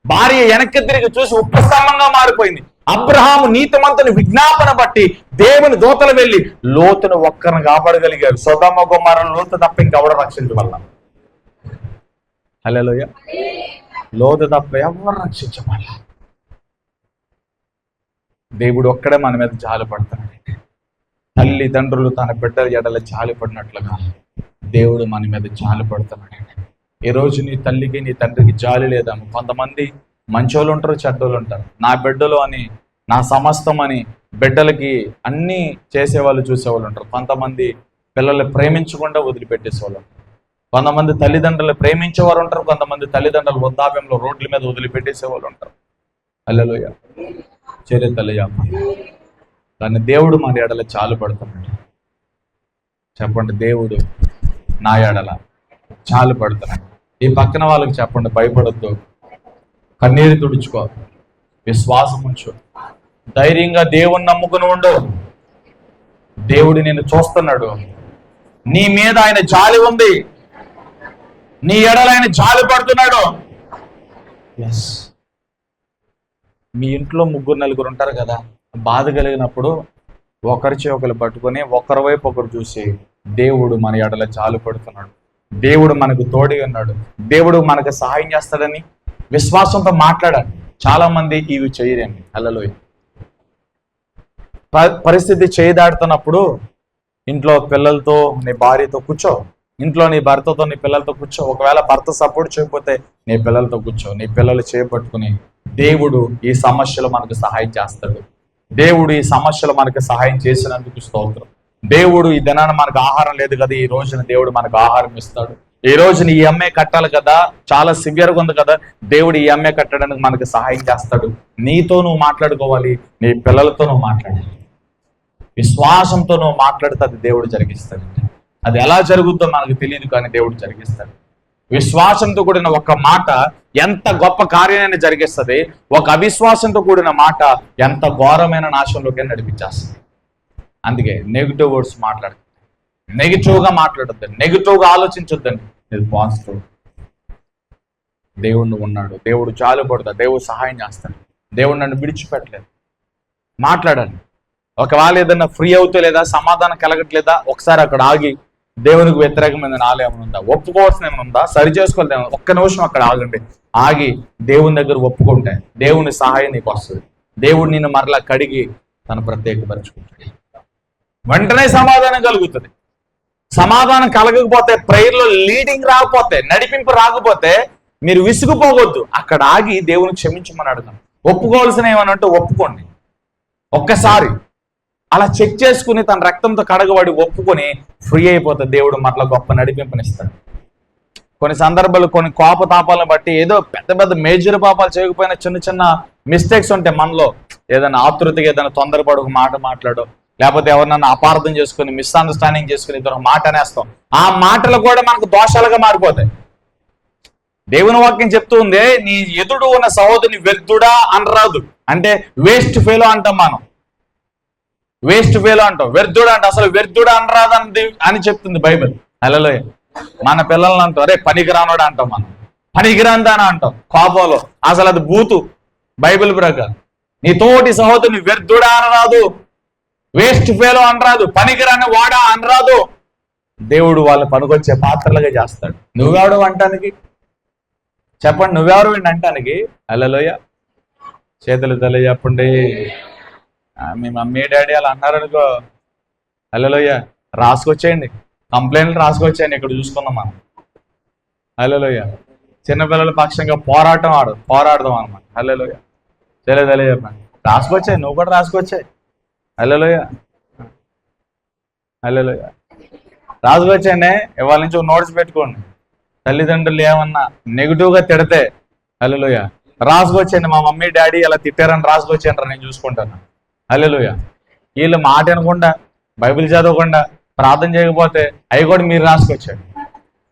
భార్య వెనక్కి తిరిగి చూసి ఉపస్తంభంగా మారిపోయింది. అబ్రహాము నీతిమంతుని విజ్ఞాపన బట్టి దేవుని దూతలు వెళ్ళి లోతును ఒక్కరిని కాపాడగలిగారు. సొదొమ గొమొర్రా లోతు తప్ప ఇంకెవడ రక్షించవల్ల. హల్లెలూయా. లోతు తప్ప ఎవరు రక్షించవల్ల. దేవుడు ఒక్కడే మన మీద జాలి పడుతున్నాడు. తల్లిదండ్రులు తన బిడ్డల ఎడల జాలి పడినట్లుగా దేవుడు మన మీద జాలి పడుతున్నాడు. ఈ రోజు నీ తల్లికి నీ తండ్రికి జాలి లేదాము. కొంతమంది మంచోళ్ళు ఉంటారు, చెడ్డోళ్ళు ఉంటారు. నా బిడ్డలు అని, నా సమస్తం అని బిడ్డలకి అన్నీ చేసేవాళ్ళు, చూసేవాళ్ళు ఉంటారు. కొంతమంది పిల్లల్ని ప్రేమించకుండా వదిలిపెట్టేసేవాళ్ళు ఉంటారు. కొంతమంది తల్లిదండ్రులు ప్రేమించేవారు ఉంటారు. కొంతమంది తల్లిదండ్రులు వృద్ధాప్యంలో రోడ్ల మీద వదిలిపెట్టేసేవాళ్ళు ఉంటారు. హల్లెలూయా. చరిత్రయ్యా. కానీ దేవుడు మన ఎడల చాలు పడుతున్నాడు. చెప్పండి, దేవుడు నా ఎడల చాలు పడుతున్నాడు. ఈ పక్కన వాళ్ళకి చెప్పండి, భయపడద్దు, కన్నీరు తుడుచుకో, విశ్వాసం ఉంచు, ధైర్యంగా దేవుణ్ణి నమ్ముకుని ఉండు. దేవుడు నిన్ను చూస్తున్నాడు. నీ మీద ఆయన జాలి ఉంది, నీ ఎడల ఆయన జాలి పడుతున్నాడు. ఎస్. మీ ఇంట్లో 3-4 ఉంటారు కదా, బాధ కలిగినప్పుడు ఒకరి ఒకరు పట్టుకొని ఒకరి వైపు ఒకరు చూసి దేవుడు మన ఎడల జాలి పడుతున్నాడు, దేవుడు మనకు తోడి ఉన్నాడు, దేవుడు మనకు సహాయం చేస్తాడని విశ్వాసంతో మాట్లాడాలి. చాలా మంది ఇవి చేయరండి. హల్లెలూయా. పరిస్థితి చేయి దాడుతున్నప్పుడు ఇంట్లో పిల్లలతో, నీ భార్యతో కూర్చో, ఇంట్లో నీ భర్తతో నీ పిల్లలతో కూర్చో. ఒకవేళ భర్త సపోర్ట్ చేయకపోతే నీ పిల్లలతో కూర్చో. నీ పిల్లలు చేపట్టుకుని దేవుడు ఈ సమస్యలు మనకు సహాయం చేస్తాడు. దేవుడు ఈ సమస్యలు మనకు సహాయం చేసినందుకు స్తోత్రం. దేవుడు ఈ దినాన మనకు ఆహారం లేదు కదా, ఈ రోజున దేవుడు మనకు ఆహారం ఇస్తాడు. ఈ రోజున ఈ ఎంఏ కట్టాలి కదా, చాలా సివియర్గా ఉంది కదా, దేవుడు ఈ ఎంఏ కట్టడానికి మనకు సహాయం చేస్తాడు. నీతో నువ్వు మాట్లాడుకోవాలి, నీ పిల్లలతో నువ్వు మాట్లాడాలి. విశ్వాసంతో నువ్వు మాట్లాడితే అది దేవుడు జరిగిస్తాడు. అది ఎలా జరుగుద్దో మనకు తెలియదు, కానీ దేవుడు జరిగిస్తాడు. విశ్వాసంతో కూడిన ఒక మాట ఎంత గొప్ప కార్యాన్ని జరిగిస్తుంది. ఒక అవిశ్వాసంతో కూడిన మాట ఎంత ఘోరమైన నాశంలోకి నడిపించేస్తుంది. అందుకే నెగిటివ్ వర్డ్స్ మాట్లాడదు, నెగిటివ్గా మాట్లాడొద్దండి, నెగిటివ్గా ఆలోచించొద్దండి. ఇది పాజిటివ్. దేవుడు ఉన్నాడు, దేవుడు జాలిపడతాడు, దేవుడు సహాయం చేస్తాడు, దేవుడు నన్ను విడిచిపెట్టలేదు. మాట్లాడాలి. ఒకవేళ ఏదన్నా ఫ్రీ అవుతలేదా, సమాధానం కలగట్లేదా, ఒకసారి అక్కడ ఆగి దేవునికి వ్యతిరేకమైన నాలు ఏమైనా ఉందా, ఒప్పుకోవాల్సిన ఏమైనా ఉందా, సరి చేసుకోవాలి ఏమైనా, ఒక్క నిమిషం అక్కడ ఆగండి. ఆగి దేవుని దగ్గర ఒప్పుకుంటే దేవుని సహాయం నీకు వస్తుంది. దేవుడు నిన్ను మరలా కడిగి తను ప్రత్యేకపరుచుకుంటాడు. వెంటనే సమాధానం కలుగుతుంది. సమాధానం కలగకపోతే, ప్రేయర్లో లీడింగ్ రాకపోతే, నడిపింపు రాకపోతే మీరు విసుగుపోవద్దు. అక్కడ ఆగి దేవుని క్షమించమని అడగండి. ఒప్పుకోవాల్సిన ఏమనంటే ఒప్పుకోండి. ఒక్కసారి అలా చెక్ చేసుకుని తన రక్తంతో కడగబడి ఒప్పుకొని ఫ్రీ అయిపోతే దేవుడు మరలా గొప్ప నడిపింపునిస్తాడు. కొన్ని సందర్భాలు కొన్ని కోపతాపాలను బట్టి ఏదో పెద్ద పెద్ద మేజర్ పాపాలు చేయకపోయినా చిన్న చిన్న మిస్టేక్స్ ఉంటాయి మనలో. ఏదైనా ఆతృతగా ఏదైనా తొందరపడి ఒక మాట మాట్లాడో, లేకపోతే ఎవరినన్నా అపార్థం చేసుకుని మిస్అండర్స్టాండింగ్ చేసుకుని ఇద్దరు మాట అనేస్తాం. ఆ మాటలు కూడా మనకు దోషాలుగా మారిపోతాయి. దేవుని వాక్యం చెప్తూ ఉంది, నీ ఎదుడు ఉన్న సహోదరుని వ్యర్థుడా అనరాదు. అంటే వేస్ట్ ఫెలో అంటాం మనం, వేస్ట్ ఫెలో అంటాం, వ్యర్థుడా అంటే అసలు వ్యర్థుడా అనరాదు అని చెప్తుంది బైబిల్. హల్లెలూయా. మన పిల్లల్ని అంటాం, అరే పనికిరానోడా అంటాం, మనం పనికిరాందానా అంటాం కోపంలో. అసలు అది బూతు బైబిల్ ప్రకారం. నీ తోటి సహోదరుని వ్యర్థుడా అనరాదు, వేస్ట్ ఫెలో అనరాదు, పనికిరాని వాడా అనరాదు. దేవుడు వాళ్ళని పనికొచ్చే పాత్రలుగా చేస్తాడు. నువ్వెవడు అంటానికి? చెప్పండి, నువ్వెవరు వీడిని అంటానికి? హల్లెలూయా. చేతులు తల చెప్పండి. మీ మమ్మీ డాడీ అలా అన్నారనుకో, హల్లెలూయా, రాసుకొచ్చేయండి, కంప్లైంట్లు రాసుకొచ్చేయండి, ఇక్కడ చూసుకుందాం మనం. హల్లెలూయా. చిన్నపిల్లల పక్షంగా పోరాడదాం అనమాట. హల్లెలూయా. తెలియదు చెప్పండి, రాసుకొచ్చాయి, నువ్వు కూడా రాసుకొచ్చాయి. హల్లెలూయా. హల్లెలూయా. రాసుకొచ్చాయండి. ఇవాళ నుంచి ఒక నోట్స్ పెట్టుకోండి. తల్లిదండ్రులు ఏమన్నా నెగిటివ్గా తిడితే హల్లెలూయా రాసుకొచ్చేయండి, మా మమ్మీ డాడీ అలా తిట్టారని రాసుకొచ్చేయండి, నేను చూసుకుంటాను. హల్లెలూయా. వీళ్ళు మాట వినకుండా, బైబిల్ చదవకుండా, ప్రార్థన చేయకపోతే అవి కూడా మీరు రాసుకొచ్చాడు,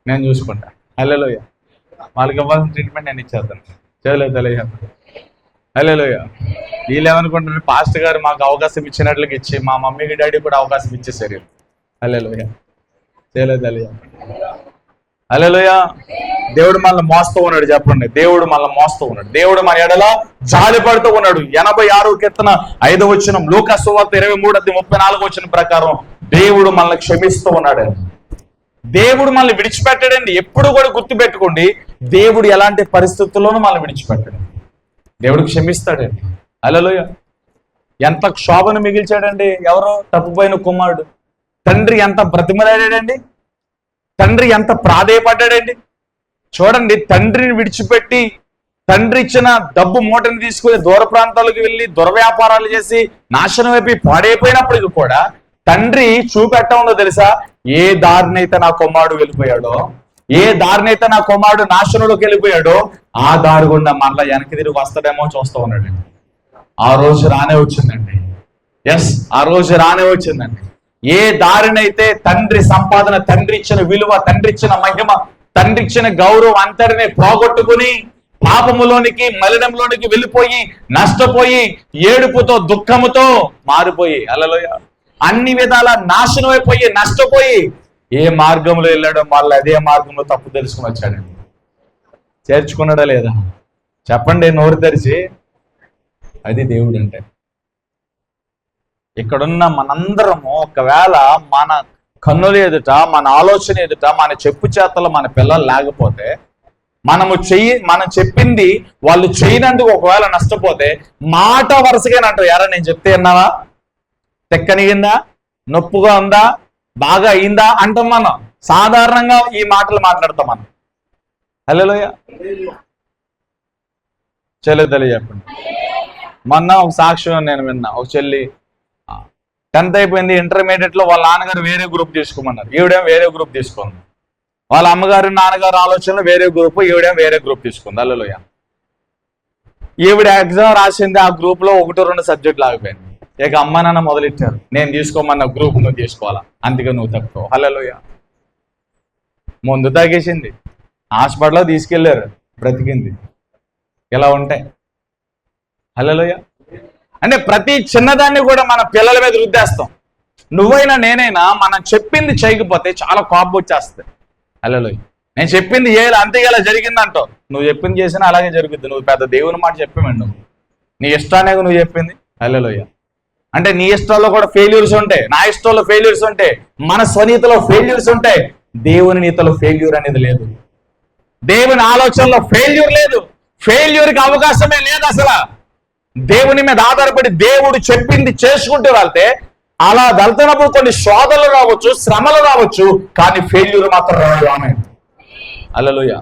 నేను చూసుకుంటా. హల్లెలూయా. వాళ్ళకి ఇవ్వాల్సిన ట్రీట్మెంట్ నేను ఇచ్చేస్తాను. తెలియదు. హల్లెలూయా. వీళ్ళు ఏమనుకుంటున్నారు, పాస్టర్ గారు మాకు అవకాశం ఇచ్చినట్లుగా ఇచ్చి మా మమ్మీకి డాడీ కూడా అవకాశం ఇచ్చేసారు. హల్లెలూయా. తెలియదు. హల్లెలూయా. దేవుడు మనల్ని మోస్తూ ఉన్నాడు. చెప్పండి, దేవుడు మనల్ని మోస్తూ ఉన్నాడు. దేవుడు మన ఎడల జాలి పడుతూ ఉన్నాడు. 86 కీర్తన 5వ వచనం, లూకా సువార్త 23:34 వచనం ప్రకారం దేవుడు మనల్ని క్షమిస్తూ ఉన్నాడు. దేవుడు మనల్ని విడిచిపెట్టాడండి. ఎప్పుడు కూడా గుర్తు పెట్టుకోండి, దేవుడు ఎలాంటి పరిస్థితుల్లోనూ మనల్ని విడిచిపెట్టాడు. దేవుడు క్షమిస్తాడండి. హల్లెలూయా. ఎంత క్షోభను మిగిల్చాడండి ఎవరో తప్పిపోయిన కుమారుడు. తండ్రి ఎంత బ్రతిమలాడాడండి, తండ్రి ఎంత ప్రాధేయపడ్డాడండి. చూడండి, తండ్రిని విడిచిపెట్టి తండ్రి ఇచ్చిన డబ్బు మూటని తీసుకుని దూర ప్రాంతాలకు వెళ్ళి దుర్వ్యాపారాలు చేసి నాశనం అయిపోయి పాడైపోయినప్పటికీ కూడా తండ్రి చూపెట్ట ఉందో తెలుసా? ఏ దారినైతే నా కుమారుడు వెళ్ళిపోయాడో, ఏ దారినైతే నా కుమారుడు నాశనంలోకి వెళ్ళిపోయాడో ఆ దారి గుండా మరలా వెనక్కి తిరిగి వస్తాడేమో చూస్తూ ఉన్నాడండి. ఆ రోజు రానే వచ్చిందండి. ఎస్, ఆ రోజు రానే వచ్చిందండి. ఏ దారినైతే తండ్రి సంపాదన, తండ్రి ఇచ్చిన విలువ, తండ్రి ఇచ్చిన మహిమ, తండ్రి ఇచ్చిన గౌరవం అంతటిని పోగొట్టుకుని పాపములోనికి, మలినంలోనికి వెళ్ళిపోయి నష్టపోయి ఏడుపుతో దుఃఖముతో మారిపోయి, హల్లెలూయా, అన్ని విధాల నాశనం అయిపోయి నష్టపోయి ఏ మార్గంలో వెళ్ళాడో మళ్ళీ అదే మార్గంలో తప్పు తెలుసుకుని వచ్చాడండి. చేర్చుకున్నాడా లేదా? చెప్పండి నోరు తెరిచి. అది దేవుడు అంటే. ఇక్కడున్న మనందరము ఒకవేళ మన కన్నుల ఎదుట, మన ఆలోచన ఎదుట, మన చెప్పు చేతలు మన పిల్లలు లేకపోతే, మనం చెప్పింది వాళ్ళు చేయనందుకు ఒకవేళ నష్టపోతే మాట వరుసగానంటారు. ఎరా నేను చెప్తే విన్నావా? తెక్కనిగిందా, నొప్పుగా ఉందా, బాగా అయిందా అంటాం మనం. సాధారణంగా ఈ మాటలు మాట్లాడతాం మనం. హల్లెలూయా. చెల్లి తెలియజెప్పండి. మొన్న ఒక సాక్ష్యం నేను విన్నా. ఒక చెల్లి 10th అయిపోయింది, ఇంటర్మీడియట్ లో వాళ్ళ నాన్నగారు వేరే గ్రూప్ తీసుకోమన్నారు, ఈవిడేం వేరే గ్రూప్ తీసుకుంది. వాళ్ళ అమ్మగారు నాన్నగారు ఆలోచనలు వేరే గ్రూప్, ఈవిడేం వేరే గ్రూప్ తీసుకుంది. హల్లెలూయా. ఈవిడ ఎగ్జామ్ రాసింది, ఆ గ్రూప్ లో 1-2 సబ్జెక్టులు ఆగిపోయింది. ఇక అమ్మ నాన్న మొదలెట్టారు, నేను తీసుకోమన్న గ్రూప్ నువ్వు తీసుకోవాలా, అందుకే నువ్వు తప్పుకో. హల్లెలూయా. ముందు తాగేసింది, హాస్పిటల్లో తీసుకెళ్లారు, బ్రతికింది. ఇలా ఉంటాయి. హల్లెలూయా. అంటే ప్రతి చిన్నదాన్ని కూడా మన పిల్లల మీద రుద్దేస్తాం. నువ్వైనా నేనైనా మనం చెప్పింది చేయకపోతే చాలా కోపం వచ్చేస్తుంది. హల్లెలూయా. నేను చెప్పింది అంతే ఇలా జరిగిందంటావు, నువ్వు చెప్పింది చేసినా అలాగే జరుగుద్ది. నువ్వు పెద్ద దేవుని మాట చెప్పామండి, నువ్వు నీ ఇష్టానే నువ్వు చెప్పింది. హల్లెలూయా. అంటే నీ ఇష్టాల్లో కూడా ఫెయిల్యూర్స్ ఉంటాయి, నా ఇష్టాల్లో ఫెయిల్యూర్స్ ఉంటాయి, మన స్వనీతిలో ఫెయిల్యూర్స్ ఉంటాయి. దేవుని నీతిలో ఫెయిల్యూర్ అనేది లేదు. దేవుని ఆలోచనలో ఫెయిల్యూర్ లేదు. ఫెయిల్యూర్కి అవకాశమే లేదు అసలు. దేవుని మీద ఆధారపడి దేవుడు చెప్పింది చేసుకుంటూ వెళ్తే అలా వెళ్తున్నప్పుడు కొన్ని శోధనలు రావచ్చు, శ్రమలు రావచ్చు, కానీ ఫెయిల్యూర్ మాత్రం రాదు. ఆమె హల్లెలూయా.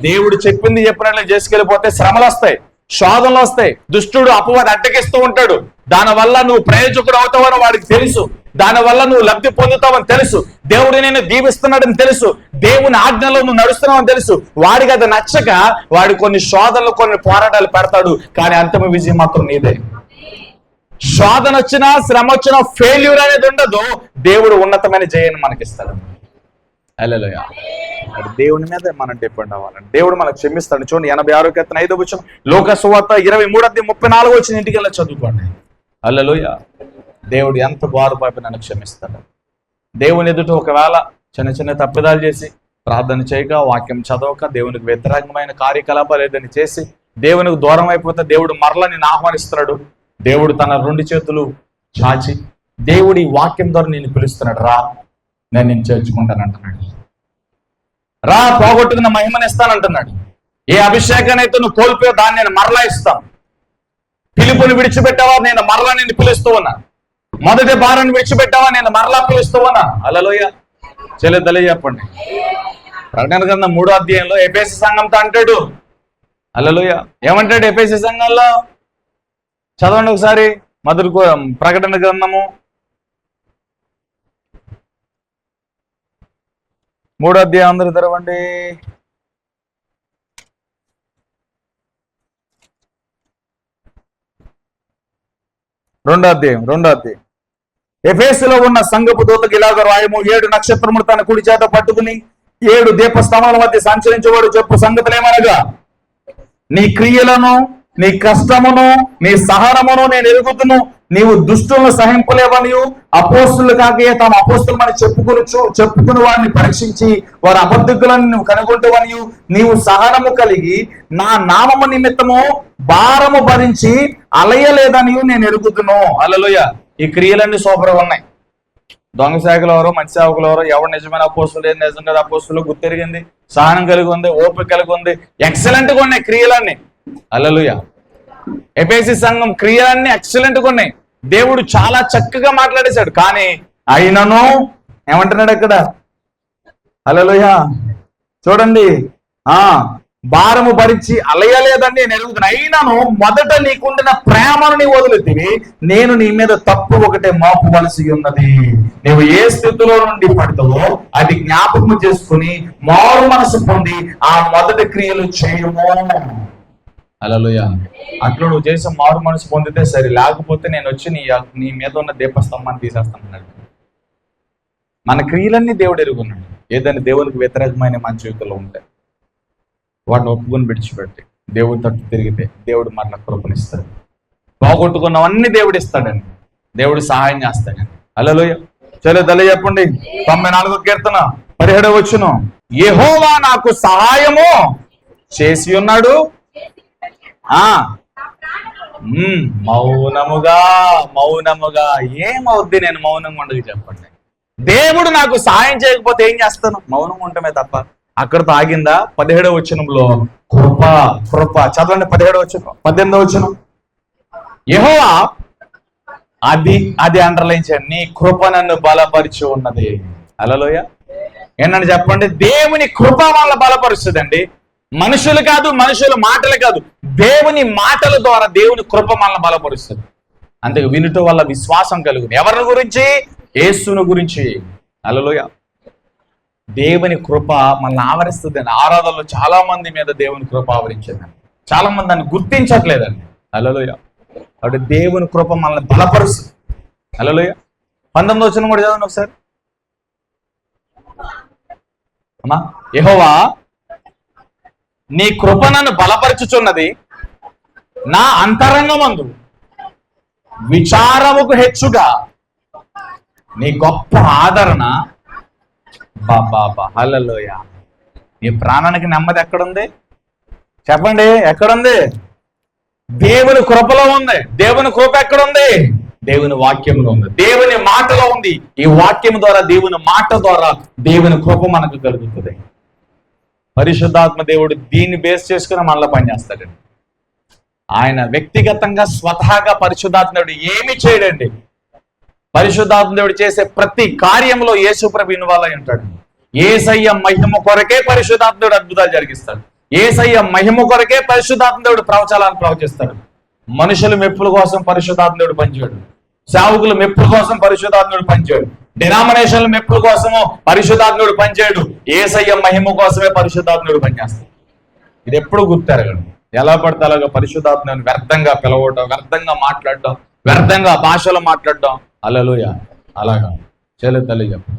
దేవుడు చెప్పింది చెప్పినట్లు చేసుకెళ్ళిపోతే శ్రమలు వస్తాయి, శోధనలు వస్తాయి, దుష్టుడు అపవాది అడ్డగిస్తూ ఉంటాడు. దానివల్ల నువ్వు ప్రయోజకుడు అవుతావని వాడికి తెలుసు, దానివల్ల నువ్వు లబ్ధి పొందుతావని తెలుసు, దేవుడు నేను దీవిస్తున్నాడని తెలుసు, దేవుని ఆజ్ఞలో నువ్వు నడుస్తున్నావని తెలుసు. వాడికి అది నచ్చక వాడు కొన్ని శోధనలు, కొన్ని పోరాటాలు పెడతాడు, కానీ అంతిమ విజయం మాత్రం నీదే. శోధన వచ్చినా, శ్రమ వచ్చినా ఫెయిల్యూర్ అనేది ఉండదు. దేవుడు ఉన్నతమైన జయాన్ని మనకిస్తాడు. హల్లెలూయా. దేవుని మీద మనం డిపెండ్ అవ్వాలండి. దేవుడు మనకు క్షమిస్తాడు. చూడండి 86:5 లోక సువార్త 23:34 ఇంటికి వెళ్ళి చదువుకోండి. హల్లెలూయా. దేవుడు ఎంత బారుపాపి నన్ను క్షమిస్తాడు. దేవుని ఎదుట ఒకవేళ చిన్న చిన్న తప్పిదాలు చేసి ప్రార్థన చేయక, వాక్యం చదవక, దేవునికి వ్యతిరేకమైన కార్యకలాపాలు ఏదైనా చేసి దేవునికి దూరం అయిపోతే దేవుడు మరలా నిన్ను ఆహ్వానిస్తున్నాడు. దేవుడు తన 2 చేతులు చాచి దేవుడి వాక్యం ద్వారా నేను పిలుస్తున్నాడు. రా, నేను నిన్ను చేర్చుకుంటాను అంటున్నాడు. రా, పోగొట్టుకున్న మహిమను ఇస్తానంటున్నాడు. ఏ అభిషేకాన్ని అయితే నువ్వు కోల్పోయో దాన్ని నేను మరలా ఇస్తాను. పిలుపుని విడిచిపెట్టావా, నేను మరలా నిన్ను పిలుస్తూ ఉన్నా. మొదటి భారాన్ని విడిచిపెట్టావా, నేను మరలా పిలుస్తూ ఉన్నా. హల్లెలూయా. చెల్లి తెలియజెప్పండి. ప్రకటన గ్రంథం 3వ అధ్యాయంలో ఎఫెసీ సంఘంతో అంటాడు. హల్లెలూయా. ఏమంటాడు ఎఫెసీ సంఘంలో? చదవండి ఒకసారి. ప్రకటన గ్రంథము 3వ అధ్యాయం అందరూ తెరవండి. 2వ అధ్యాయం. ఎఫెసులో ఉన్న సంఘపు దూతకు ఇలాగ రాయము, 7 నక్షత్రములు తన కుడి చేత పట్టుకుని 7 దీపస్తంభాల మధ్య సంచరించేవాడు చెప్పు సంగతులేమనగా, నీ క్రియలను, నీ కష్టమును, నీ సహనమును నేను ఎరుగుతును. నీవు దుష్టులను సహింపలేవనియు, అపోస్తులు కాకయే తాము అపోస్తులమని చెప్పుకుని వారిని పరీక్షించి వారి అబద్ధకులను నువ్వు కనుగొంటువనియు, నీవు సహనము కలిగి నా నామము నిమిత్తము భారము భరించి అలయలేదనియు నేను ఎరుగుతును. హల్లెలూయా. ఈ క్రియలన్నీ సూపర్గా ఉన్నాయి. దొంగ సేవకులు ఎవరో, మంచి సేవకులు ఎవరో, ఎవరు నిజమైన అపోస్తులు, ఏం నిజం కదా అపోస్తులు గుర్తెరిగింది, సహనం కలిగి ఉంది, ఓపిక కలిగి ఉంది, ఎక్సలెంట్ గా ఉన్నాయి క్రియలన్నీ. హల్లెలూయా. ఎఫెసీ సంఘం క్రియలన్నీ ఎక్సలెంట్ గా ఉన్నాయి. దేవుడు చాలా చక్కగా మాట్లాడేశాడు. కానీ అయినను ఏమంటున్నాడు అక్కడ? హల్లెలూయా. చూడండి, భారము భరించి అలయలేదని నేను ఎరుగుతున్నా. అయినను మొదట నీకుండిన ప్రేమను నీ వదులుతివి, నేను నీ మీద తప్పు ఒకటే మోపవలసి ఉన్నది. నీవు ఏ స్థితిలో నుండి పడతావో అది జ్ఞాపకం చేసుకుని మారు మనసు పొంది ఆ మొదటి క్రియలు చేయము. హల్లెలూయా. అట్లా నువ్వు చేసి మారు మనసు పొందితే సరే, లేకపోతే నేను వచ్చి నీ మీద ఉన్న దీపస్తంభాన్ని తీసేస్తాను. మన క్రియలన్నీ దేవుడు ఎరుగున్నాడు. ఏదైనా దేవునికి వ్యతిరేకమైన మన జీవితంలో ఉంటాయి, వాటిని ఒప్పుకొని విడిచిపెట్టి దేవుడి తట్టు తిరిగితే దేవుడు మన కృపనిస్తాడు. పోగొట్టుకున్నవన్నీ దేవుడు ఇస్తాడండి, దేవుడు సహాయం చేస్తాడండి. హల్లెలూయా. చలో తెలియజెప్పండి. 94వ కీర్తన 17వ వచనం, యెహోవా నాకు సహాయము చేసి ఉన్నాడు. మౌనముగా ఏమవుద్ది? నేను మౌనంగా ఉండదు. చెప్పండి. దేవుడు నాకు సహాయం చేయకపోతే ఏం చేస్తాను? మౌనంగా ఉండటమే తప్ప. అక్కడతో ఆగిందా? 17వ వచనంలో కృప చదవండి. 17వ వచనం, 18వ వచనం, యెహోవా అది అండర్లైన్ చేయండి, నీ కృప నన్ను బలపరిచి ఉన్నది. హల్లెలూయా. ఏంటంటే చెప్పండి, దేవుని కృప వల్ల బలపరుస్తుందండి. మనుషులు కాదు, మనుషుల మాటలు కాదు, దేవుని మాటల ద్వారా దేవుని కృప మనల్ని బలపరుస్తుంది. అందుకే వినుట వల్ల విశ్వాసం కలుగుతుంది. ఎవరి గురించి? యేసును గురించి. హల్లెలూయా. దేవుని కృప మనల్ని ఆవరిస్తుందండి. ఆరాధనలో చాలా మంది మీద దేవుని కృప ఆవరించిందండి. చాలా మంది దాన్ని గుర్తించట్లేదండి. హల్లెలూయా. కాబట్టి దేవుని కృప మనల్ని బలపరుస్తుంది. హల్లెలూయా. 19వ వచనం కూడా చదవండి ఒకసారి అమ్మా. యెహోవా నీ కృప నన్ను బలపరచుచున్నది, నా అంతరంగమందు విచారముకు హెచ్చుగా నీ గొప్ప ఆదరణ. బాబా హల్లెలూయా. నీ ప్రాణానికి నెమ్మది ఎక్కడుంది చెప్పండి? ఎక్కడుంది? దేవుని కృపలో ఉంది. దేవుని కృప ఎక్కడుంది? దేవుని వాక్యంలో ఉంది, దేవుని మాటలో ఉంది. ఈ వాక్యం ద్వారా, దేవుని మాట ద్వారా దేవుని కృప మనకు కలుగుతుంది. పరిశుద్ధాత్మ దేవుడు దీన్ని బేస్ చేసుకుని మనలో పనిచేస్తాడండి. ఆయన వ్యక్తిగతంగా స్వతహాగా పరిశుద్ధాత్మ దేవుడు ఏమి చేయడండి. పరిశుద్ధాత్మ దేవుడు చేసే ప్రతి కార్యంలో యేసుప్రభు ఇన్వాల్వ్ అయి ఉంటాడు. యేసయ్య మహిమ కొరకే పరిశుద్ధాత్మ దేవుడు అద్భుతాలు జరిగిస్తాడు. యేసయ్య మహిమ కొరకే పరిశుద్ధాత్మ దేవుడు ప్రవచనాలను ప్రవచిస్తాడు. మనుషుల మెప్పుల కోసం పరిశుద్ధాత్మ దేవుడు పనిచేయడు. సేవకుల మెప్పుల కోసం పరిశుద్ధాత్మ దేవుడు పనిచేయడు. డినామినేషన్ల మెప్పుల కోసము పరిశుద్ధాత్మ దేవుడు పనిచేయడు. యేసయ్య మహిమ కోసమే పరిశుద్ధాత్మ దేవుడు పనిచేస్తాడు. ఇది ఎప్పుడు గుర్తెరగండి. ఎలా పడితే అలాగా పరిశుద్ధాత్మని వ్యర్థంగా పిలవటం, వ్యర్థంగా మాట్లాడటం, వ్యర్థంగా భాషలో మాట్లాడటం. హల్లెలూయా. అలాగా చేయలేదు తల్లి చెప్పు.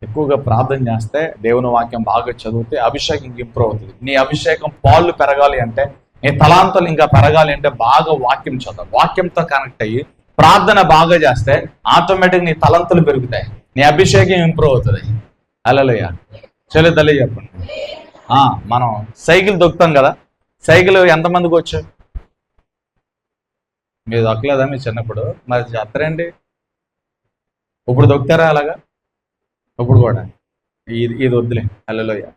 ఎక్కువగా ప్రార్థన చేస్తే, దేవుని వాక్యం బాగా చదివితే అభిషేకం ఇంప్రూవ్ అవుతుంది. నీ అభిషేకం పాళ్ళు పెరగాలి అంటే, నీ తలాంతలు ఇంకా పెరగాలి అంటే బాగా వాక్యం చదవాలి. వాక్యంతో కనెక్ట్ అయ్యి ప్రార్థన బాగా చేస్తే ఆటోమేటిక్ నీ తలంతులు పెరుగుతాయి, నీ అభిషేకం ఇంప్రూవ్ అవుతుంది. హల్లెలూయా. చేయలేదు తల్లి చెప్పండి. మనం సైకిల్ దొక్కుతాం కదా, సైకిల్ ఎంతమందికి వచ్చు? మీరు దొక్కలేదా మీ చిన్నప్పుడు? మరి చెప్తారండి. ఇప్పుడు దొక్కుతారా అలాగా? ఇప్పుడు కూడా ఇది వద్దులే. హల్లెలూయా.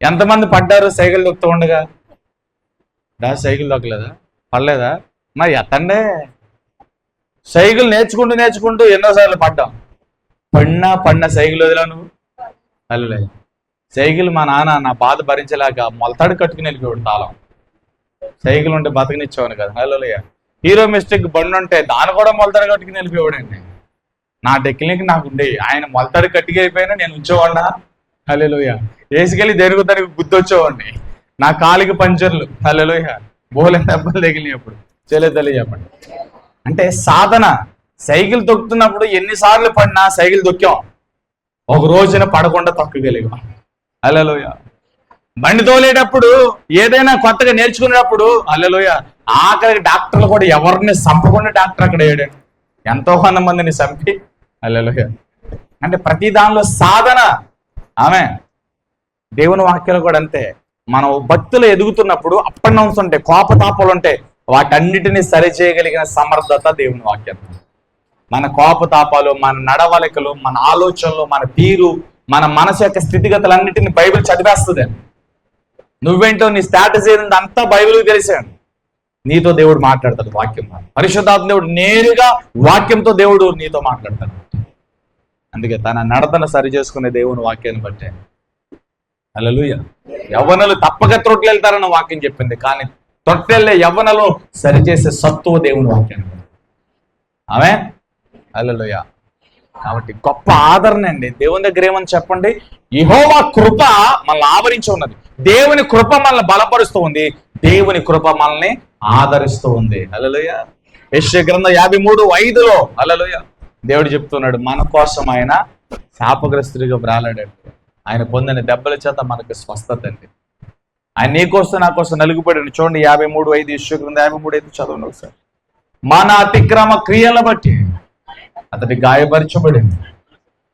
ఎంతమంది పడ్డారు సైకిల్ దొక్కుతూ ఉండగా? సైకిల్ దొక్కలేదా? పడలేదా? మరి ఎత్తండే. సైకిల్ నేర్చుకుంటూ ఎన్నోసార్లు పడ్డాం. పడిన సైకిల్ వదిలా నువ్వు? హల్లెలూయా. సైకిల్ మా నాన్న నా బాధ భరించలేక మొలతాడు కట్టుకుని వెళ్ళిపోయాడు తాళం. సైకిల్ ఉంటే బతకనిచ్చేవాను కదా. హల్లెలూయా. హీరో మిస్టేక్ బండి ఉంటే దాన్ని కూడా మొలతాడు కట్టుకుని వెళ్ళిపోయాడండి. నా టెక్నిక్ నాకు ఉండేవి. ఆయన మొలతాడు కట్టుకు వెళ్ళిపోయినా నేను ఉంచేవాడినా? హల్లెలూయా. వేసుకెళ్ళి దేనికి దానికి గుర్తు వచ్చేవాడిని. నా కాలికి పంచర్లు. హల్లెలూయా. బోలే దెబ్బలు తగిలినప్పుడు. చేయలేదు తల్లి చెప్పండి. అంటే సాధన. సైకిల్ తొక్కుతున్నప్పుడు ఎన్నిసార్లు పడినా సైకిల్ తొక్కాం, ఒక రోజున పడకుండా తొక్కగలిగాం. హల్లెలూయా. బండి తోలేటప్పుడు ఏదైనా కొత్తగా నేర్చుకునేటప్పుడు హల్లెలూయా, ఆఖరికి డాక్టర్లు కూడా ఎవరిని చంపకుండా డాక్టర్ అక్కడ వేయడండి. ఎంతో మందిని చంపి. హల్లెలూయా. అంటే ప్రతి దానిలో సాధన. ఆమె దేవుని వాక్యాలు కూడా అంతే. మనం భక్తులు ఎదుగుతున్నప్పుడు అప్ అండ్ డౌన్స్ ఉంటాయి, కోపతాపాలు ఉంటాయి. వాటన్నిటిని సరిచేయగలిగిన సమర్థత దేవుని వాక్యం. మన కోపతాపాలు, మన నడవలికలు, మన ఆలోచనలు, మన తీరు, మన మనసు యొక్క స్థితిగతులన్నిటిని బైబిల్ చదివేస్తుంది. నువ్వేంటో, నీ స్టేటస్ ఏంటంటే అంతా బైబిల్కి తెలిసాడు. నీతో దేవుడు మాట్లాడతాడు వాక్యం. పరిశుద్ధాత్మ దేవుడు నేరుగా వాక్యంతో దేవుడు నీతో మాట్లాడతాడు. అందుకే తన నడతను సరి చేసుకునే దేవుని వాక్యాన్ని బట్టే. హల్లెలూయా. యవ్వనులు తప్పక త్రొట్లు వెళ్తారన్న వాక్యం చెప్పింది, కానీ తొట్టెళ్ళే యవ్వనలు సరిచేసే సత్తువ దేవుని వాక్యాన్ని. ఆమె హల్లెలూయా. కాబట్టి గొప్ప ఆదరణ అండి దేవుని దగ్గర. ఏమని చెప్పండి? యెహోవా కృప మనల్ని ఆవరించి ఉన్నది. దేవుని కృప మనల్ని బలపరుస్తూ ఉంది. దేవుని కృప మనల్ని ఆదరిస్తూ ఉంది. హల్లెలూయా. యెషయా గ్రంథం 53:5 హల్లెలూయా దేవుడు చెప్తున్నాడు, మన కోసం ఆయన శాపగ్రస్తుడిగా బ్రాలాడాడు. ఆయన పొందిన దెబ్బల చేత మనకు స్వస్థత అండి. ఆయన నీకోసం నా కోసం నలుగుపడాడు. చూడండి 53:5 యెషయా గ్రంథం 53:5 చదవండి ఒకసారి. మన అతిక్రమ క్రియలను బట్టి అతడి గాయపరచబడింది,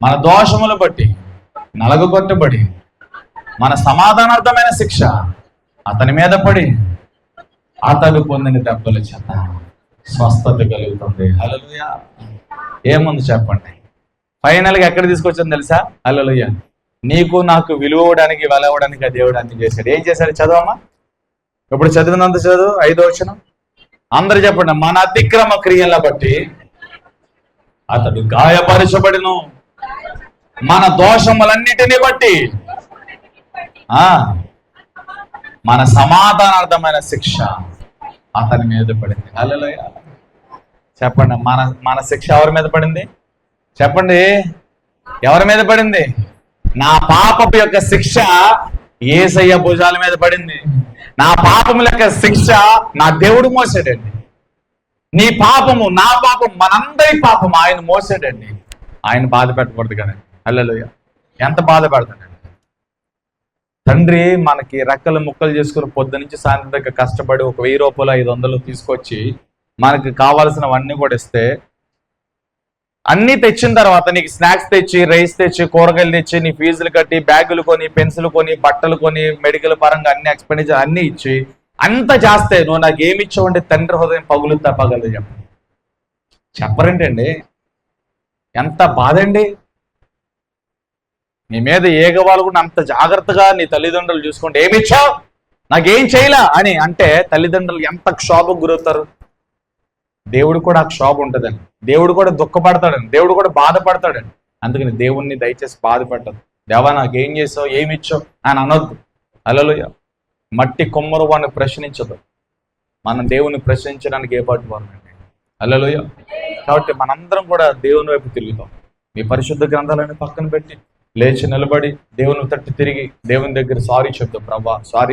మన దోషములు బట్టి నలగొట్టబడి మన సమాధానార్థమైన శిక్ష అతని మీద పడి అతడు పొందిన దెబ్బల చేత స్వస్థత కలుగుతుంది. హల్లెలూయా. ఏముంది చెప్పండి? ఫైనల్గా ఎక్కడ తీసుకొచ్చింది తెలుసా? హల్లెలూయా. నీకు నాకు విలువడానికి వెలవడానికి ఆ దేవుడు అన్ని చేశాడు. ఏం చేశాడు? చదవమ్మా. ఇప్పుడు చదివినంత చదువు 5వ వచనం. అందరు చెప్పండి. మన అతిక్రమ క్రియల బట్టి అతడు గాయపరచబడిను, మన దోషములన్నిటిని బట్టి ఆ మన సమాధానార్థమైన శిక్ష అతని మీద పడింది. హల్లెలూయా. చెప్పండి, మన మన శిక్ష ఎవరి మీద పడింది? చెప్పండి, ఎవరి మీద పడింది? నా పాపపు యొక్క శిక్ష యేసయ్య భుజాల మీద పడింది. నా పాపముల యొక్క శిక్ష నా దేవుడు మోసాడండి. నీ పాపము, నా పాపం, మనందరి పాపం ఆయన మోసాడండి. ఆయన బాధ పెట్టకూడదు కదండి. హల్లెలూయా. ఎంత బాధ పెడతాడండి తండ్రి. మనకి రెక్కలు ముక్కలు చేసుకుని పొద్దు నుంచి సాయంత్రం దగ్గర కష్టపడి ఒక 1000 రూపాయలు 500 తీసుకొచ్చి మనకి కావాల్సినవన్నీ కూడా ఇస్తే, అన్నీ తెచ్చిన తర్వాత నీకు స్నాక్స్ తెచ్చి, రైస్ తెచ్చి, కూరగాయలు తెచ్చి, నీ ఫీజులు కట్టి, బ్యాగులు కొని, పెన్సిల్ కొని, బట్టలు కొని, మెడికల్ పరంగా అన్ని ఎక్స్పెండిచర్ అన్ని ఇచ్చి అంత చేస్తే నువ్వు నాకు ఏమి ఇచ్చావంటే తండ్రి హృదయం పగులుతా పగలదు చెప్పరేంటండి? ఎంత బాధ అండి. నీ మీద ఏగవాళ్ళు కూడా అంత జాగ్రత్తగా నీ తల్లిదండ్రులు చూసుకుంటే ఏమి ఇచ్చావు, నాకేం చేయలా అని అంటే తల్లిదండ్రులు ఎంత క్షోభకు గురవుతారు. దేవుడు కూడా ఆ క్షోభ ఉంటుందండి. దేవుడు కూడా దుఃఖపడతాడండి. దేవుడు కూడా బాధపడతాడండి. అందుకని దేవుణ్ణి దయచేసి బాధపడదు. దేవా నాకేం చేసావు, ఏమి ఇచ్చావు అని అనొద్దు. హల్లెలూయా. మట్టి కొమ్మరు వాడిని ప్రశ్నించదు. మనం దేవుని ప్రశ్నించడానికి ఏ పాటు వారండి. హల్లెలూయా. కాబట్టి మనందరం కూడా దేవుని వైపు తిరుగుతాం. మీ పరిశుద్ధ గ్రంథాలను పక్కన పెట్టి లేచి నిలబడి దేవుని తట్టు తిరిగి దేవుని దగ్గర సారీ చెప్తాం. ప్రభా సారీ